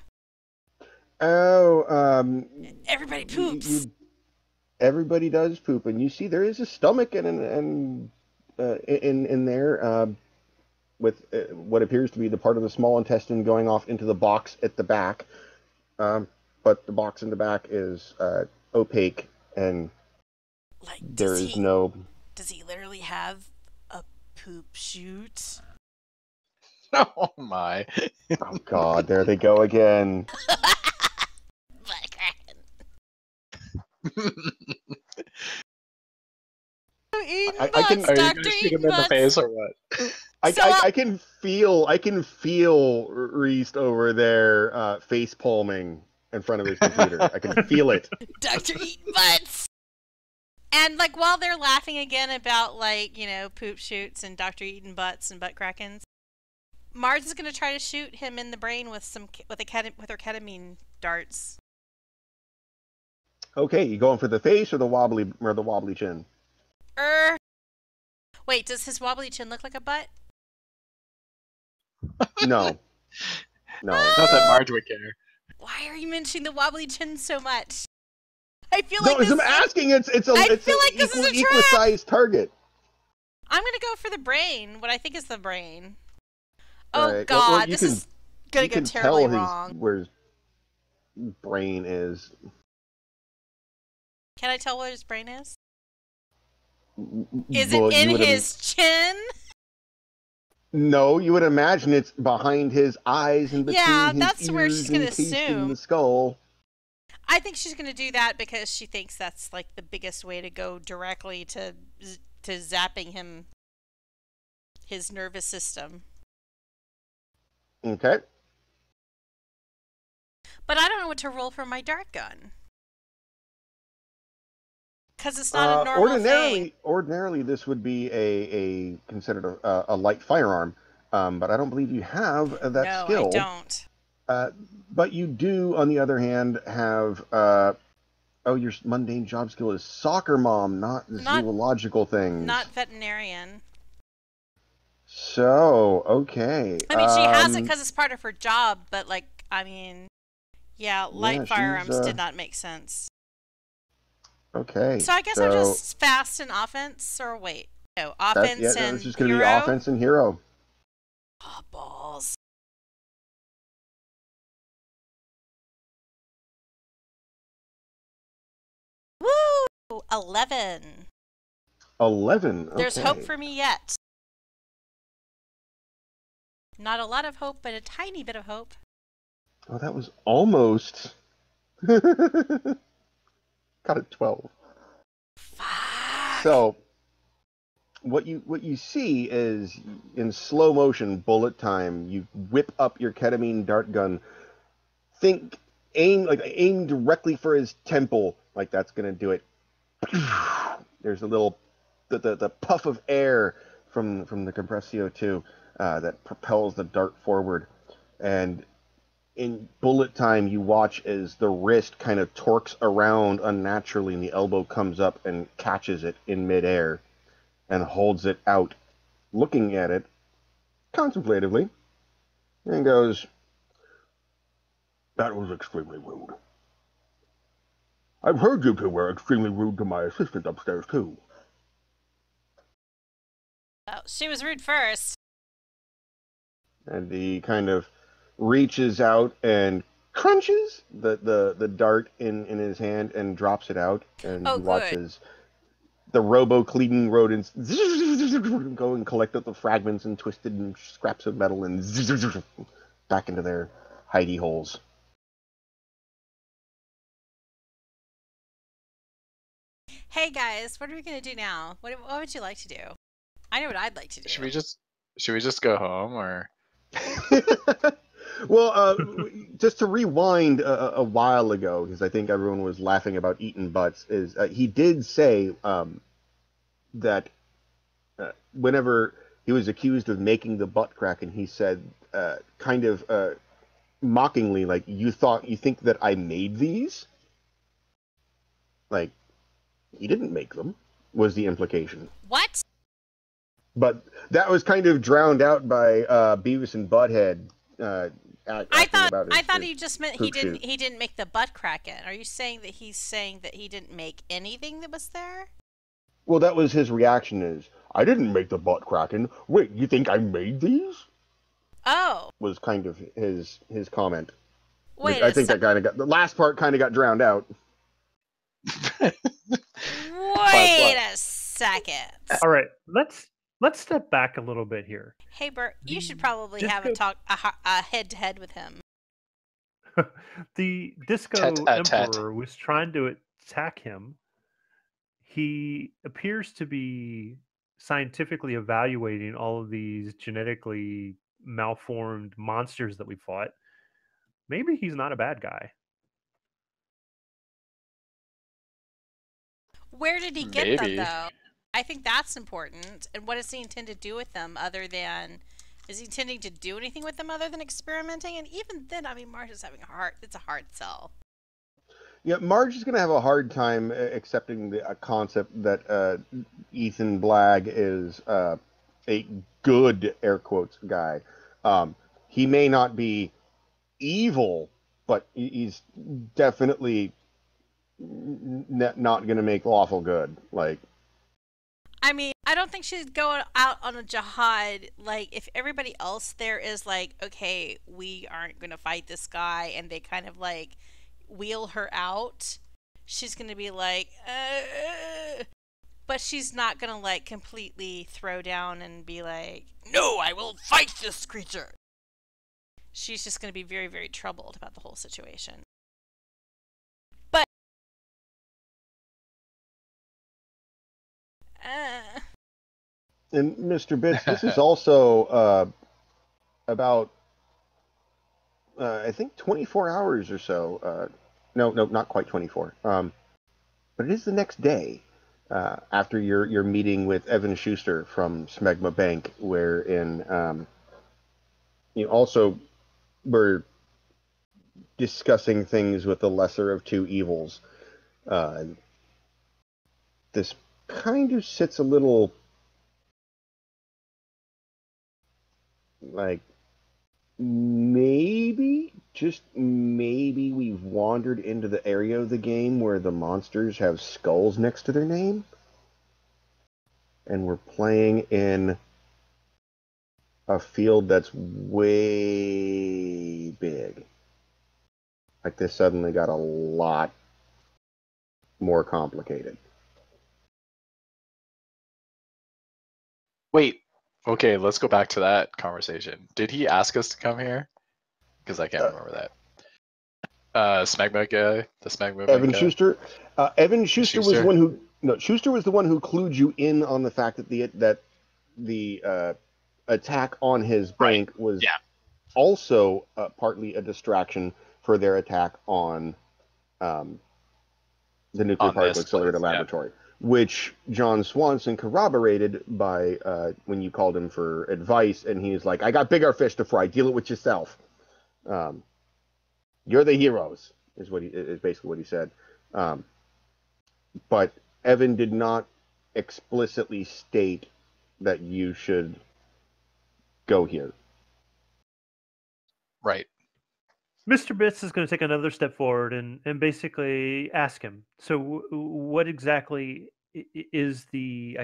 Oh, Everybody poops. Everybody does poop, and you see there is a stomach in there with what appears to be the part of the small intestine going off into the box at the back. But the box in the back is opaque, and Like, there is no. Does he literally have a poop chute? Oh my. Oh God, there they go again. Are you gonna shoot him in the face or what? I can feel Reese over there face palming in front of his computer. I can feel it. Dr. Eating Butts. And like while they're laughing again about like, poop shoots and Dr. Eating Butts and butt crackens, Marge is gonna try to shoot him in the brain with her ketamine darts. Okay, you going for the face or the wobbly chin? Wait, does his wobbly chin look like a butt? No. No. Not that Marge would care. Why are you mentioning the wobbly chin so much? I feel no, like this I'm asking. It's an equal sized target. I'm gonna go for the brain. What I think is the brain. Oh right. God, well, this is gonna go terribly wrong. Where his brain is. Can I tell where his brain is? Is it in his chin? No, you would imagine it's behind his eyes and between his that's ears where she's gonna assume. The skull. I think she's gonna do that because she thinks that's like the biggest way to go directly to zapping him, his nervous system. Okay. But I don't know what to roll for my dart gun. Because it's not a normal thing. Ordinarily, this would be considered a light firearm, but I don't believe you have that skill. No, I don't. But you do, on the other hand, have your mundane job skill is soccer mom, not zoological things. Not veterinarian. So, okay. I mean, she has it because it's part of her job, but light firearms did not make sense. Okay. So I guess I'm just fast and offense, or wait. No, offense and it's just going to be offense and hero. Oh, balls. Woo! 11. 11. Okay. There's hope for me yet. Not a lot of hope, but a tiny bit of hope. Oh, that was almost. Got a 12. Fuck. So, what you see is in slow motion, bullet time. You whip up your ketamine dart gun. Aim directly for his temple. Like that's gonna do it. There's a little the puff of air from the compressed CO2 that propels the dart forward, and in bullet time, you watch as the wrist kind of torques around unnaturally, and the elbow comes up and catches it in midair and holds it out, looking at it contemplatively, and goes, "That was extremely rude. I've heard you two were extremely rude to my assistant upstairs, too." Oh, she was rude first. And he kind of reaches out and crunches the dart in his hand and drops it out, and he watches the robo-cleaning rodents go and collect up the fragments and twisted and scraps of metal and back into their hidey holes. Hey guys, what are we gonna do now? What would you like to do? I know what I'd like to do. Should we just go home or? Well, just to rewind a while ago, because I think everyone was laughing about eating butts, is he did say that whenever he was accused of making the butt crack, and he said kind of mockingly, like, you think that I made these? Like, He didn't make them, was the implication. What? But that was kind of drowned out by Beavis and Butthead I thought he just meant he shoot. didn't make the butt kraken. Are you saying that he's saying that he didn't make anything that was there? Well, that was his reaction is, I didn't make the butt kraken. Wait, you think I made these? Oh. Was kind of his comment. Wait I think that kind of got, the last part kind of got drowned out. Wait a second. All right, let's step back a little bit here. Hey Bert, you should probably have a head-to-head with him. The Disco Emperor was trying to attack him. He appears to be scientifically evaluating all of these genetically malformed monsters that we fought. Maybe he's not a bad guy. Where did he get them, though? I think that's important. And what does he intend to do with them other than... Is he intending to do anything with them other than experimenting? And even then, I mean, Marge is having it's a hard sell. Yeah, Marge is going to have a hard time accepting the concept that Ethan Blagg is a good, air quotes, guy. He may not be evil, but he's definitely not going to make lawful good. Like, I mean, I don't think she's going out on a jihad. Like, if everybody else there is like, okay, we aren't going to fight this guy, and they kind of like wheel her out, she's going to be like, but she's not going to like completely throw down and be like, no, I will fight this creature. She's just going to be very, very troubled about the whole situation. But and Mr. Bits, this is also about I think 24 hours or so. No, not quite 24. But it is the next day after your meeting with Evan Schuster from Smegma Bank, wherein you also were discussing things with the lesser of two evils. This kind of sits a little like maybe, just maybe, we've wandered into the area of the game where the monsters have skulls next to their name. And we're playing in a field that's way big. Like, this suddenly got a lot more complicated. Wait. Okay, let's go back to that conversation. Did he ask us to come here? Because I can't remember that. Smegma guy, the Smegma Evan guy? Schuster. Evan Schuster was the one who. No, Schuster was the one who clued you in on the fact that the attack on his bank was also partly a distraction for their attack on the nuclear particle accelerator laboratory. Which John Swanson corroborated by when you called him for advice, and he's like, I got bigger fish to fry, deal it with yourself. You're the heroes, is basically what he said. But Evan did not explicitly state that you should go here. Right. Mr. Bits is going to take another step forward and basically ask him, so what exactly is the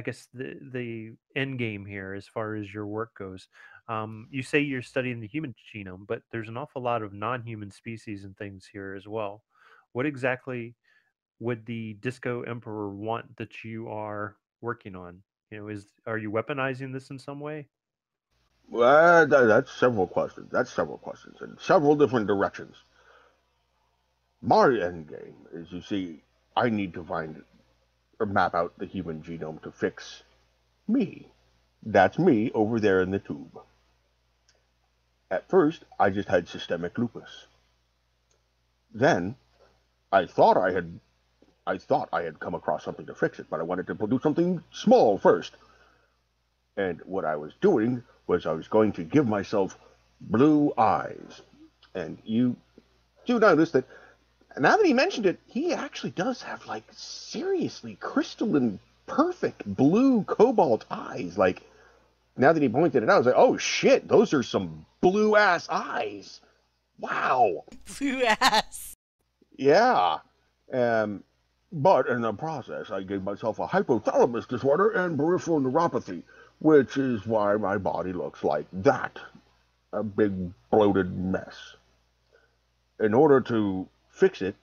end game here as far as your work goes? You say you're studying the human genome, but there's an awful lot of non-human species and things here as well. What exactly would the Disco Emperor want that you are working on? Are you weaponizing this in some way? Well, that's several questions. In several different directions. My end game is, you see, I need to find or map out the human genome to fix me. That's me over there in the tube. At first, I just had systemic lupus. Then, I thought I had come across something to fix it, but I wanted to do something small first. And what I was doing was I was going to give myself blue eyes. And you do notice that And now that he mentioned it, he actually does have, like, seriously crystalline, perfect blue cobalt eyes. Like, now that he pointed it out, I was like, oh shit, those are some blue-ass eyes. Wow. Blue ass. Yeah. But in the process, I gave myself a hypothalamus disorder and peripheral neuropathy, which is why my body looks like that. A big bloated mess. In order to fix it,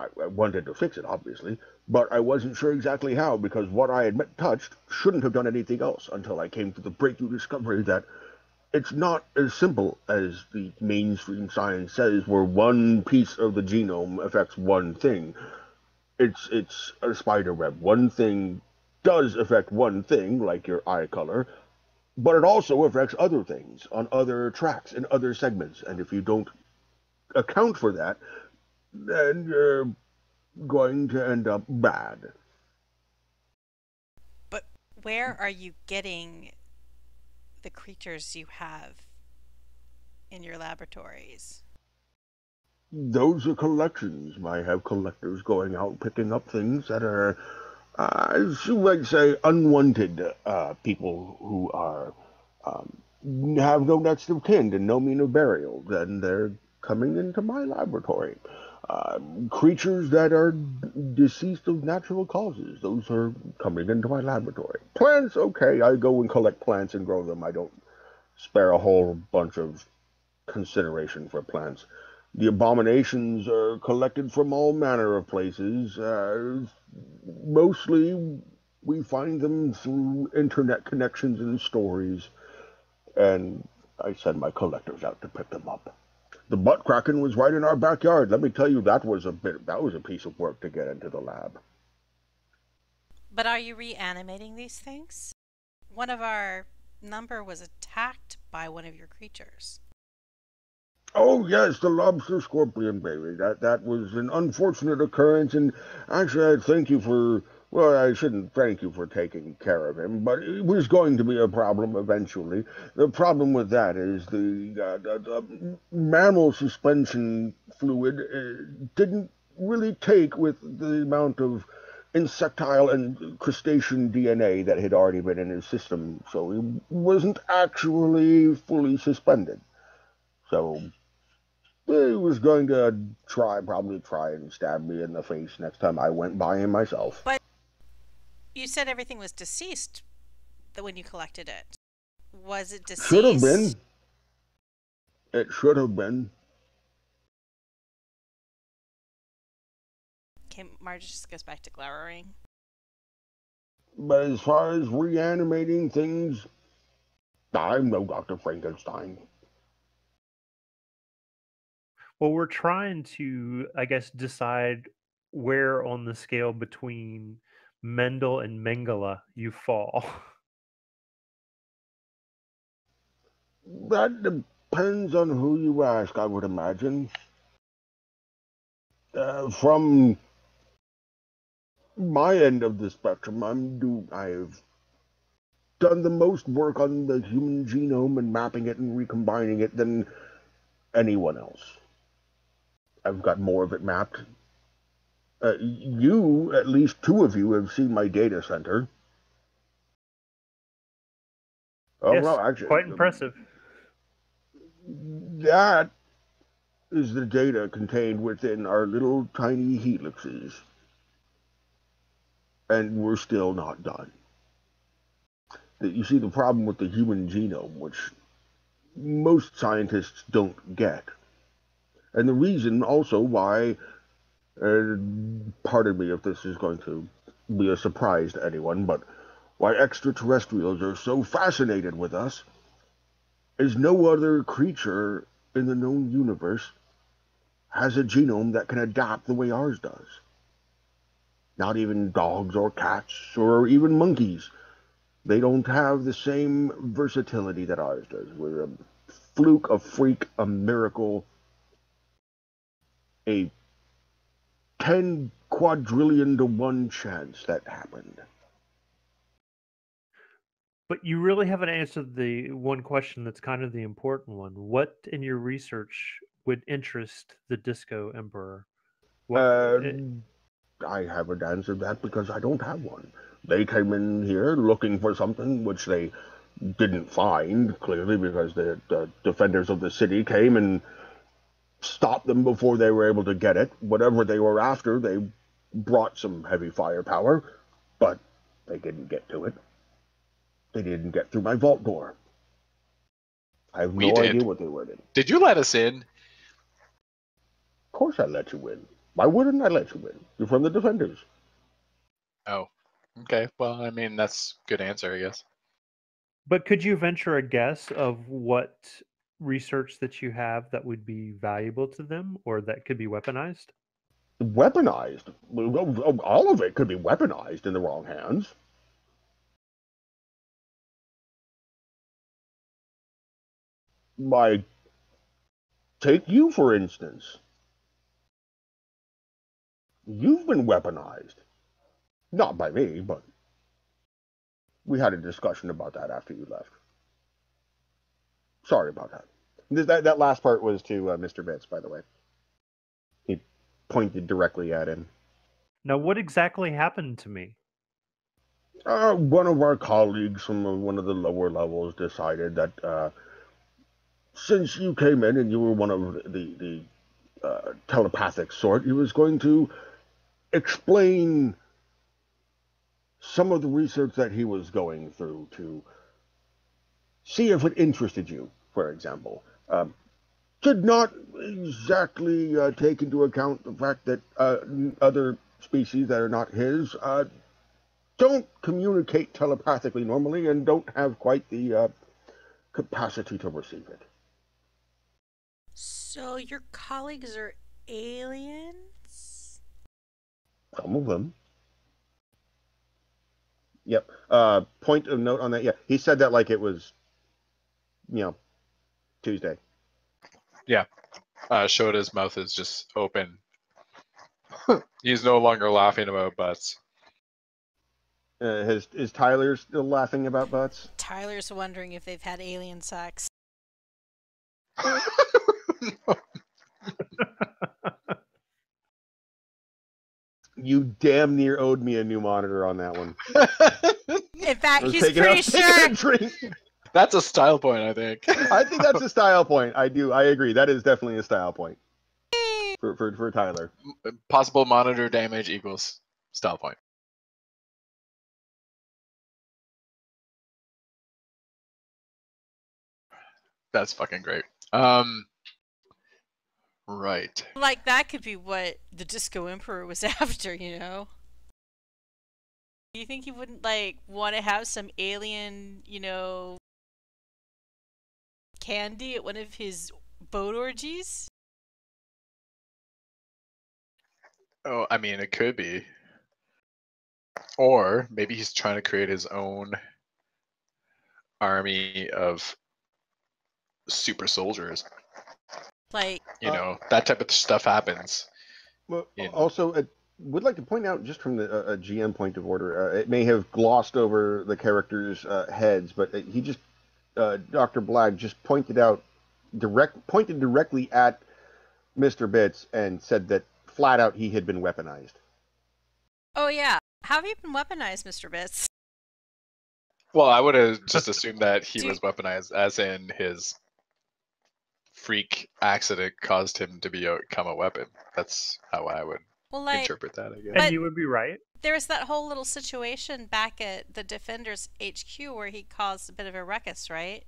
I wanted to fix it, obviously, but I wasn't sure exactly how, because what I had touched shouldn't have done anything else until I came to the breakthrough discovery that it's not as simple as the mainstream science says, where one piece of the genome affects one thing. It's a spider web. One thing does affect one thing, like your eye color, but it also affects other things on other tracks and other segments. And if you don't account for that, then you're going to end up bad. But where are you getting the creatures you have in your laboratories? Those are collections. I have collectors going out picking up things that are, as you might say, unwanted people who are have no next of kin and no mean of burial. Then they're coming into my laboratory. Creatures that are deceased of natural causes, those are coming into my laboratory. Plants, okay, I go and collect plants and grow them. I don't spare a whole bunch of consideration for plants. The abominations are collected from all manner of places. Mostly, we find them through internet connections and stories, and I send my collectors out to pick them up. The butt kraken was right in our backyard. Let me tell you, that was a piece of work to get into the lab. But are you reanimating these things? One of our number was attacked by one of your creatures. Oh yes, the lobster scorpion baby. That was an unfortunate occurrence, and actually, I thank you for. Well, I shouldn't thank you for taking care of him, but it was going to be a problem eventually. The problem with that is the mammal suspension fluid didn't really take with the amount of insectile and crustacean DNA that had already been in his system, so he wasn't actually fully suspended. So he was going to probably try and stab me in the face next time I went by him myself. But you said everything was deceased when you collected it. Was it deceased? Should have been. It should have been. Okay, Marge just goes back to glowering. But as far as reanimating things, I'm no Dr. Frankenstein. Well, we're trying to, I guess, decide where on the scale between Mendel and Mengele you fall. That depends on who you ask, I would imagine. From my end of the spectrum, I've done the most work on the human genome and mapping it and recombining it than anyone else. I've got more of it mapped. At least two of you, have seen my data center. Oh, yes, no, actually, quite impressive. That is the data contained within our little tiny helixes. And we're still not done. You see, the problem with the human genome, which most scientists don't get, and the reason also why, pardon me if this is going to be a surprise to anyone, but why extraterrestrials are so fascinated with us is no other creature in the known universe has a genome that can adapt the way ours does. Not even dogs or cats or even monkeys. They don't have the same versatility that ours does. We're a fluke, a freak, a miracle, a 10 quadrillion to 1 chance that happened. But you really haven't answered the one question that's kind of the important one. What in your research would interest the Disco Emperor? I haven't answered that because I don't have one. They came in here looking for something which they didn't find, clearly, because the defenders of the city came and stopped them before they were able to get it. Whatever they were after, they brought some heavy firepower, but they didn't get to it. They didn't get through my vault door. I have no idea what they were in. Did you let us in? Of course I let you in. Why wouldn't I let you in? You're from the Defenders. Oh, okay. Well, I mean, that's a good answer, I guess. But could you venture a guess of what research that you have that would be valuable to them or that could be weaponized? Weaponized? All of it could be weaponized in the wrong hands. Take you, for instance. You've been weaponized. Not by me, but we had a discussion about that after you left. Sorry about that. That last part was to Mr. Bits, by the way. He pointed directly at him. Now, what exactly happened to me? One of our colleagues from one of the lower levels decided that since you came in and you were one of the telepathic sort, he was going to explain some of the research that he was going through to see if it interested you, for example. Did not exactly take into account the fact that other species that are not his don't communicate telepathically normally and don't have quite the capacity to receive it. So your colleagues are aliens? Some of them. Yep. Point of note on that. Yeah, he said that like it was, Tuesday. Yeah. Shoda's mouth is just open. He's no longer laughing about butts. Is Tyler still laughing about butts? Tyler's wondering if they've had alien sex. You damn near owed me a new monitor on that one. In fact, he's pretty sure. That's a style point, I think. I think that's a style point. I agree. That is definitely a style point for Tyler. Possible monitor damage equals style point. That's fucking great. Right. Like, that could be what the Disco Emperor was after, you know? Do you think he wouldn't, like, want to have some alien, candy at one of his boat orgies? Oh, I mean, it could be. Or maybe he's trying to create his own army of super soldiers. Like, that type of stuff happens. Well, also, I would like to point out, just from the GM point of order, it may have glossed over the characters' heads, but he just, Dr. Black just pointed directly at Mr. Bits and said that flat out he had been weaponized. Oh yeah, how have you been weaponized, Mr. Bits? Well, I would have just assumed that he was weaponized, as in his freak accident caused him to become a weapon. That's how I would interpret that, I guess. And you would be right. There was that whole little situation back at the Defenders HQ where he caused a bit of a ruckus, right?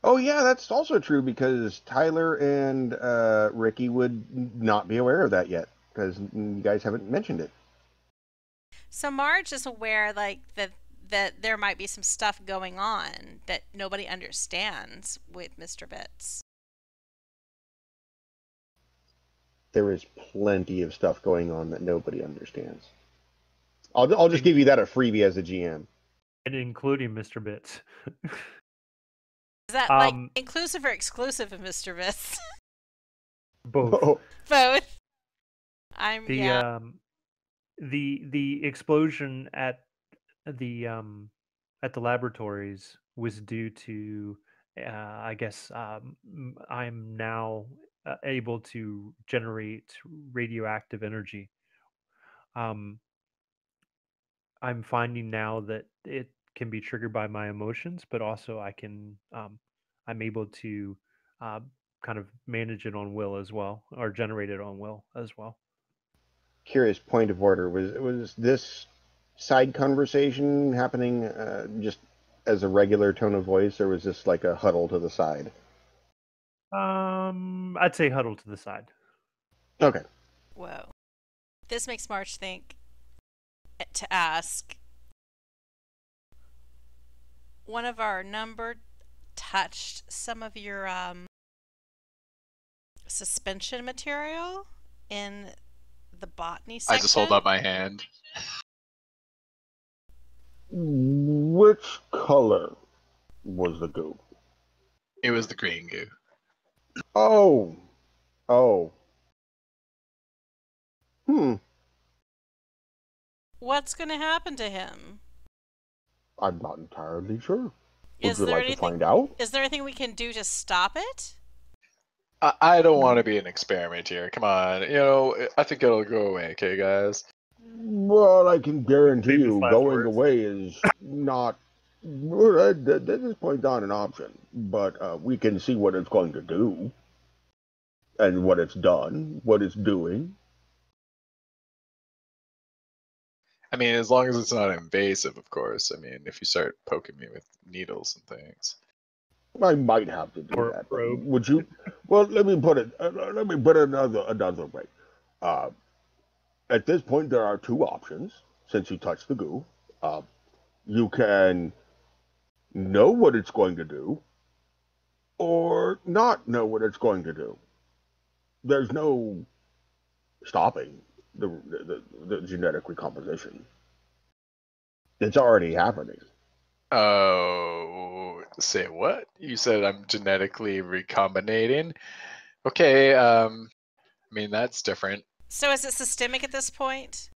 Oh yeah, that's also true, because Tyler and Ricky would not be aware of that yet, because you guys haven't mentioned it. So Marge is aware, like, that there might be some stuff going on that nobody understands with Mr. Bits. There is plenty of stuff going on that nobody understands. I'll just give you that a freebie as a GM. And including Mr. Bits. Is that like inclusive or exclusive of Mr. Bits? Both. Both. The explosion at the laboratories was due to I guess I'm now able to generate radioactive energy. Um, I'm finding now that it can be triggered by my emotions, but also I'm able to uh, kind of manage it on will as well, or generate it on will as well. Curious point of order, was this side conversation happening just as a regular tone of voice, or was this like a huddle to the side? I'd say huddle to the side. Okay. Whoa. This makes Marge think to ask, one of our number touched some of your suspension material in the botany section? I just hold up my hand. Which color was the goo? It was the green goo. Oh. Oh. What's going to happen to him? I'm not entirely sure. Would Is you there like to anything? find out? Is there anything we can do to stop it? I don't want to be an experiment here. Come on, I think it'll go away. Okay, guys. Well, I can guarantee Famous you last going words. away is not, at this point, not an option. But we can see what it's going to do and what it's done, what it's doing. I mean, as long as it's not invasive, of course. I mean, if you start poking me with needles and things. I might have to do Or that. probe. Would you? Well, let me put it. Another way. At this point, there are two options. Since you touched the goo, you can know what it's going to do, or not know what it's going to do. There's no stopping the genetic recomposition. It's already happening. Oh, say what? You said I'm genetically recombinating? Okay, I mean, that's different. So is it systemic at this point?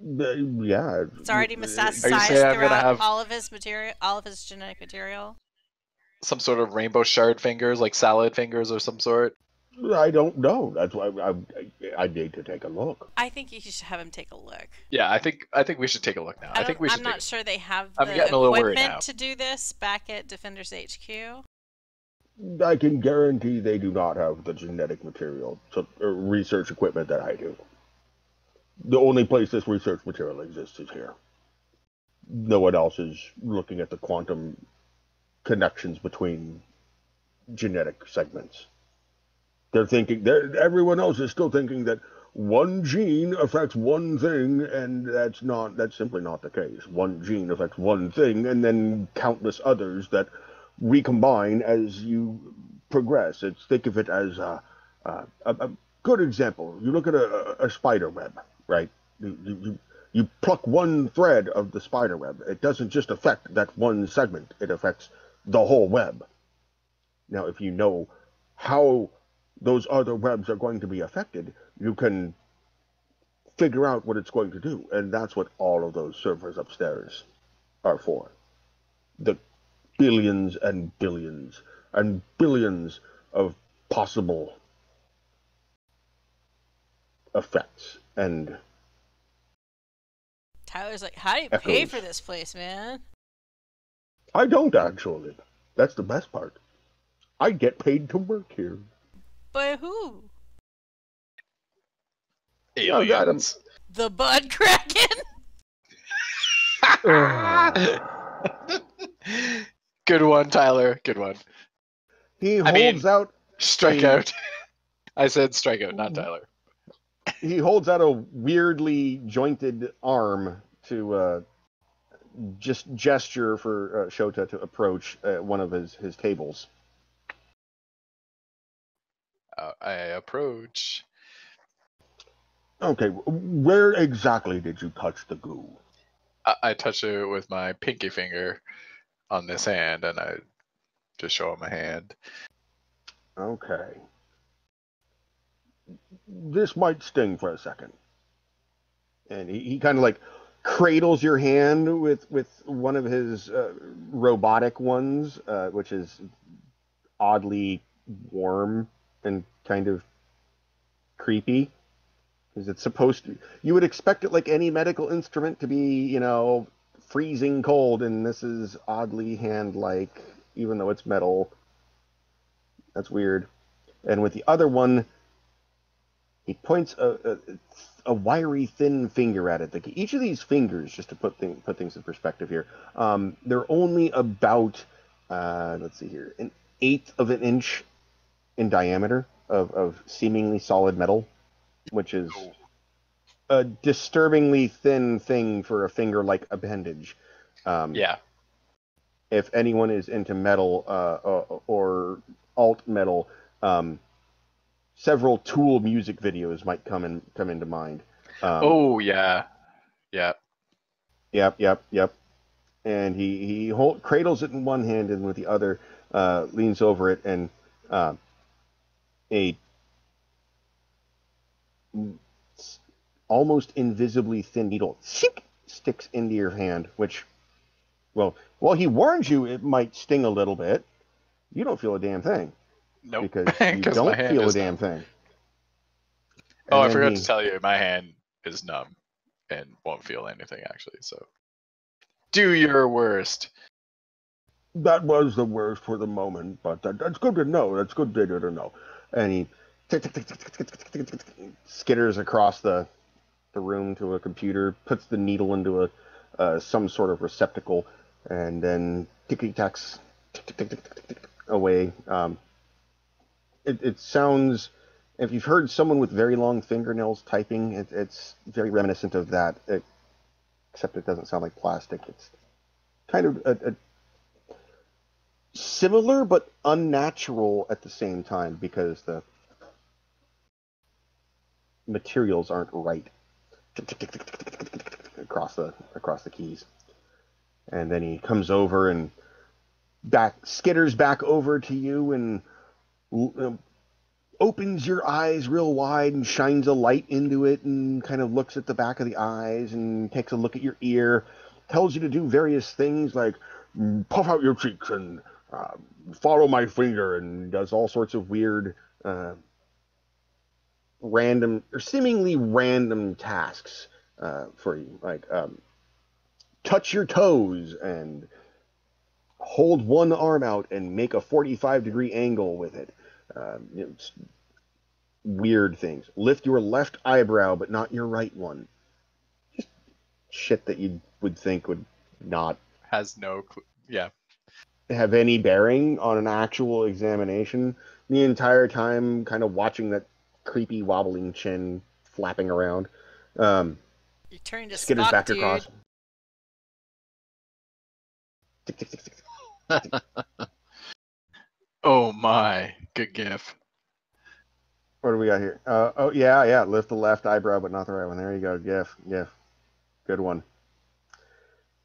Yeah. It's already Are you metastasized saying I'm gonna throughout have all of his material, all of his genetic material? some sort of rainbow shard fingers, like salad fingers or some sort? I don't know. That's why I need to take a look. I think you should have him take a look. Yeah, I think we should take a look now. I think we should. I'm not sure they have I'm the getting a little worried now. equipment to do this back at Defenders HQ. I can guarantee they do not have the genetic material research equipment that I do. The only place this research material exists is here. No one else is looking at the quantum connections between genetic segments. They're thinking, everyone else is still thinking that one gene affects one thing, and that's simply not the case. One gene affects one thing, and then countless others that recombine as you progress. Think of it as a good example. You look at a spider web, right? You pluck one thread of the spider web. It doesn't just affect that one segment. It affects the whole web. Now, if you know how those other webs are going to be affected, you can figure out what it's going to do. And that's what all of those servers upstairs are for. The billions and billions and billions of possible effects and Tyler's like, how do you pay for this place, man? I don't actually. That's the best part. I get paid to work here. By who? Aliens. The Bud Kraken? Good one, Tyler. Good one. He holds out. Strikeout. I said strikeout, not Tyler. He holds out a weirdly jointed arm to just gesture for Shota to approach one of his tables. I approach. Okay, where exactly did you touch the goo? I touch it with my pinky finger on this hand, and I just show him my hand. Okay. This might sting for a second. And he kind of like cradles your hand with one of his robotic ones, which is oddly warm and kind of creepy. Because it's supposed to... You would expect it like any medical instrument to be, you know, freezing cold, and this is oddly hand-like, even though it's metal. That's weird. And with the other one, he points a wiry, thin finger at it. Like each of these fingers, just to put things in perspective here, they're only about, let's see here, 1/8 of an inch in diameter of seemingly solid metal, which is a disturbingly thin thing for a finger like appendage. Yeah. If anyone is into metal or alt metal, several Tool music videos might come into mind. Oh yeah, yeah. Yep. And he cradles it in one hand, and with the other leans over it, and a almost invisibly thin needle sticks into your hand, which, well, he warns you it might sting a little bit. You don't feel a damn thing. Nope. Because you don't feel a damn thing. Oh, I forgot to tell you, my hand is numb and won't feel anything, actually, so. Do your worst. That was the worst for the moment, but that's good to know. That's good data to know. And he skitters across the room to a computer, puts the needle into some sort of receptacle, and then ticky-tacks away. It sounds, if you've heard someone with very long fingernails typing, it's very reminiscent of that, except it doesn't sound like plastic. It's kind of a similar but unnatural at the same time because the materials aren't right. Across the keys. And then he comes over and skitters back over to you and opens your eyes real wide and shines a light into it and kind of looks at the back of the eyes and takes a look at your ear, tells you to do various things like puff out your cheeks and follow my finger, and does all sorts of weird random or seemingly random tasks for you, like touch your toes and hold one arm out and make a 45-degree angle with it. It's weird things. Lift your left eyebrow, but not your right one. Just shit that you would think would not has no have any bearing on an actual examination. The entire time, kind of watching that creepy wobbling chin flapping around. You're turning to skitters Spock, back dude. across. Oh my, good gif. What do we got here? Oh yeah. Lift the left eyebrow, but not the right one. There you go. GIF. Good one.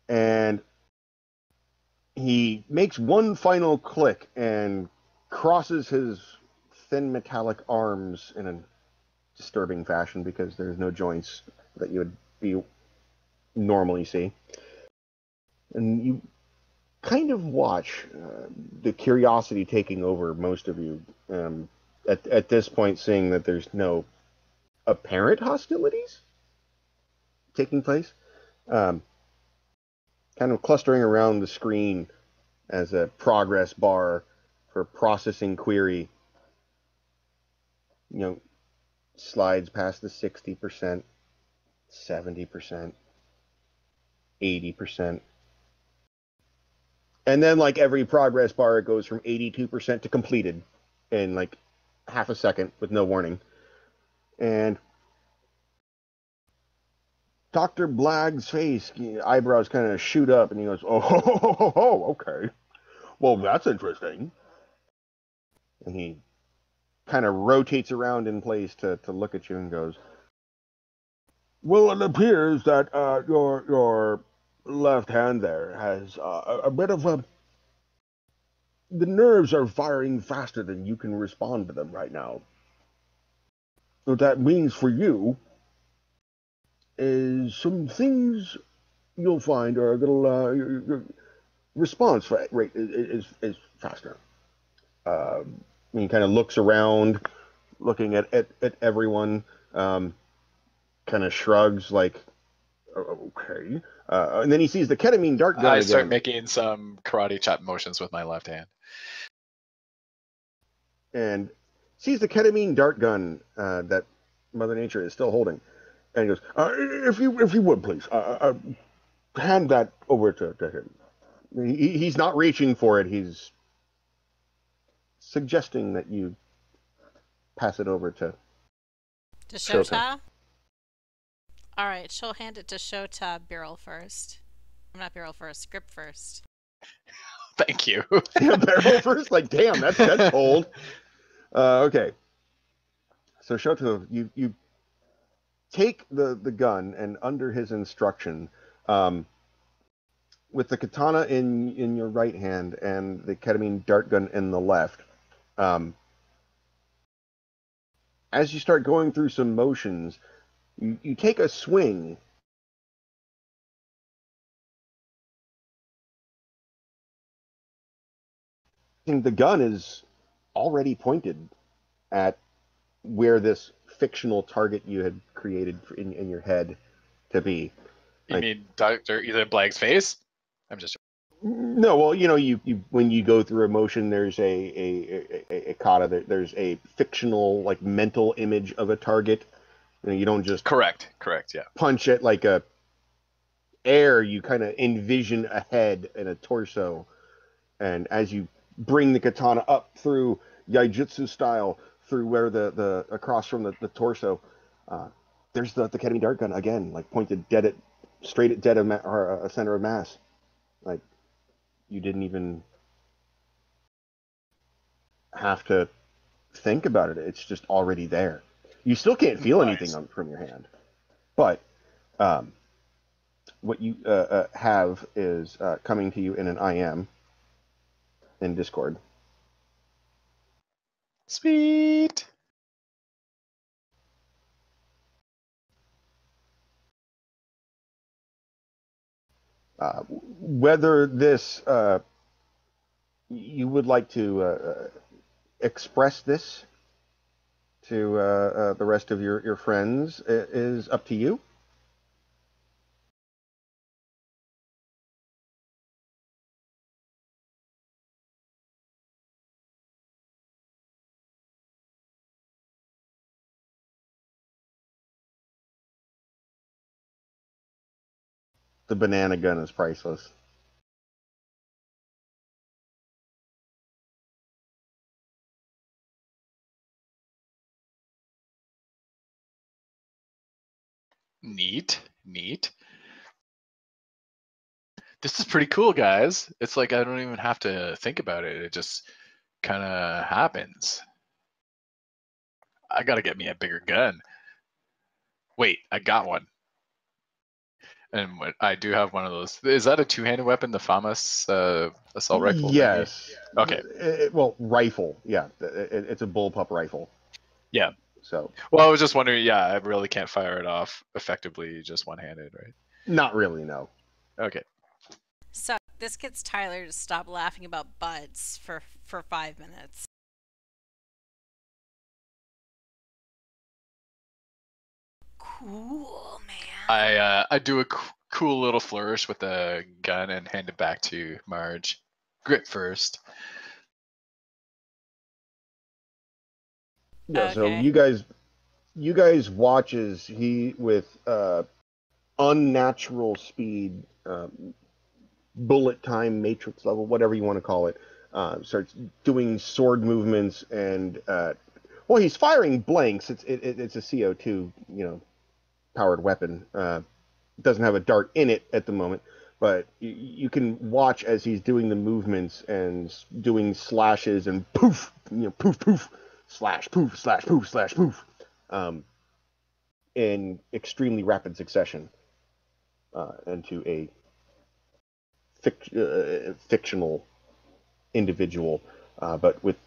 And he makes one final click and crosses his thin metallic arms in a disturbing fashion because there's no joints that you would normally see. And you kind of watch the curiosity taking over most of you at this point, seeing that there's no apparent hostilities taking place. Kind of clustering around the screen as a progress bar for processing query, slides past the 60%, 70%, 80%. And then, like every progress bar, it goes from 82% to completed in like half a second with no warning. And Dr. Blagg's face, eyebrows kind of shoot up, and he goes, oh, okay. Well, that's interesting. And he kind of rotates around in place to look at you and goes, well, it appears that your left hand there has a bit of a... The nerves are firing faster than you can respond to them right now. What that means for you is some things you'll find are a little... your response rate is faster. He kind of looks around, looking at everyone, kind of shrugs like, okay. And then he sees the ketamine dart gun I again. start making some karate chop motions with my left hand. And sees the ketamine dart gun that Mother Nature is still holding. And he goes, if you would, please, hand that over to him. He's not reaching for it. He's suggesting that you pass it over to Shota? All right, she'll hand it to Shota barrel first. I'm not barrel first, script first. Thank you. Yeah, barrel first? Like, damn, that's cold. Okay. So Shota, you take the gun, and under his instruction, with the katana in your right hand and the ketamine dart gun in the left, as you start going through some motions, you take a swing. The gun is already pointed at where this fictional target you had created in your head to be. You mean Dr. Ethan Black's face? I'm just... No, well, you when you go through emotion, there's a kata, there's a fictional, like, mental image of a target. You don't just correct, yeah. Punch it like a air. You kind of envision a head and a torso, and as you bring the katana up through yaijutsu style through where the across from the torso, there's the ketamine dart gun again, like pointed straight at dead of a center of mass. Like, you didn't even have to think about it. It's just already there. You still can't feel anything from your hand, but what you have is coming to you in an IM in Discord. Sweet. Whether this you would like to express this to the rest of your friends is up to you. The banana gun is priceless. Neat. This is pretty cool, guys. It's like I don't even have to think about it. It just kind of happens. I gotta get me a bigger gun. Wait, I got one. And I do have one of those. Is that a two-handed weapon, the FAMAS assault rifle? Yes. Maybe? Okay. Well, rifle. Yeah, it's a bullpup rifle. Yeah. So. Well, I was just wondering. Yeah, I really can't fire it off effectively just one-handed, right? Not really, no. Okay. So this gets Tyler to stop laughing about buds for 5 minutes. Cool, man. I do a cool little flourish with the gun and hand it back to Marge. Grip first. Yeah. Okay. So you guys watch as he, with unnatural speed, bullet time, matrix level, whatever you want to call it, starts doing sword movements, and well, he's firing blanks. It's a CO2 powered weapon. It doesn't have a dart in it at the moment, but you can watch as he's doing the movements and doing slashes and poof, poof, poof, slash, poof, slash, poof, slash, poof, in extremely rapid succession into a fictional individual, but with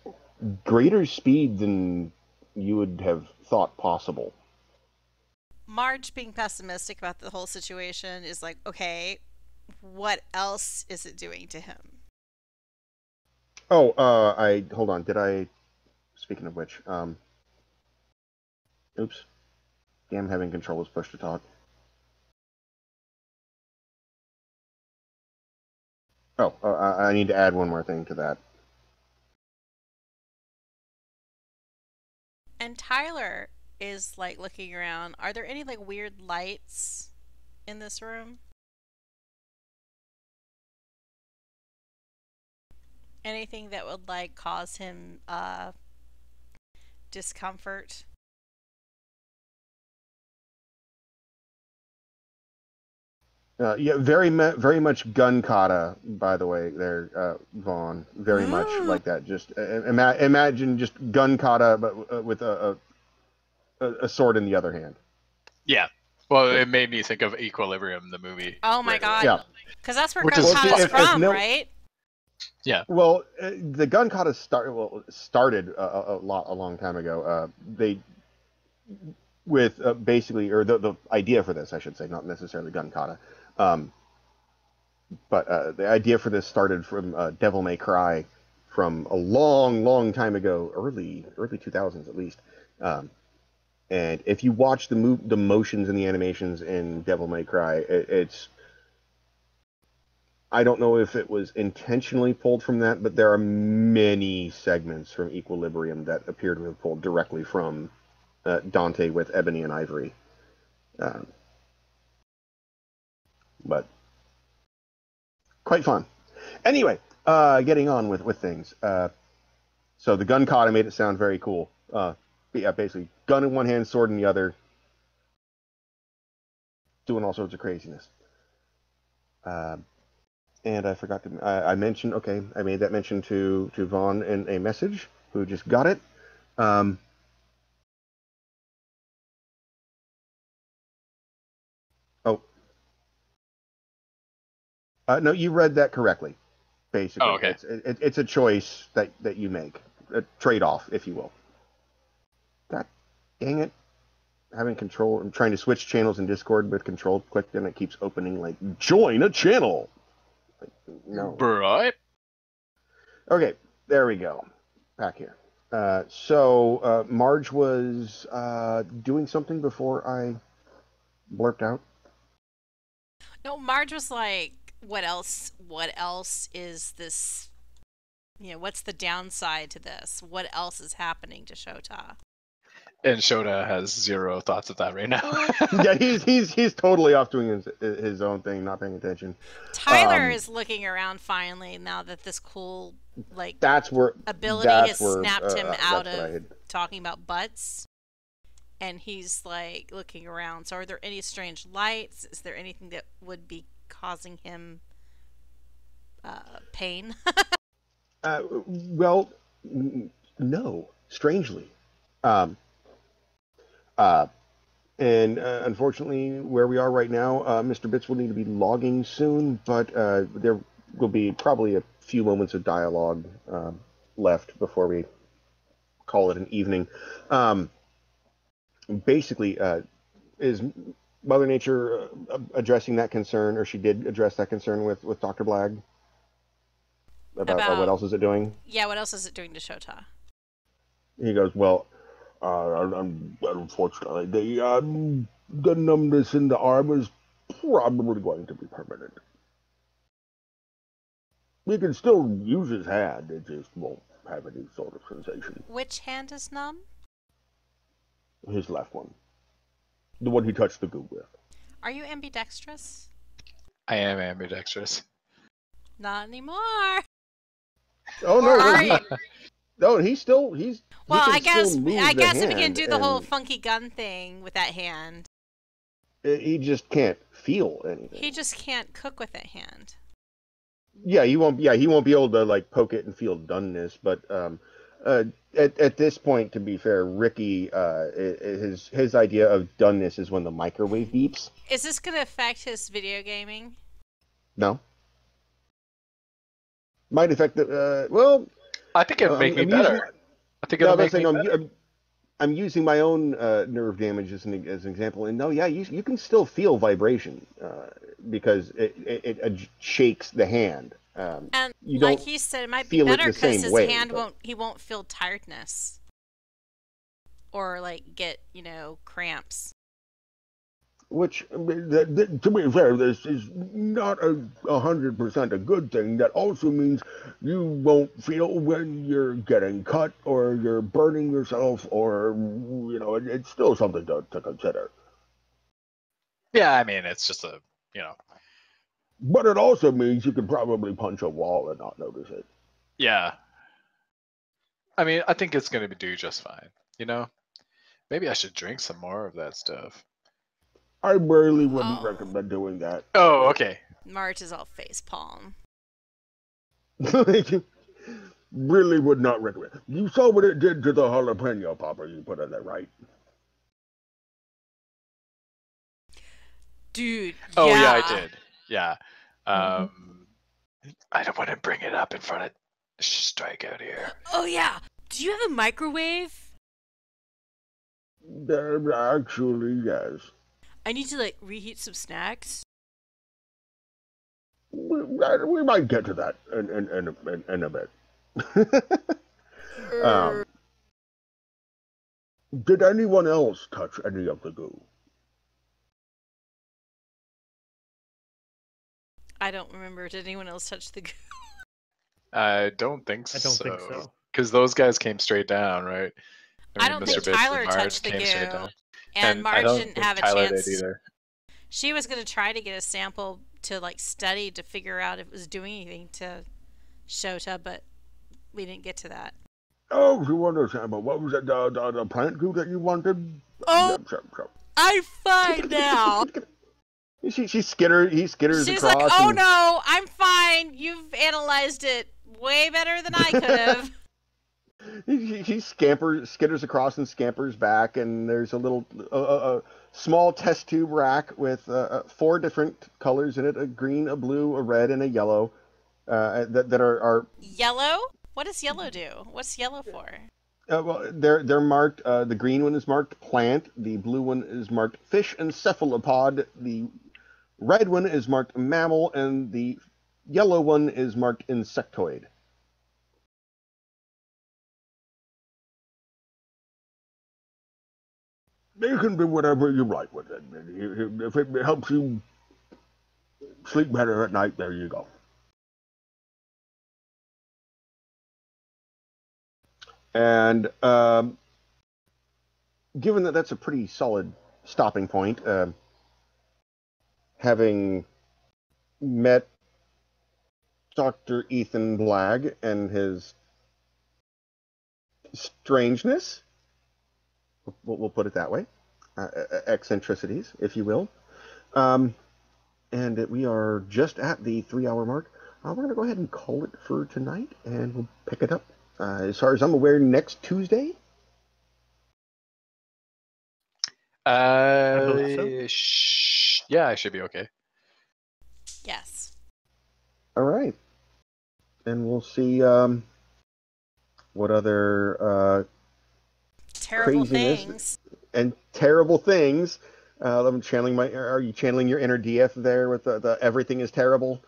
greater speed than you would have thought possible. Marge, being pessimistic about the whole situation, is like, okay, what else is it doing to him? Oh, hold on. Did I speaking of which, oops, damn, having control was push to talk. Oh, I need to add one more thing to that. And Tyler is like looking around. Are there any like weird lights in this room? Anything that would like cause him discomfort? Yeah, very much gun kata, by the way, there, Vaughn. Very much like that. Just imagine just gun kata, but with a sword in the other hand. Yeah. Well, it made me think of Equilibrium, the movie. Oh my god. Yeah. Because that's where Which gun is kata's from, no, right? Yeah. Well, the gun kata started a long time ago. They with basically, or the idea for this, I should say, not necessarily gun kata, but the idea for this started from Devil May Cry, from a long time ago, early 2000s at least. And if you watch the motions and the animations in Devil May Cry, it's I don't know if it was intentionally pulled from that, but there are many segments from Equilibrium that appear to have pulled directly from Dante with Ebony and Ivory. But quite fun. Anyway, getting on with things. So the gun kata made it sound very cool. Yeah, basically, gun in one hand, sword in the other, doing all sorts of craziness. And I forgot to. I mentioned. Okay, I made that mention to Vaughn in a message, who just got it. Oh, no, you read that correctly. Basically, Oh, okay. It's a choice that you make, a trade-off, if you will. God dang it! Having control. I'm trying to switch channels in Discord with control clicked, and it keeps opening like join a channel. Like, no. Right. Okay, there we go. Back here. So Marge was doing something before I blurped out. No, Marge was like, what else? What else is this? You know, what's the downside to this? What else is happening to Shota? And Shota has zero thoughts of that right now. Yeah, he's totally off doing his own thing, not paying attention. Tyler is looking around finally now that this cool ability has snapped him out of talking about butts, and he's like looking around. So, are there any strange lights? Is there anything that would be causing him pain? Well, no. Strangely. And unfortunately, where we are right now, Mr. Bits will need to be logging soon, but there will be probably a few moments of dialogue left before we call it an evening. Basically, is Mother Nature addressing that concern, or she did address that concern with Dr. Blag? About what else is it doing? Yeah, what else is it doing to Shota? He goes, well, unfortunately, the numbness in the arm is probably going to be permanent. He can still use his hand, it just won't have any sort of sensation. Which hand is numb? His left one. The one he touched the goo with. Are you ambidextrous? I am ambidextrous. Not anymore. Oh no! No, he's still he's. Well, he I guess if he can do the whole funky gun thing with that hand. He just can't feel anything. He just can't cook with that hand. Yeah, he won't. Yeah, he won't be able to like poke it and feel doneness. But at this point, to be fair, Ricky, his idea of doneness is when the microwave beeps. Is this going to affect his video gaming? No. Might affect the well. I think it'd make me better. I think it'll make me better. I'm using my own nerve damage as an example, and no, yeah, you can still feel vibration because it shakes the hand. And like he said, it might be better because his hand won't feel tiredness. or like get, cramps. Which, to be fair, this is not 100% a good thing. That also means you won't feel when you're getting cut or you're burning yourself, or it's still something to consider. Yeah, I mean, it's just But it also means you could probably punch a wall and not notice it. Yeah. I mean, I think it's going to do just fine. Maybe I should drink some more of that stuff. I really wouldn't recommend doing that. Oh, okay. Marge is all face palm. Really would not recommend. You saw what it did to the jalapeno popper you put in there, right? Dude. Oh yeah, I did. Yeah. I don't want to bring it up in front of Strike out here. Oh yeah. Do you have a microwave? Actually, yes. I need to reheat some snacks. We might get to that in a bit. Did anyone else touch any of the goo? I don't remember. Did anyone else touch the goo? I don't think so. I don't think so. Because those guys came straight down, right? I don't think Tyler touched the goo. And Marge didn't have a chance. Did either. She was going to try to get a sample to study to figure out if it was doing anything to Shota, but we didn't get to that. Oh, you want a sample? What was it? The plant goo that you wanted? Oh, I'm fine now. He skitters She's across. Like, oh no, I'm fine. You've analyzed it way better than I could have. He skitters across and scampers back, and there's a little small test tube rack with 4 different colors in it: a green, a blue, a red, and a yellow. That are yellow. What does yellow do? What's yellow for? Well, they're marked. The green one is marked plant. The blue one is marked fish and cephalopod. The red one is marked mammal, and the yellow one is marked insectoid. You can do whatever you like with it. If it helps you sleep better at night, there you go. And given that that's a pretty solid stopping point, having met Dr. Ethan Blagg and his strangeness, we'll put it that way, eccentricities, if you will, and we are just at the 3-hour mark. We're going to go ahead and call it for tonight, and we'll pick it up. As far as I'm aware, next Tuesday. I believe so. Yeah, I should be okay. Yes. All right. And we'll see what other terrible craziness things and terrible things. I'm channeling Are you channeling your inner DF there with the everything is terrible?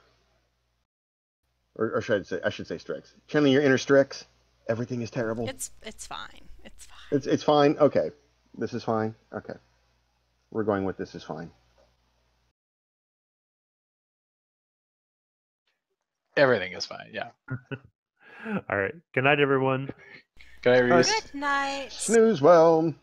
Or should I say Strix? Channeling your inner Strix. Everything is terrible. It's fine. It's fine. It's fine. Okay. This is fine. Okay. We're going with this is fine. Everything is fine. Yeah. All right. Good night, everyone. Good night, Reese. Good night. Snooze well.